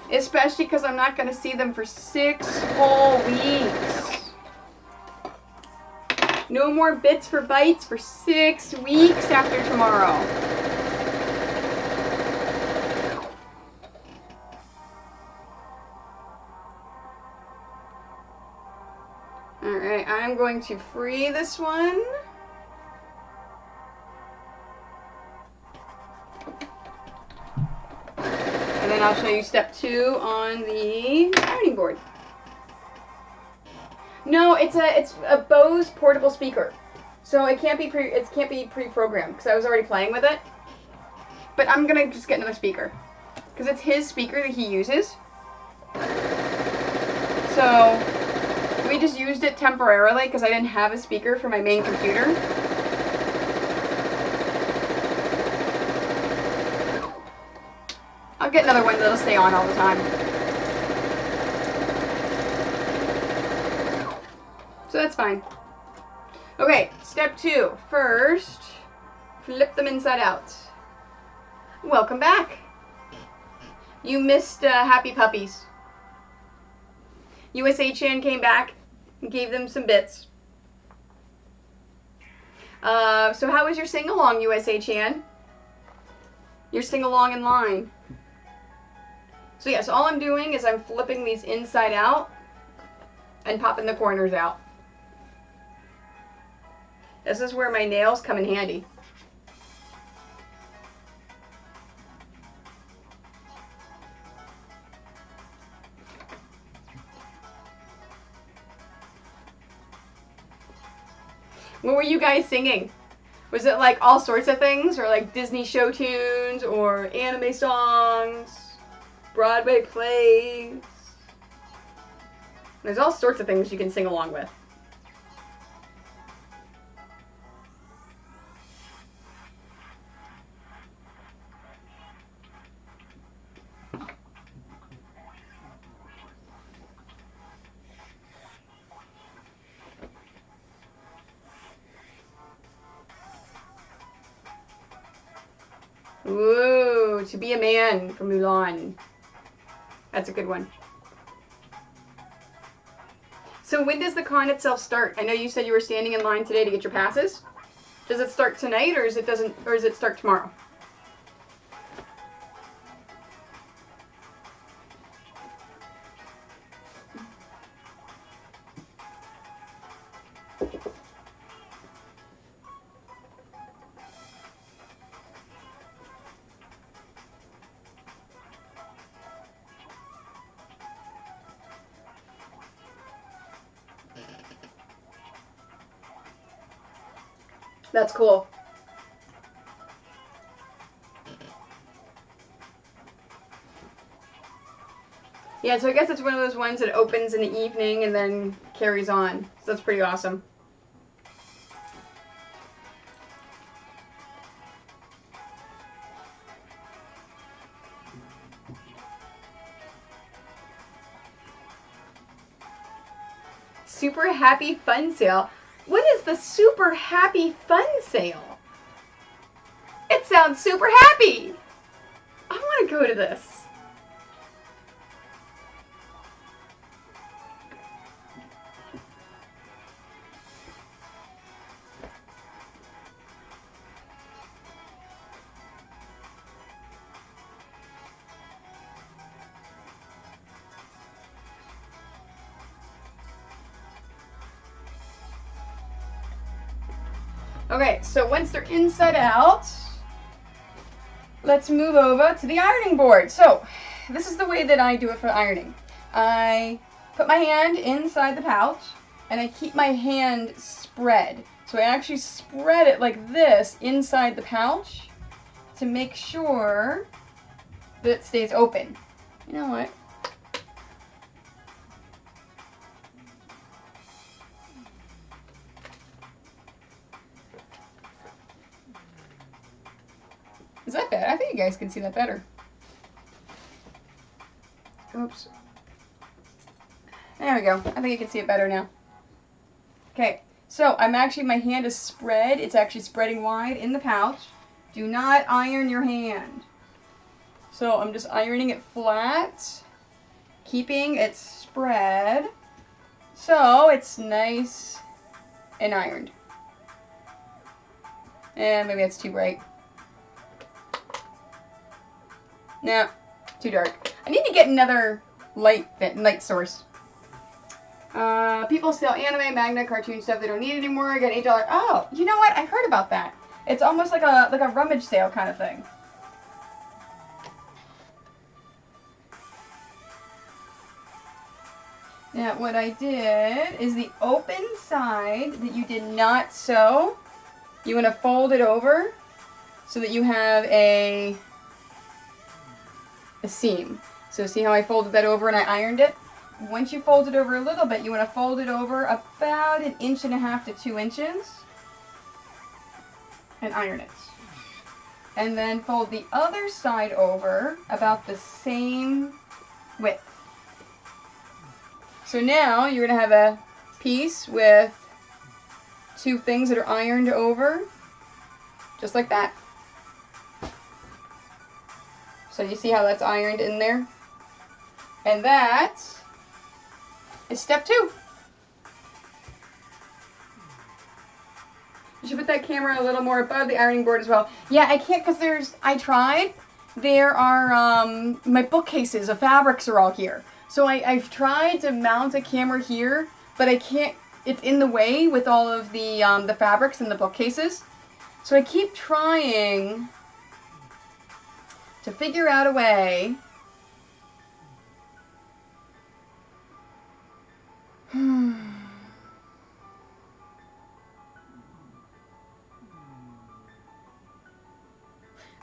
Especially because I'm not going to see them for 6 whole weeks. No more bits for bites for 6 weeks after tomorrow. Alright, I'm going to free this one. And then I'll show you step 2 on the ironing board. No, it's a Bose portable speaker. So it can't be pre-programmed because I was already playing with it. But I'm going to just get another speaker because it's his speaker that he uses. So We just used it temporarily because I didn't have a speaker for my main computer. I'll get another one that'll stay on all the time. So that's fine. Okay, step 2. First, flip them inside out. Welcome back. You missed Happy Puppies. USA Chan came back and gave them some bits. So how was your sing-along, USA Chan? Your sing-along in line. So yes, all I'm doing is I'm flipping these inside out and popping the corners out. This is where my nails come in handy. What were you guys singing? Was it like all sorts of things, or like Disney show tunes, or anime songs, Broadway plays? There's all sorts of things you can sing along with. Ooh, To Be a Man from Mulan. That's a good one. So when does the con itself start? I know you said you were standing in line today to get your passes. Does it start tonight, or does it start tomorrow? That's cool. Yeah, so I guess it's one of those ones that opens in the evening and then carries on. So that's pretty awesome. Super Happy Fun Sale. What is the Super Happy Fun Sale? It sounds super happy. I want to go to this. Okay, so once they're inside out, let's move over to the ironing board. So this is the way that I do it for ironing. I put my hand inside the pouch and I keep my hand spread. So I actually spread it like this inside the pouch to make sure that it stays open. You know what? Is that better? I think you guys can see that better. Oops. There we go. I think you can see it better now. Okay, so my hand is spread. It's actually spreading wide in the pouch. Do not iron your hand. So I'm just ironing it flat, keeping it spread so it's nice and ironed. And maybe that's too bright. No, too dark. I need to get another light source. People sell anime, manga, cartoon stuff they don't need anymore. Get $8. Oh, you know what? I heard about that. It's almost like a rummage sale kind of thing. Now, what I did is the open side that you did not sew, you want to fold it over so that you have a seam. So see how I folded that over and I ironed it? once you fold it over a little bit, you want to fold it over about 1.5 inches to 2 inches and iron it. And then fold the other side over about the same width. So now you're going to have a piece with 2 things that are ironed over, just like that. So you see how that's ironed in there? And that is step 2. You should put that camera a little more above the ironing board as well. Yeah, I can't because I tried. There are, my bookcases of fabrics are all here. So I've tried to mount a camera here, but I can't, it's in the way with all of the fabrics in the bookcases. So I keep trying to figure out a way.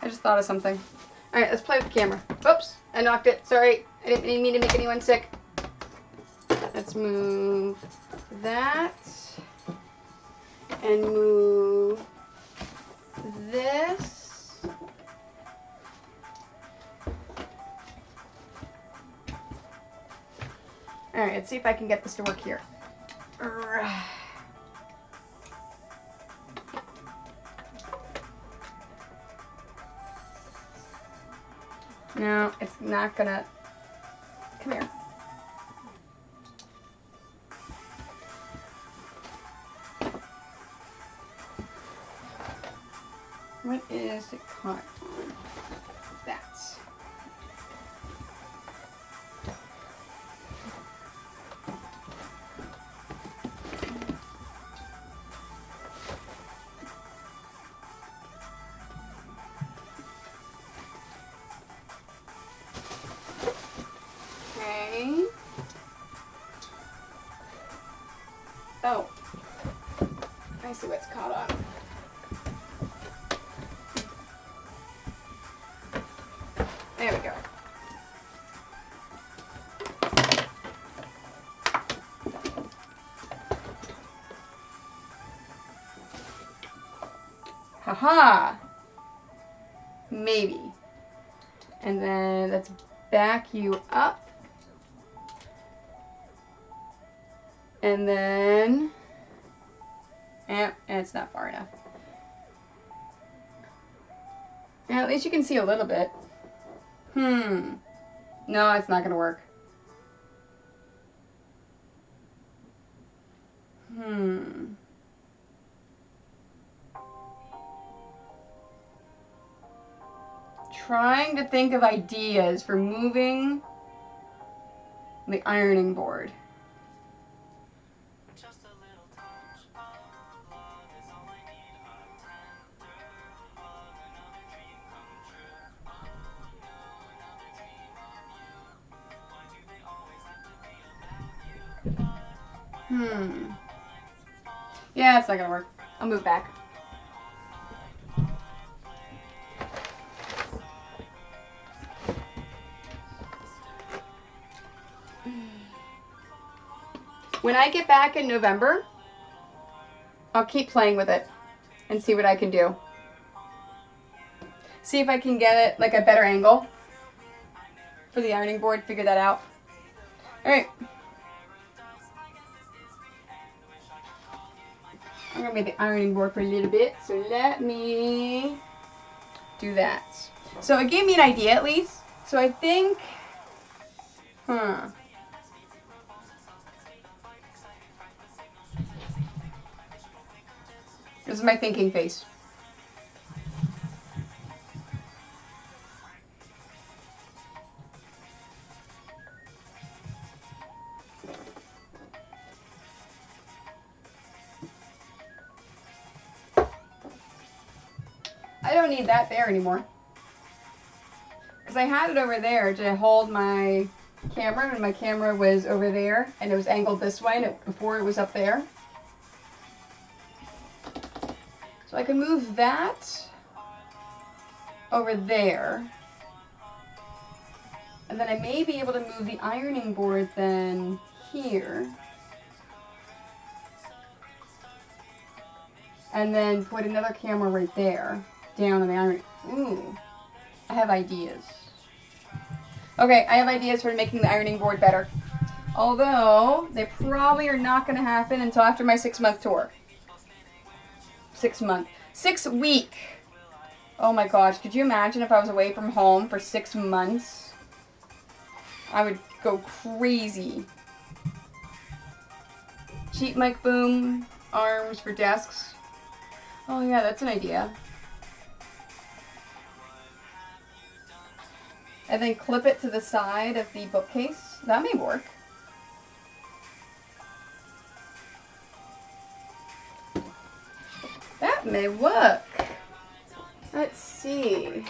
I just thought of something. Alright, let's play with the camera. Oops, I knocked it. Sorry, I didn't mean to make anyone sick. Let's move that. And move this. Alright, let's see if I can get this to work here. No, it's not gonna. Come here. What is it caught on? That. Okay. Oh. I see what's caught on. There we go. Haha. Maybe. And then let's back you up. And then, and it's not far enough. And at least you can see a little bit. No, it's not gonna work. Trying to think of ideas for moving the ironing board. Yeah, it's not gonna work. I'll move back. When I get back in November, I'll keep playing with it and see what I can do. See if I can get it like a better angle for the ironing board, figure that out. Alright. I'm going to make the ironing board for a little bit, so let me do that. So it gave me an idea at least. So I think, this is my thinking face. I don't need that there anymore. Because I had it over there to hold my camera, and my camera was over there, and it was angled this way, and before it was up there. So I can move that over there. And then I may be able to move the ironing board then here. And then put another camera right there, down on the iron. Ooh, I have ideas. Okay, I have ideas for making the ironing board better. Although, they probably are not going to happen until after my 6-month tour. 6 week. Oh my gosh, could you imagine if I was away from home for 6 months? I would go crazy. Cheap mic boom, arms for desks. Oh yeah, that's an idea. And then clip it to the side of the bookcase. That may work. That may work. Let's see.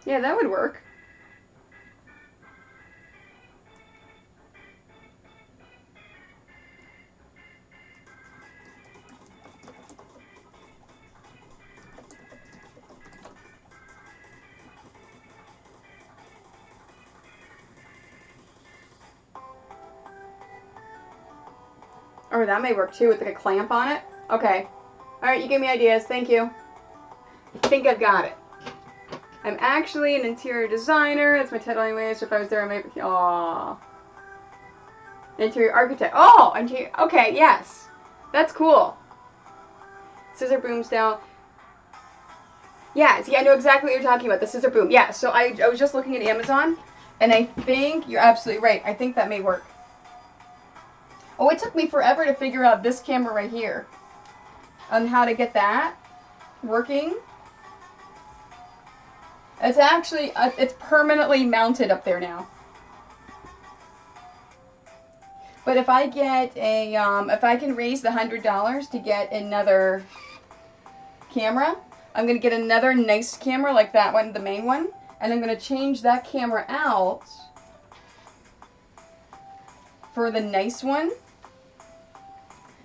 Yeah, that would work. Or that may work too with like a clamp on it. Okay. Alright, you gave me ideas. Thank you. I think I've got it. I'm actually an interior designer. That's my title anyway, so if I was there I might be... Aww. Interior architect. Oh! Interior... Okay, yes. That's cool. Scissor boom style. Yeah, see, I know exactly what you're talking about. The scissor boom. Yeah, so I was just looking at Amazon, and I think you're absolutely right. I think that may work. Oh, it took me forever to figure out this camera right here. On how to get that working. It's actually, it's permanently mounted up there now. But if I get a, if I can raise the $100 to get another camera, I'm going to get another nice camera like that one, the main one. And I'm going to change that camera out for the nice one.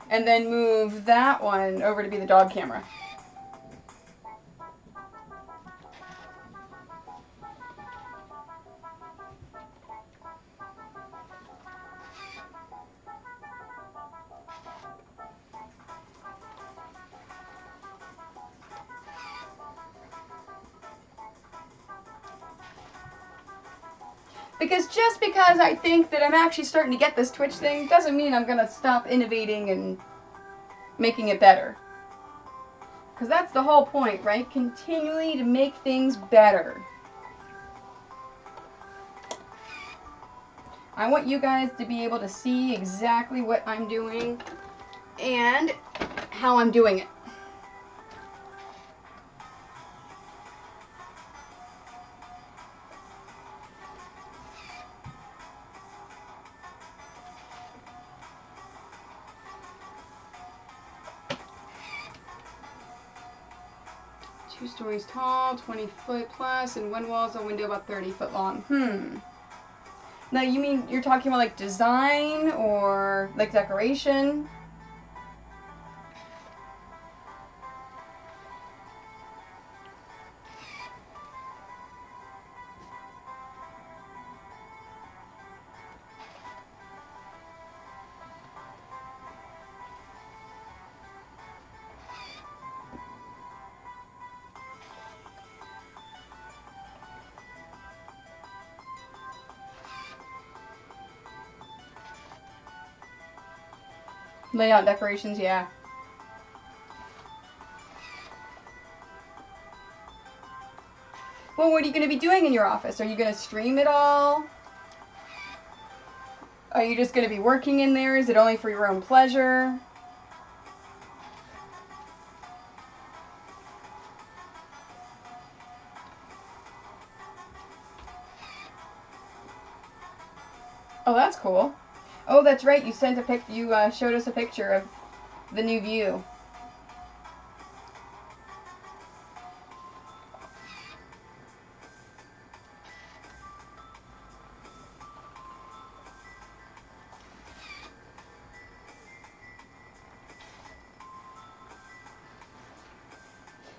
And then move that one over to be the dog camera. Because just because I think that I'm actually starting to get this Twitch thing doesn't mean I'm going to stop innovating and making it better. Because that's the whole point, right? Continually to make things better. I want you guys to be able to see exactly what I'm doing and how I'm doing it. Two stories tall, 20 foot plus, and one wall is a window about 30 foot long. Now, you mean you're talking about like design or like decoration? Layout decorations, yeah. Well, what are you going to be doing in your office? Are you going to stream it all? Are you just going to be working in there? Is it only for your own pleasure? Oh, that's cool. Oh, that's right. You sent a pic. You showed us a picture of the new view.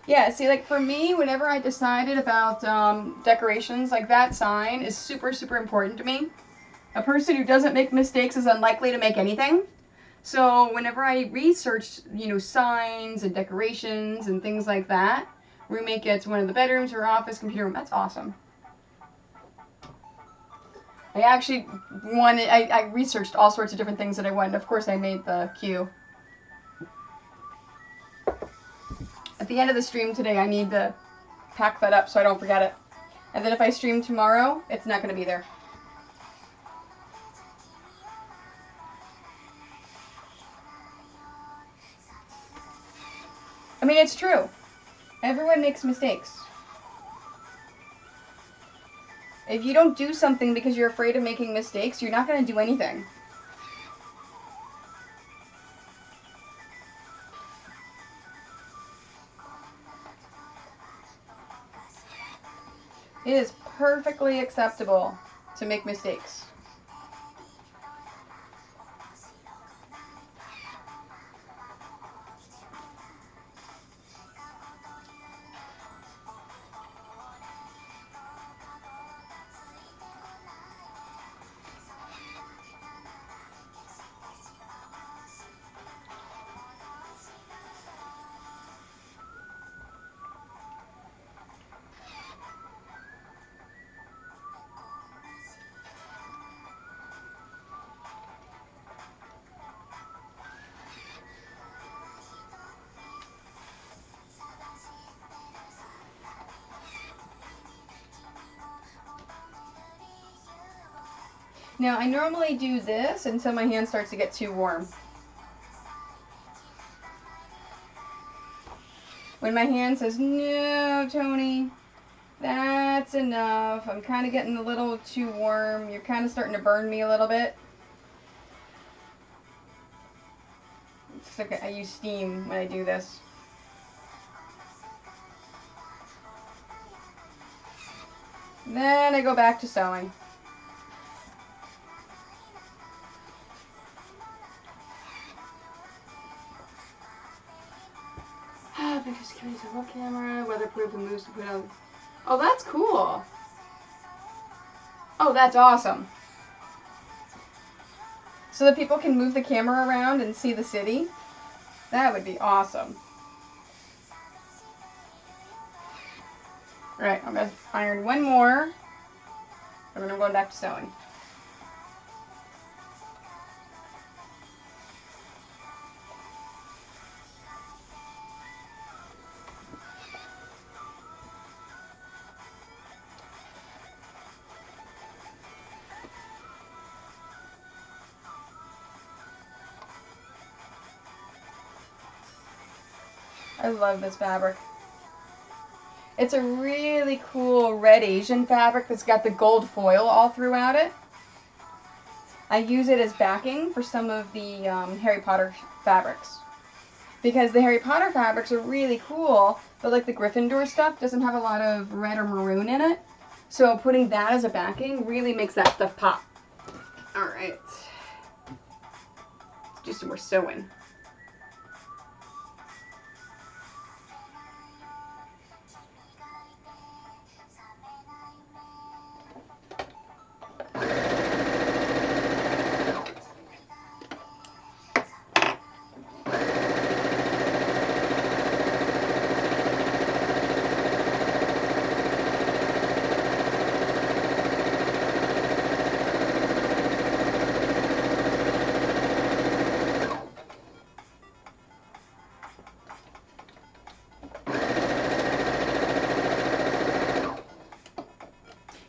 Yeah, see, like for me, whenever I decided about decorations, like that sign is super, super important to me. A person who doesn't make mistakes is unlikely to make anything. So whenever I researched, signs and decorations and things like that, roommate gets one of the bedrooms, her office, computer room. That's awesome. I actually wanted, I researched all sorts of different things that I wanted. Of course, I made the queue. At the end of the stream today, I need to pack that up so I don't forget it. And then if I stream tomorrow, it's not going to be there. I mean, it's true. Everyone makes mistakes. If you don't do something because you're afraid of making mistakes, you're not going to do anything. It is perfectly acceptable to make mistakes. Now, I normally do this until my hand starts to get too warm. When my hand says, no, Tony, that's enough. I'm kind of getting a little too warm. You're kind of starting to burn me a little bit. It's okay. I use steam when I do this. Then I go back to sewing. Because security is a look camera, weatherproof and moves to put out. Oh, that's cool. Oh, that's awesome. So that people can move the camera around and see the city. That would be awesome. Alright, I'm going to iron one more. And then I'm going back to sewing. I love this fabric. It's a really cool red Asian fabric that's got the gold foil all throughout it. I use it as backing for some of the Harry Potter fabrics. Because the Harry Potter fabrics are really cool, but like the Gryffindor stuff doesn't have a lot of red or maroon in it. So putting that as a backing really makes that stuff pop. Alright. Let's do some more sewing.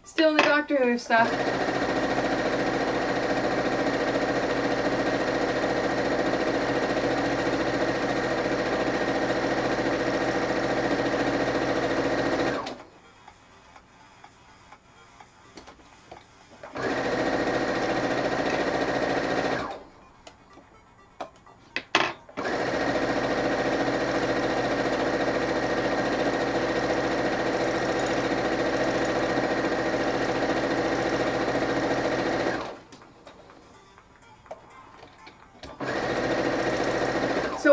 Still in the Doctor Who stuff.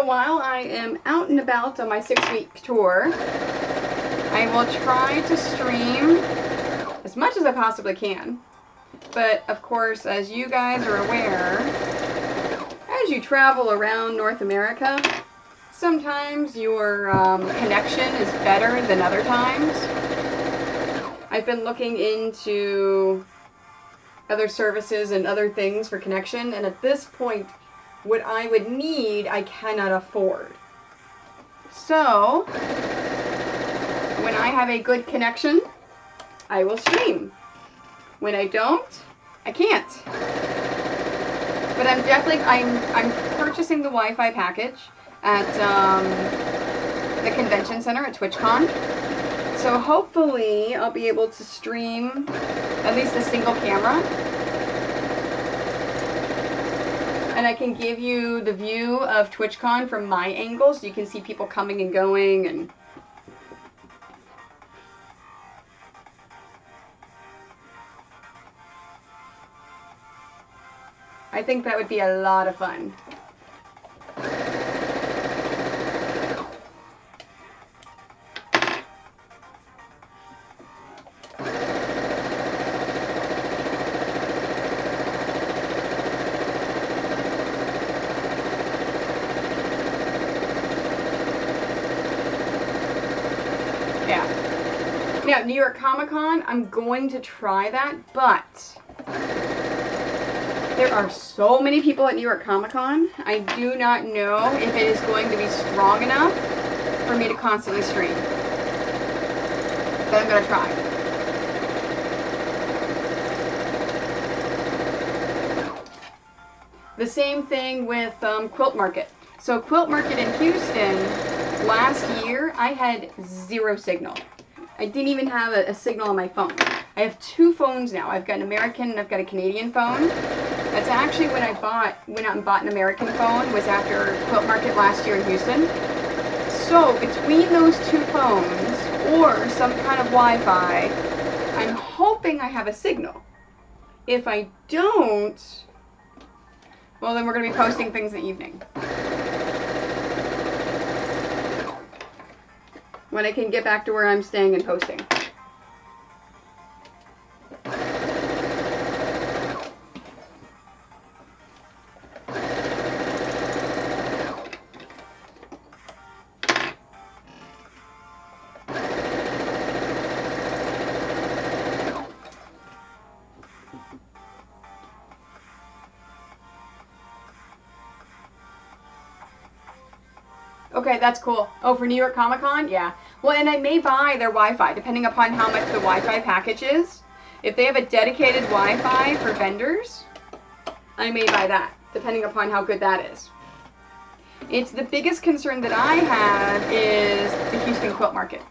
So while I am out and about on my 6-week tour, I will try to stream as much as I possibly can. But of course, as you guys are aware, as you travel around North America, sometimes your connection is better than other times. I've been looking into other services and other things for connection, and at this point, what I would need, I cannot afford. So, when I have a good connection, I will stream. When I don't, I can't. But I'm purchasing the Wi-Fi package at the convention center at TwitchCon. So hopefully I'll be able to stream at least a single camera. And I can give you the view of TwitchCon from my angle so you can see people coming and going and I think that would be a lot of fun. Yeah. Now, New York Comic Con, I'm going to try that, but there are so many people at New York Comic Con, I do not know if it is going to be strong enough for me to constantly stream. But I'm going to try. The same thing with Quilt Market. So Quilt Market in Houston, last year I had 0 signal. I didn't even have a signal on my phone. I have 2 phones now. I've got an American and I've got a Canadian phone. That's actually when I went out and bought an American phone, was after Quilt Market last year in Houston. So between those 2 phones or some kind of Wi-Fi, I'm hoping I have a signal. If I don't, well then we're going to be posting things in the evening. When I can get back to where I'm staying and posting. Okay, that's cool. Oh, for New York Comic Con? Yeah. Well, and I may buy their Wi-Fi, depending upon how much the Wi-Fi package is. If they have a dedicated Wi-Fi for vendors, I may buy that, depending upon how good that is. It's the biggest concern that I have is the Houston Quilt Market.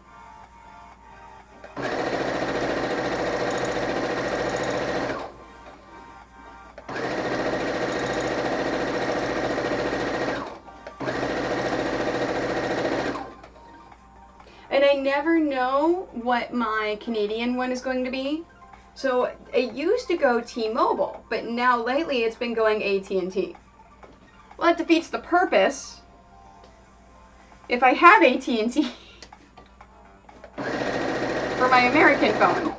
And I never know what my Canadian one is going to be. So it used to go T-Mobile, but now lately it's been going AT&T. Well, it defeats the purpose if I have AT&T for my American phone.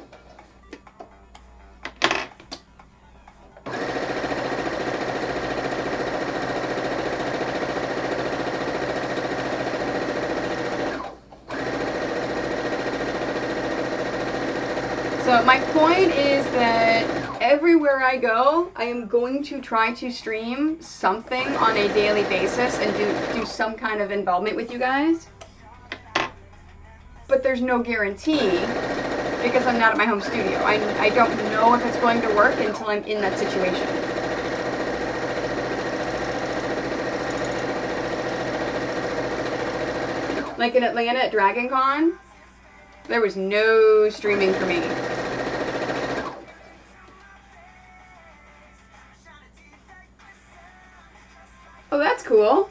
So my point is that everywhere I go, I am going to try to stream something on a daily basis and do some kind of involvement with you guys. But there's no guarantee because I'm not at my home studio. I don't know if it's going to work until I'm in that situation. Like in Atlanta at Dragon Con, there was no streaming for me. Oh, that's cool.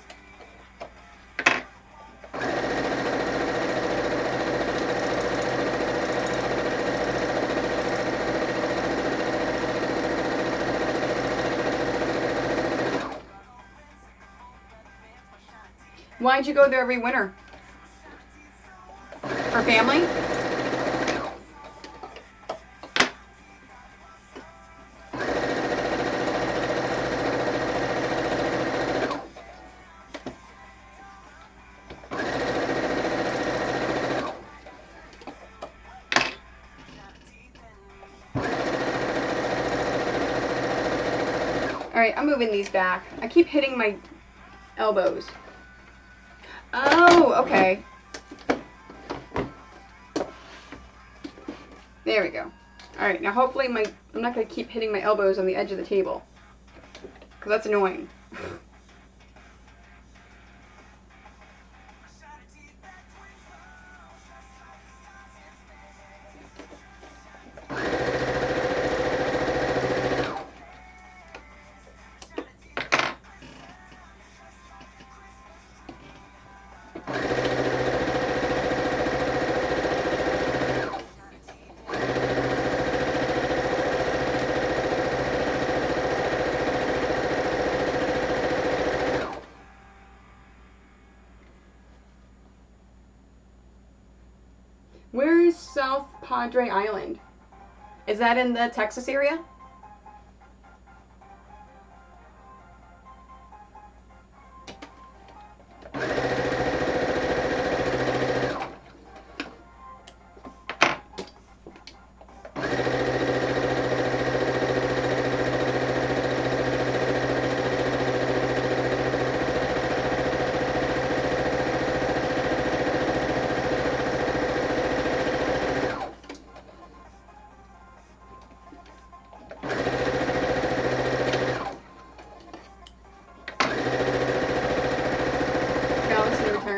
Why'd you go there every winter? For family? Alright, I'm moving these back. I keep hitting my elbows. Oh, okay. There we go. Alright, now hopefully I'm not going to keep hitting my elbows on the edge of the table. Because that's annoying. Where is South Padre Island? Is that in the Texas area?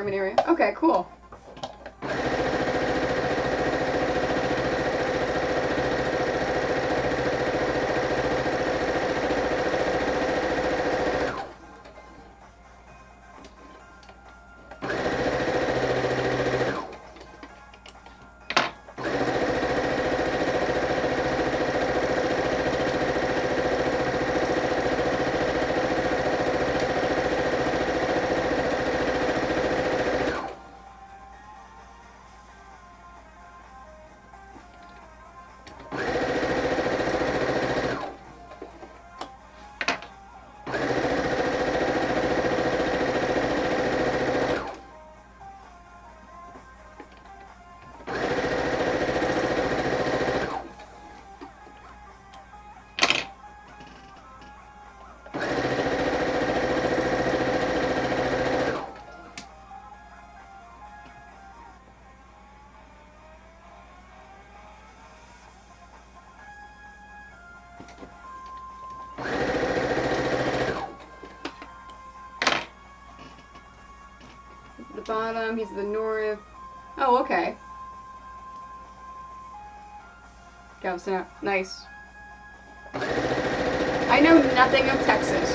Area. Okay, cool. The bottom, he's the north. Oh, okay. Galveston, nice. I know nothing of Texas.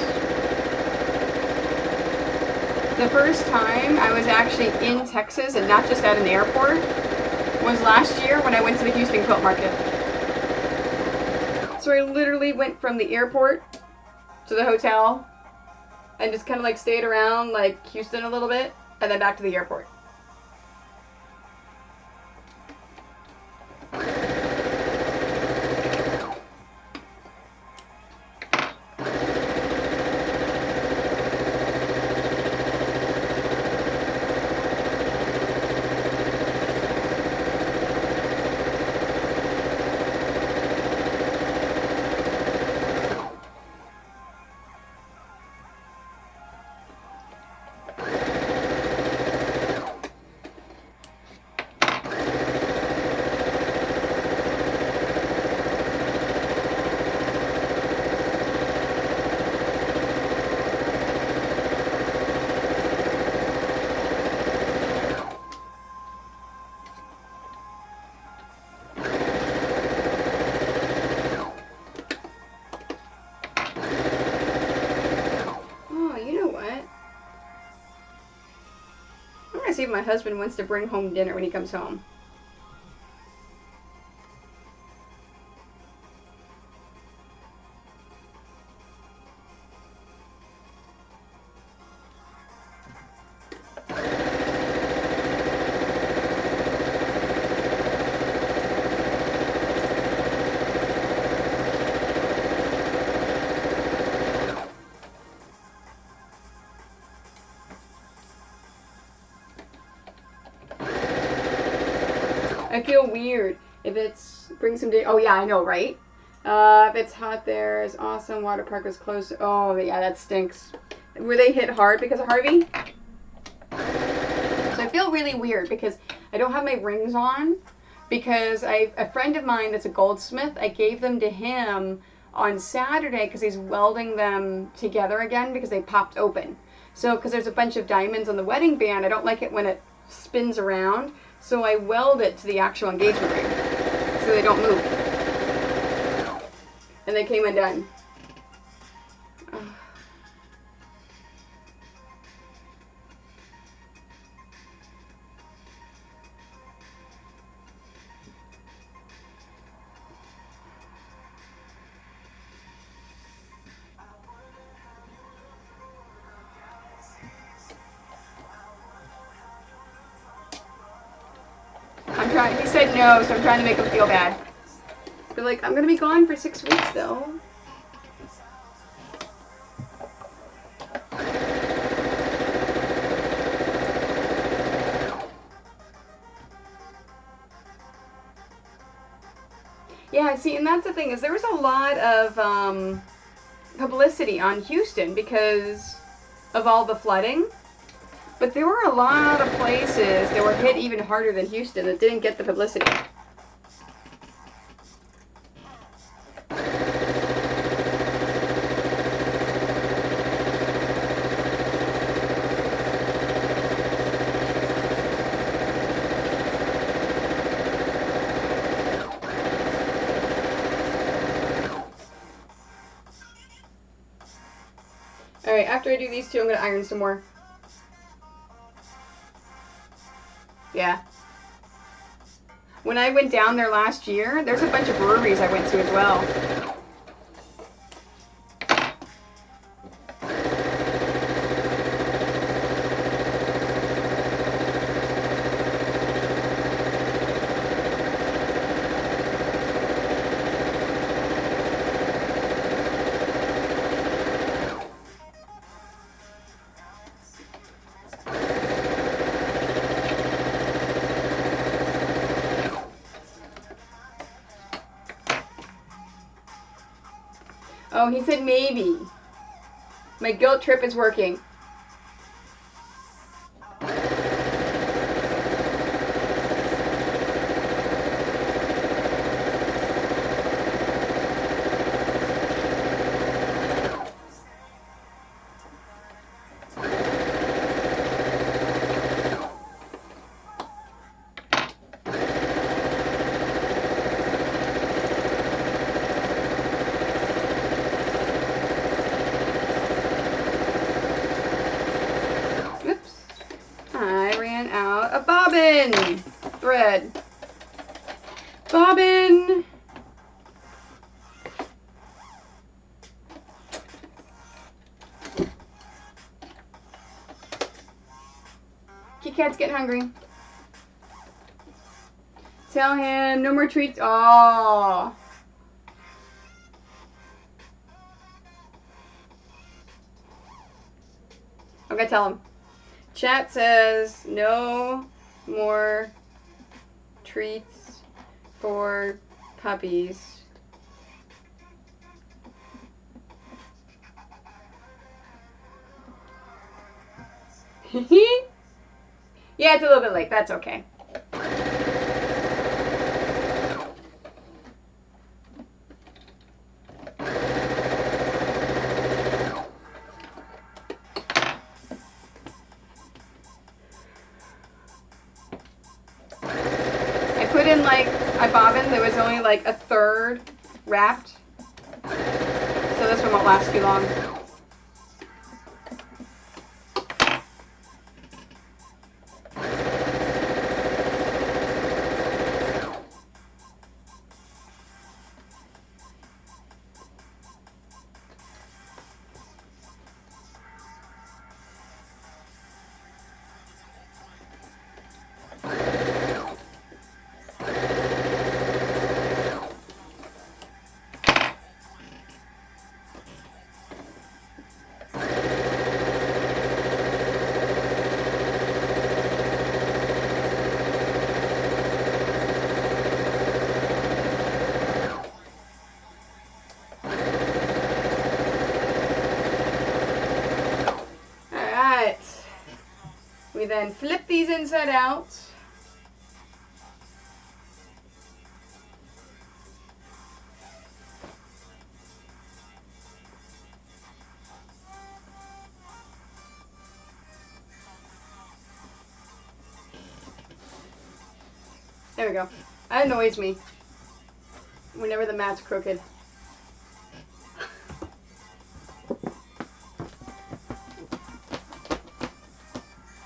The first time I was actually in Texas and not just at an airport was last year when I went to the Houston Quilt Market. So I literally went from the airport to the hotel and just kind of like stayed around like Houston a little bit and then back to the airport. See if my husband wants to bring home dinner when he comes home. I feel weird if it's bring some day. Oh yeah, I know, right? If it's hot there, is awesome. Water park was closed. Oh yeah, that stinks. Were they hit hard because of Harvey? So I feel really weird because I don't have my rings on because a friend of mine that's a goldsmith, I gave them to him on Saturday because he's welding them together again because they popped open. So because there's a bunch of diamonds on the wedding band, I don't like it when it spins around. So I weld it to the actual engagement ring so they don't move. And they came undone. He said no, so I'm trying to make him feel bad. But like, I'm gonna be gone for 6 weeks though. Yeah, see, and that's the thing is there was a lot of publicity on Houston because of all the flooding. But there were a lot of places that were hit even harder than Houston that didn't get the publicity. Alright, after I do these two, I'm going to iron some more. Yeah. When I went down there last year, there's a bunch of breweries I went to as well. Oh, he said maybe. My guilt trip is working. Bobbin! Thread. Bobbin! Kit Kat's getting hungry. Tell him no more treats. Oh. I'm gonna tell him. Chat says no more treats for puppies. Yeah, it's a little bit late. That's okay. I put in like a bobbin that was only like a third wrapped. So this one won't last too long. then flip these inside out. There we go. That annoys me whenever the mat's crooked.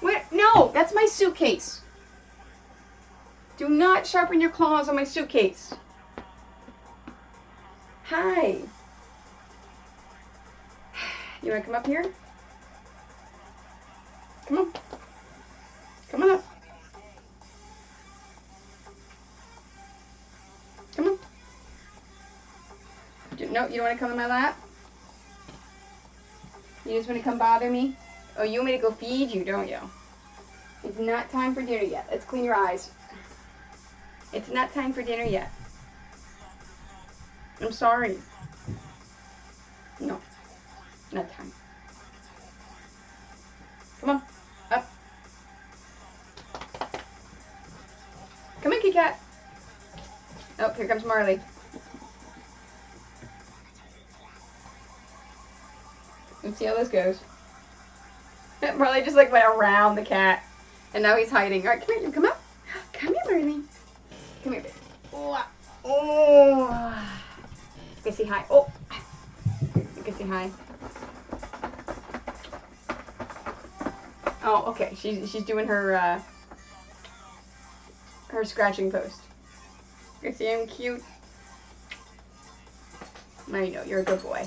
What? No, that's my suitcase. Do not sharpen your claws on my suitcase. Hi. You want to come up here? Come on. Come on up. Come on. No, you don't want to come in my lap? You just want to come bother me? Oh, you want me to go feed you, don't you? It's not time for dinner yet. Let's clean your eyes. It's not time for dinner yet. I'm sorry. No, not time. Come on, up. Come on, Kit Kat. Oh, here comes Marley. Let's see how this goes. Marley just like went around the cat, and now he's hiding. All right, come here, come up. Come here, Marley. Come here, baby. Oh, oh. You can say hi. Oh, you can say hi. Oh, okay. She's doing her her scratching post. You see him cute? I know you're a good boy.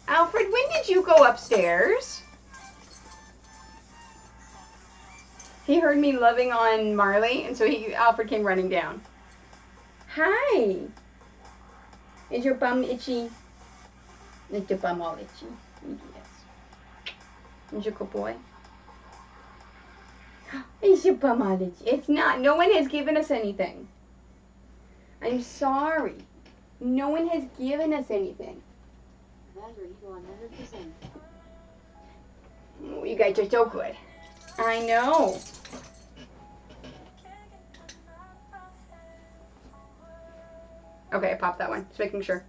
Alfred, when did you go upstairs? He heard me loving on Marley, and so Alfred came running down. Hi. Is your bum itchy? Is your bum all itchy? Yes. Is your good boy? Is your bum all itchy? It's not. No one has given us anything. I'm sorry. No one has given us anything. Battery 100%. Oh, you guys are so good. I know. Okay, I popped that one. Just making sure.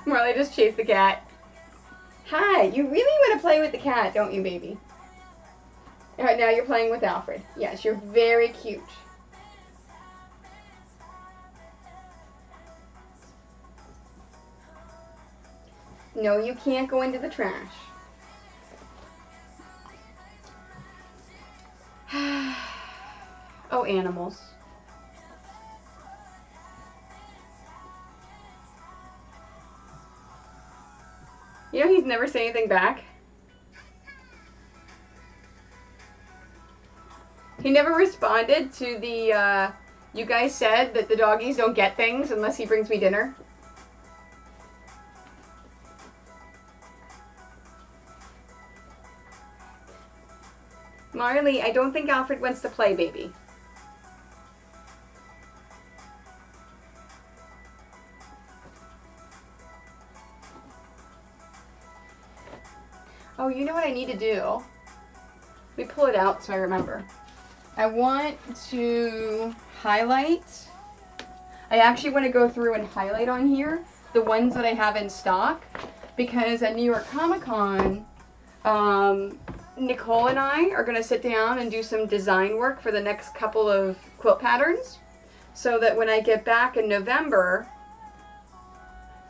Marley just chased the cat. Hi, you really want to play with the cat, don't you, baby? Alright, now you're playing with Alfred. Yes, you're very cute. No, you can't go into the trash. Oh, animals. You know he's never said anything back? He never responded to the, you guys said that the doggies don't get things unless he brings me dinner. Marley, I don't think Alfred wants to play, baby. Oh, you know what I need to do? Let me pull it out so I remember. I want to highlight. I actually want to go through and highlight on here the ones that I have in stock, because at New York Comic Con, Nicole and I are going to sit down and do some design work for the next couple of quilt patterns, so that when I get back in November,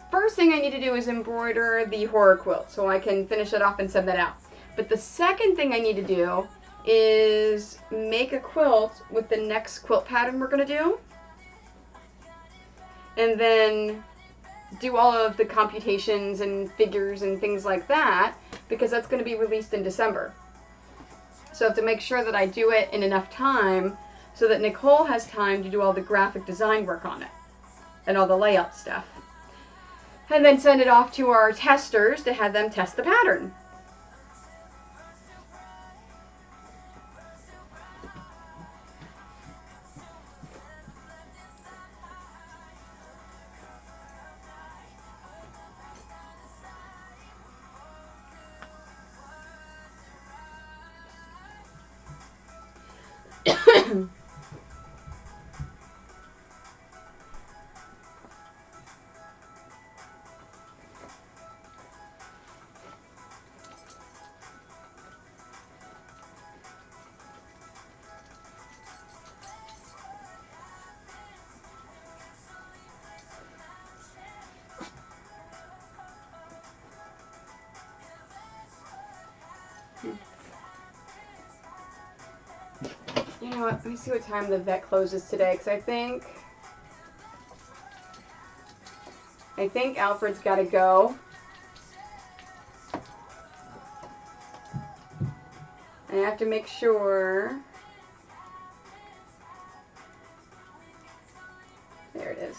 first thing I need to do is embroider the horror quilt so I can finish it off and send that out. But the second thing I need to do is make a quilt with the next quilt pattern we're going to do, and then do all of the computations and figures and things like that, because that's going to be released in December. So I have to make sure that I do it in enough time so that Nicole has time to do all the graphic design work on it and all the layout stuff. And then send it off to our testers to have them test the pattern. You know what? Let me see what time the vet closes today, because I think Alfred's got to go. And I have to make sure. There it is.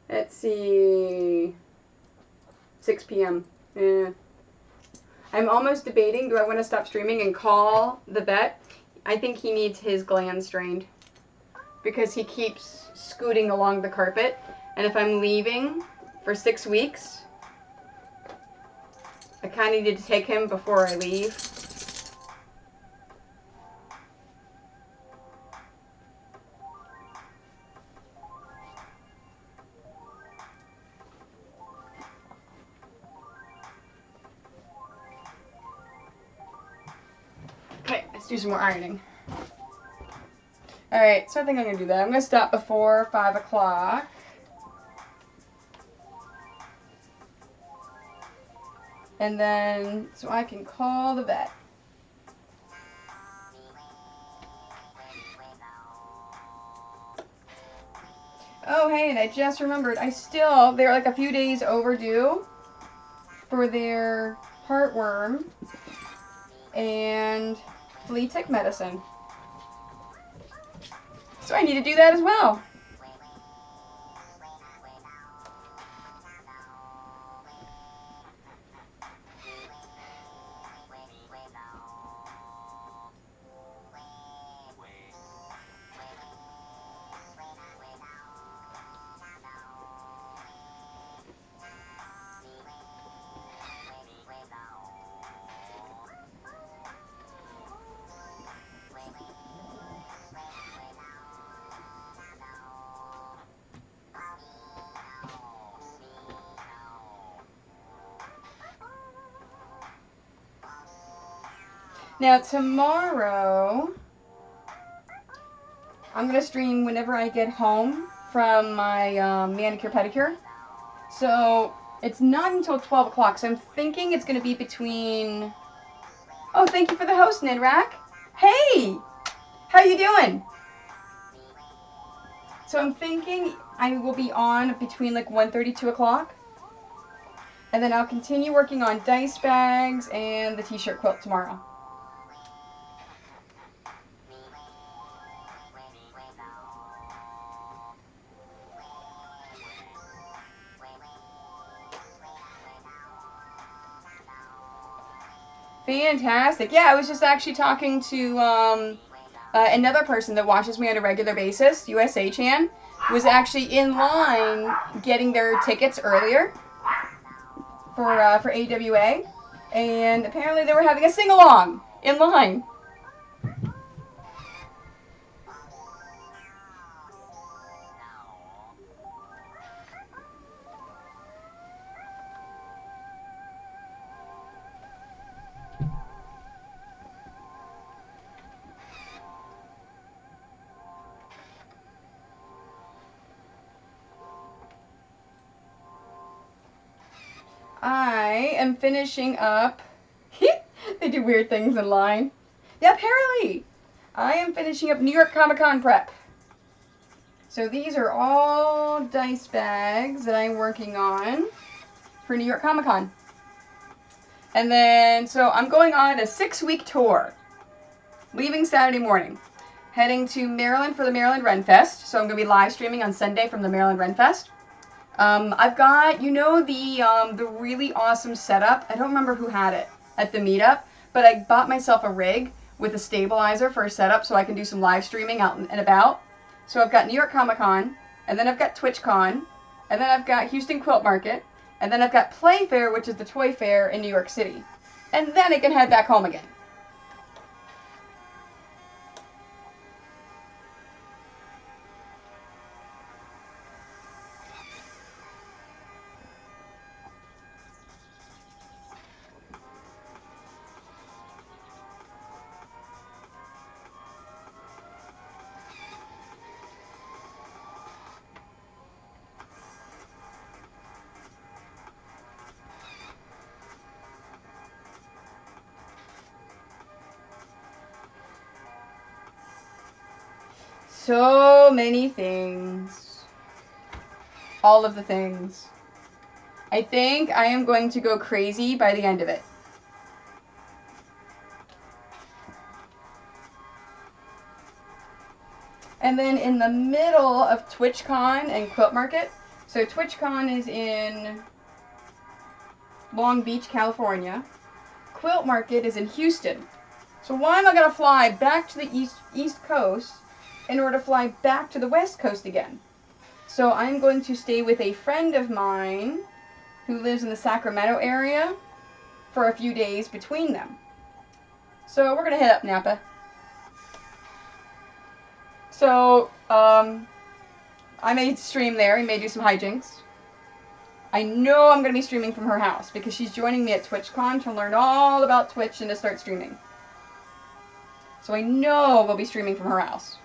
Let's see. 6 p.m. Yeah. I'm almost debating, do I want to stop streaming and call the vet? I think he needs his glands drained because he keeps scooting along the carpet. And if I'm leaving for 6 weeks, I kind of need to take him before I leave. Okay, let's do some more ironing. Alright, so I think I'm going to do that. I'm going to stop before 5 o'clock. And then, so I can call the vet. Oh, hey, and I just remembered, they're like a few days overdue for their heartworm and flea tick medicine. So I need to do that as well. Now tomorrow, I'm going to stream whenever I get home from my manicure pedicure. So it's not until 12 o'clock, so I'm thinking it's going to be between... Oh, thank you for the host, Nidrak. Hey! How you doing? So I'm thinking I will be on between like 1:30, 2 o'clock. And then I'll continue working on dice bags and the t-shirt quilt tomorrow. Fantastic. Yeah, I was just actually talking to another person that watches me on a regular basis, USA Chan, was actually in line getting their tickets earlier for AWA, and apparently they were having a sing-along in line. I am finishing up. They do weird things in line. Yeah, apparently. I am finishing up New York Comic Con prep. So these are all dice bags that I'm working on for New York Comic Con. And then, so I'm going on a 6-week tour, leaving Saturday morning, heading to Maryland for the Maryland Ren Fest. So I'm going to be live streaming on Sunday from the Maryland Ren Fest. I've got, the really awesome setup. I don't remember who had it at the meetup, but I bought myself a rig with a stabilizer for a setup so I can do some live streaming out and about. So I've got New York Comic Con, and then I've got TwitchCon, and then I've got Houston Quilt Market, and then I've got Playfair, which is the toy fair in New York City. And then I can head back home again. So many things. All of the things. I think I am going to go crazy by the end of it. And then in the middle of TwitchCon and Quilt Market, so TwitchCon is in Long Beach, California. Quilt Market is in Houston. So why am I going to fly back to the East Coast in order to fly back to the West Coast again? So I'm going to stay with a friend of mine who lives in the Sacramento area for a few days between them. So we're going to hit up Napa. So, I may stream there. I may do some hijinks. I know I'm going to be streaming from her house because she's joining me at TwitchCon to learn all about Twitch and to start streaming. So I know we'll be streaming from her house.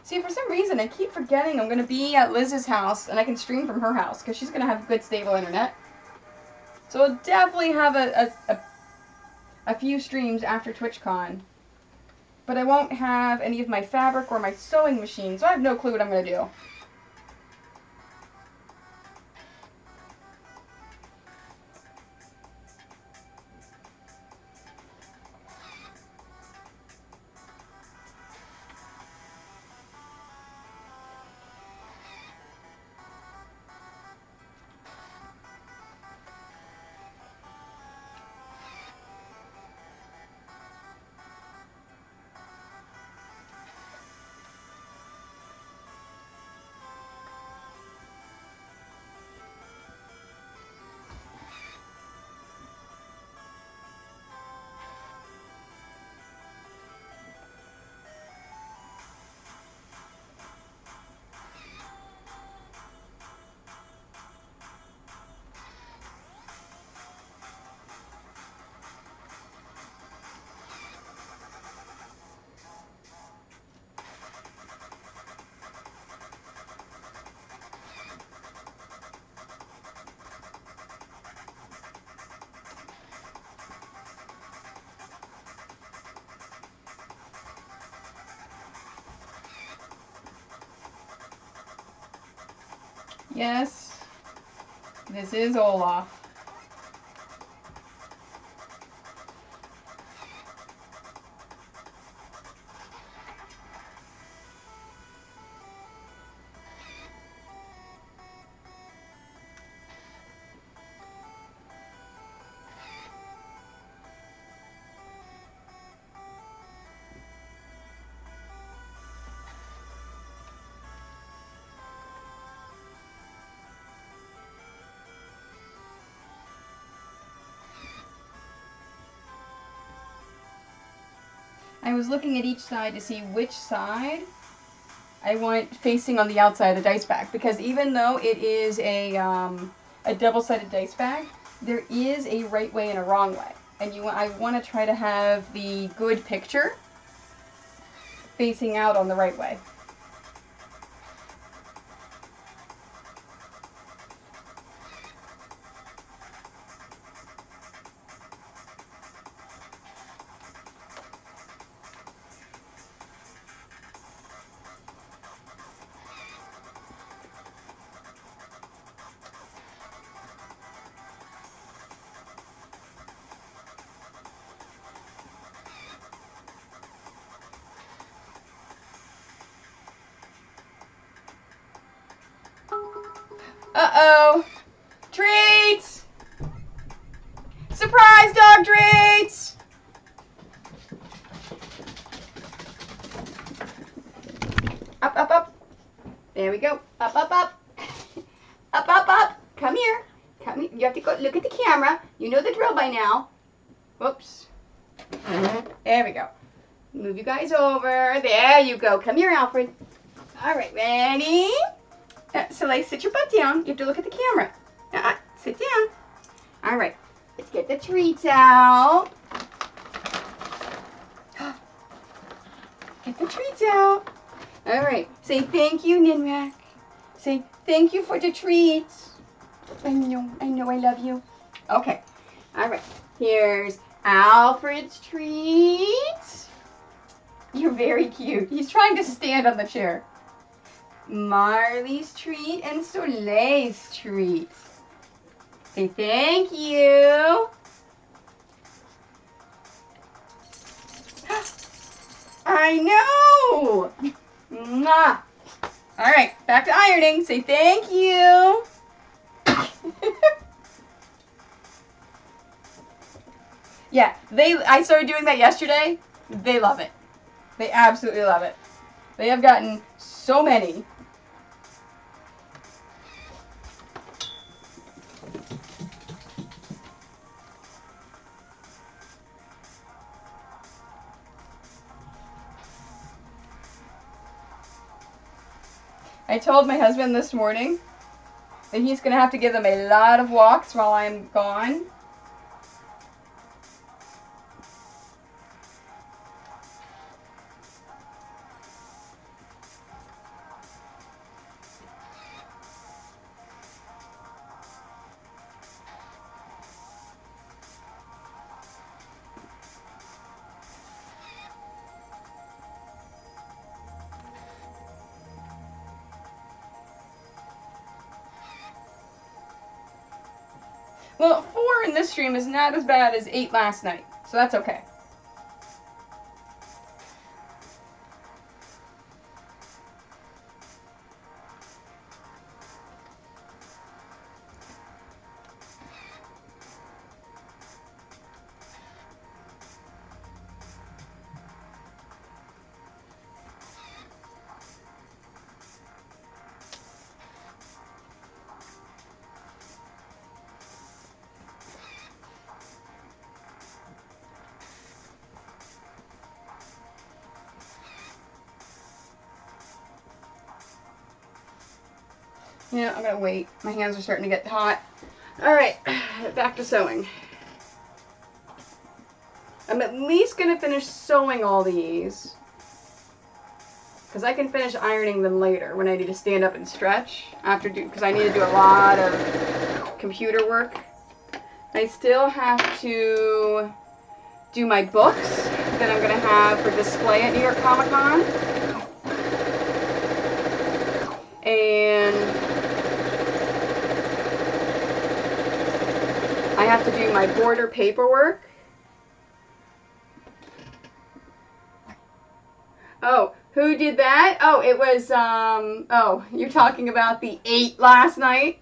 See, for some reason, I keep forgetting I'm going to be at Liz's house and I can stream from her house because she's going to have good, stable internet. So I'll definitely have a few streams after TwitchCon. But I won't have any of my fabric or my sewing machine, so I have no clue what I'm going to do. Yes, this is Olaf. I was looking at each side to see which side I want facing on the outside of the dice bag, because even though it is a double-sided dice bag, there is a right way and a wrong way. And I want to try to have the good picture facing out on the right way. Uh-oh. Treats! Surprise dog treats! Up, up, up. There we go. Up, up, up. Up, up, up. Come here. Come here. You have to go look at the camera. You know the drill by now. Whoops. There we go. Move you guys over. There you go. Come here, Alfred. All right, ready? Soleil, sit your butt down. You have to look at the camera. Sit down. All right. Let's get the treats out. Get the treats out. All right. Say thank you, Ninrak. Say thank you for the treats. I know, I love you. Okay. All right. Here's Alfred's treats. You're very cute. He's trying to stand on the chair. Marley's treat and Soleil's treat. Say thank you. I know. Mwah. All right, back to ironing. Say thank you. Yeah, I started doing that yesterday. They love it. They absolutely love it. They have gotten so many. I told my husband this morning that he's going to have to give them a lot of walks while I'm gone. Well, 4 in this stream is not as bad as 8 last night, so that's okay. Yeah, I'm gonna wait. My hands are starting to get hot. Alright, back to sewing. I'm at least gonna finish sewing all these, because I can finish ironing them later when I need to stand up and stretch because I need to do a lot of computer work. I still have to do my books that I'm gonna have for display at New York Comic Con. And I have to do my border paperwork. Oh, who did that? Oh, it was, oh, you're talking about the 8 last night?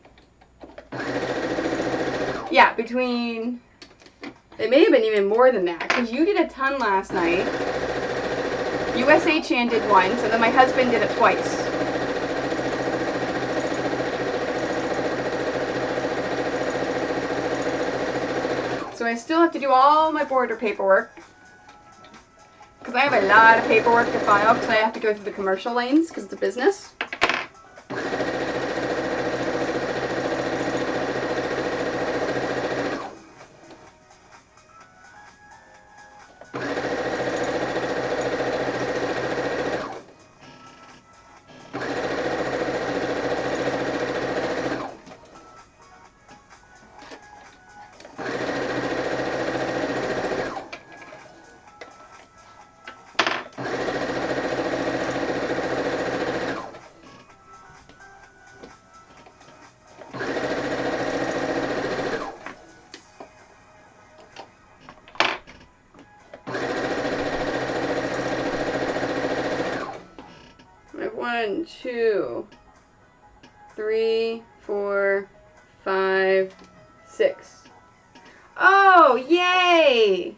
Yeah, between, it may have been even more than that, because you did a ton last night. USA Chan did once, and then my husband did it twice. So I still have to do all my border paperwork, because I have a lot of paperwork to file because I have to go through the commercial lanes because it's a business. I have 1, 2, 3, 4, 5, 6. Oh, yay!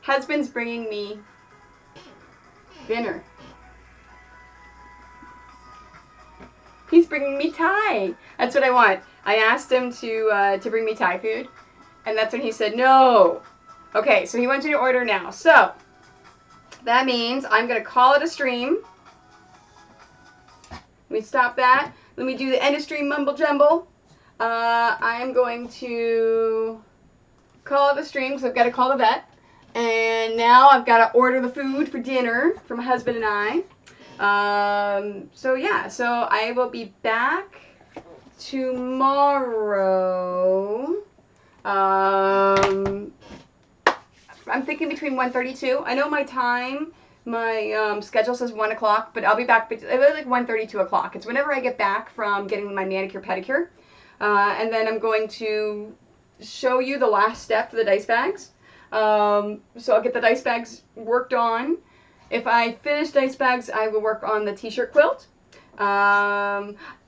Husband's bringing me dinner. He's bringing me Thai. That's what I want. I asked him to bring me Thai food, and that's when he said no. Okay, so he wants me to order now. So that means I'm gonna call it a stream. Let me stop that. Let me do the end of stream mumble jumble. I am going to call it a stream because I've got to call the vet. And now I've got to order the food for dinner for my husband and I. So yeah, so I will be back tomorrow. I'm thinking between 1:32. I know my time, my schedule says 1 o'clock, but I'll be back like 1:30, 2 o'clock. It's whenever I get back from getting my manicure pedicure. And then I'm going to show you the last step for the dice bags. So I'll get the dice bags worked on. If I finish dice bags, I will work on the t-shirt quilt.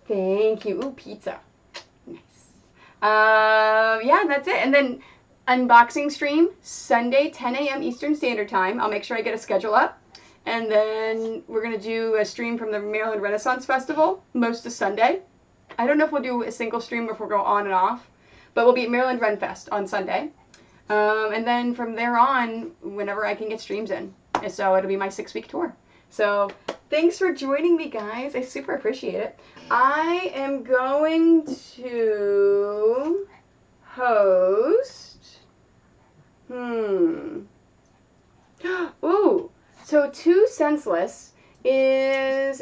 Thank you. Ooh, pizza. Nice. Yeah, that's it. And then unboxing stream, Sunday, 10 a.m. Eastern Standard Time. I'll make sure I get a schedule up. And then we're going to do a stream from the Maryland Renaissance Festival, most of Sunday. I don't know if we'll do a single stream or if we'll go on and off. But we'll be at Maryland Ren Fest on Sunday. And then from there on, whenever I can get streams in. So it'll be my 6-week tour. So thanks for joining me, guys. I super appreciate it. I am going to host... Ooh. So Too Senseless is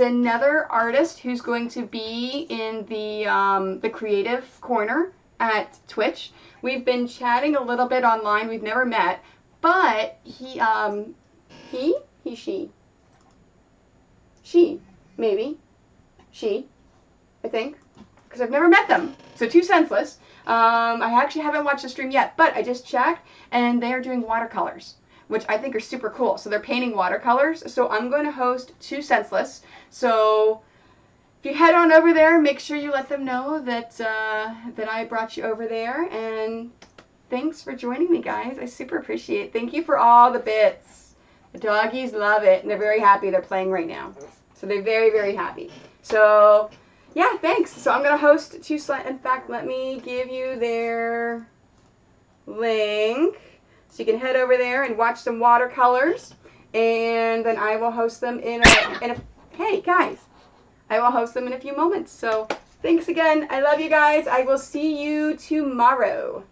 another artist who's going to be in the creative corner at Twitch. We've been chatting a little bit online. We've never met, but she, I think, because I've never met them. So Too Senseless. I actually haven't watched the stream yet, but I just checked, and they are doing watercolors, which I think are super cool. So they're painting watercolors. So I'm going to host Too Senseless. So if you head on over there, make sure you let them know that that I brought you over there. And thanks for joining me, guys. I super appreciate it. Thank you for all the bits. The doggies love it, and they're very happy they're playing right now. So they're very, very happy. So yeah, thanks. So I'm going to host Too Senseless. In fact, let me give you their link. So you can head over there and watch some watercolors. And then I will host them in a hey, guys. I will host them in a few moments. So thanks again. I love you guys. I will see you tomorrow.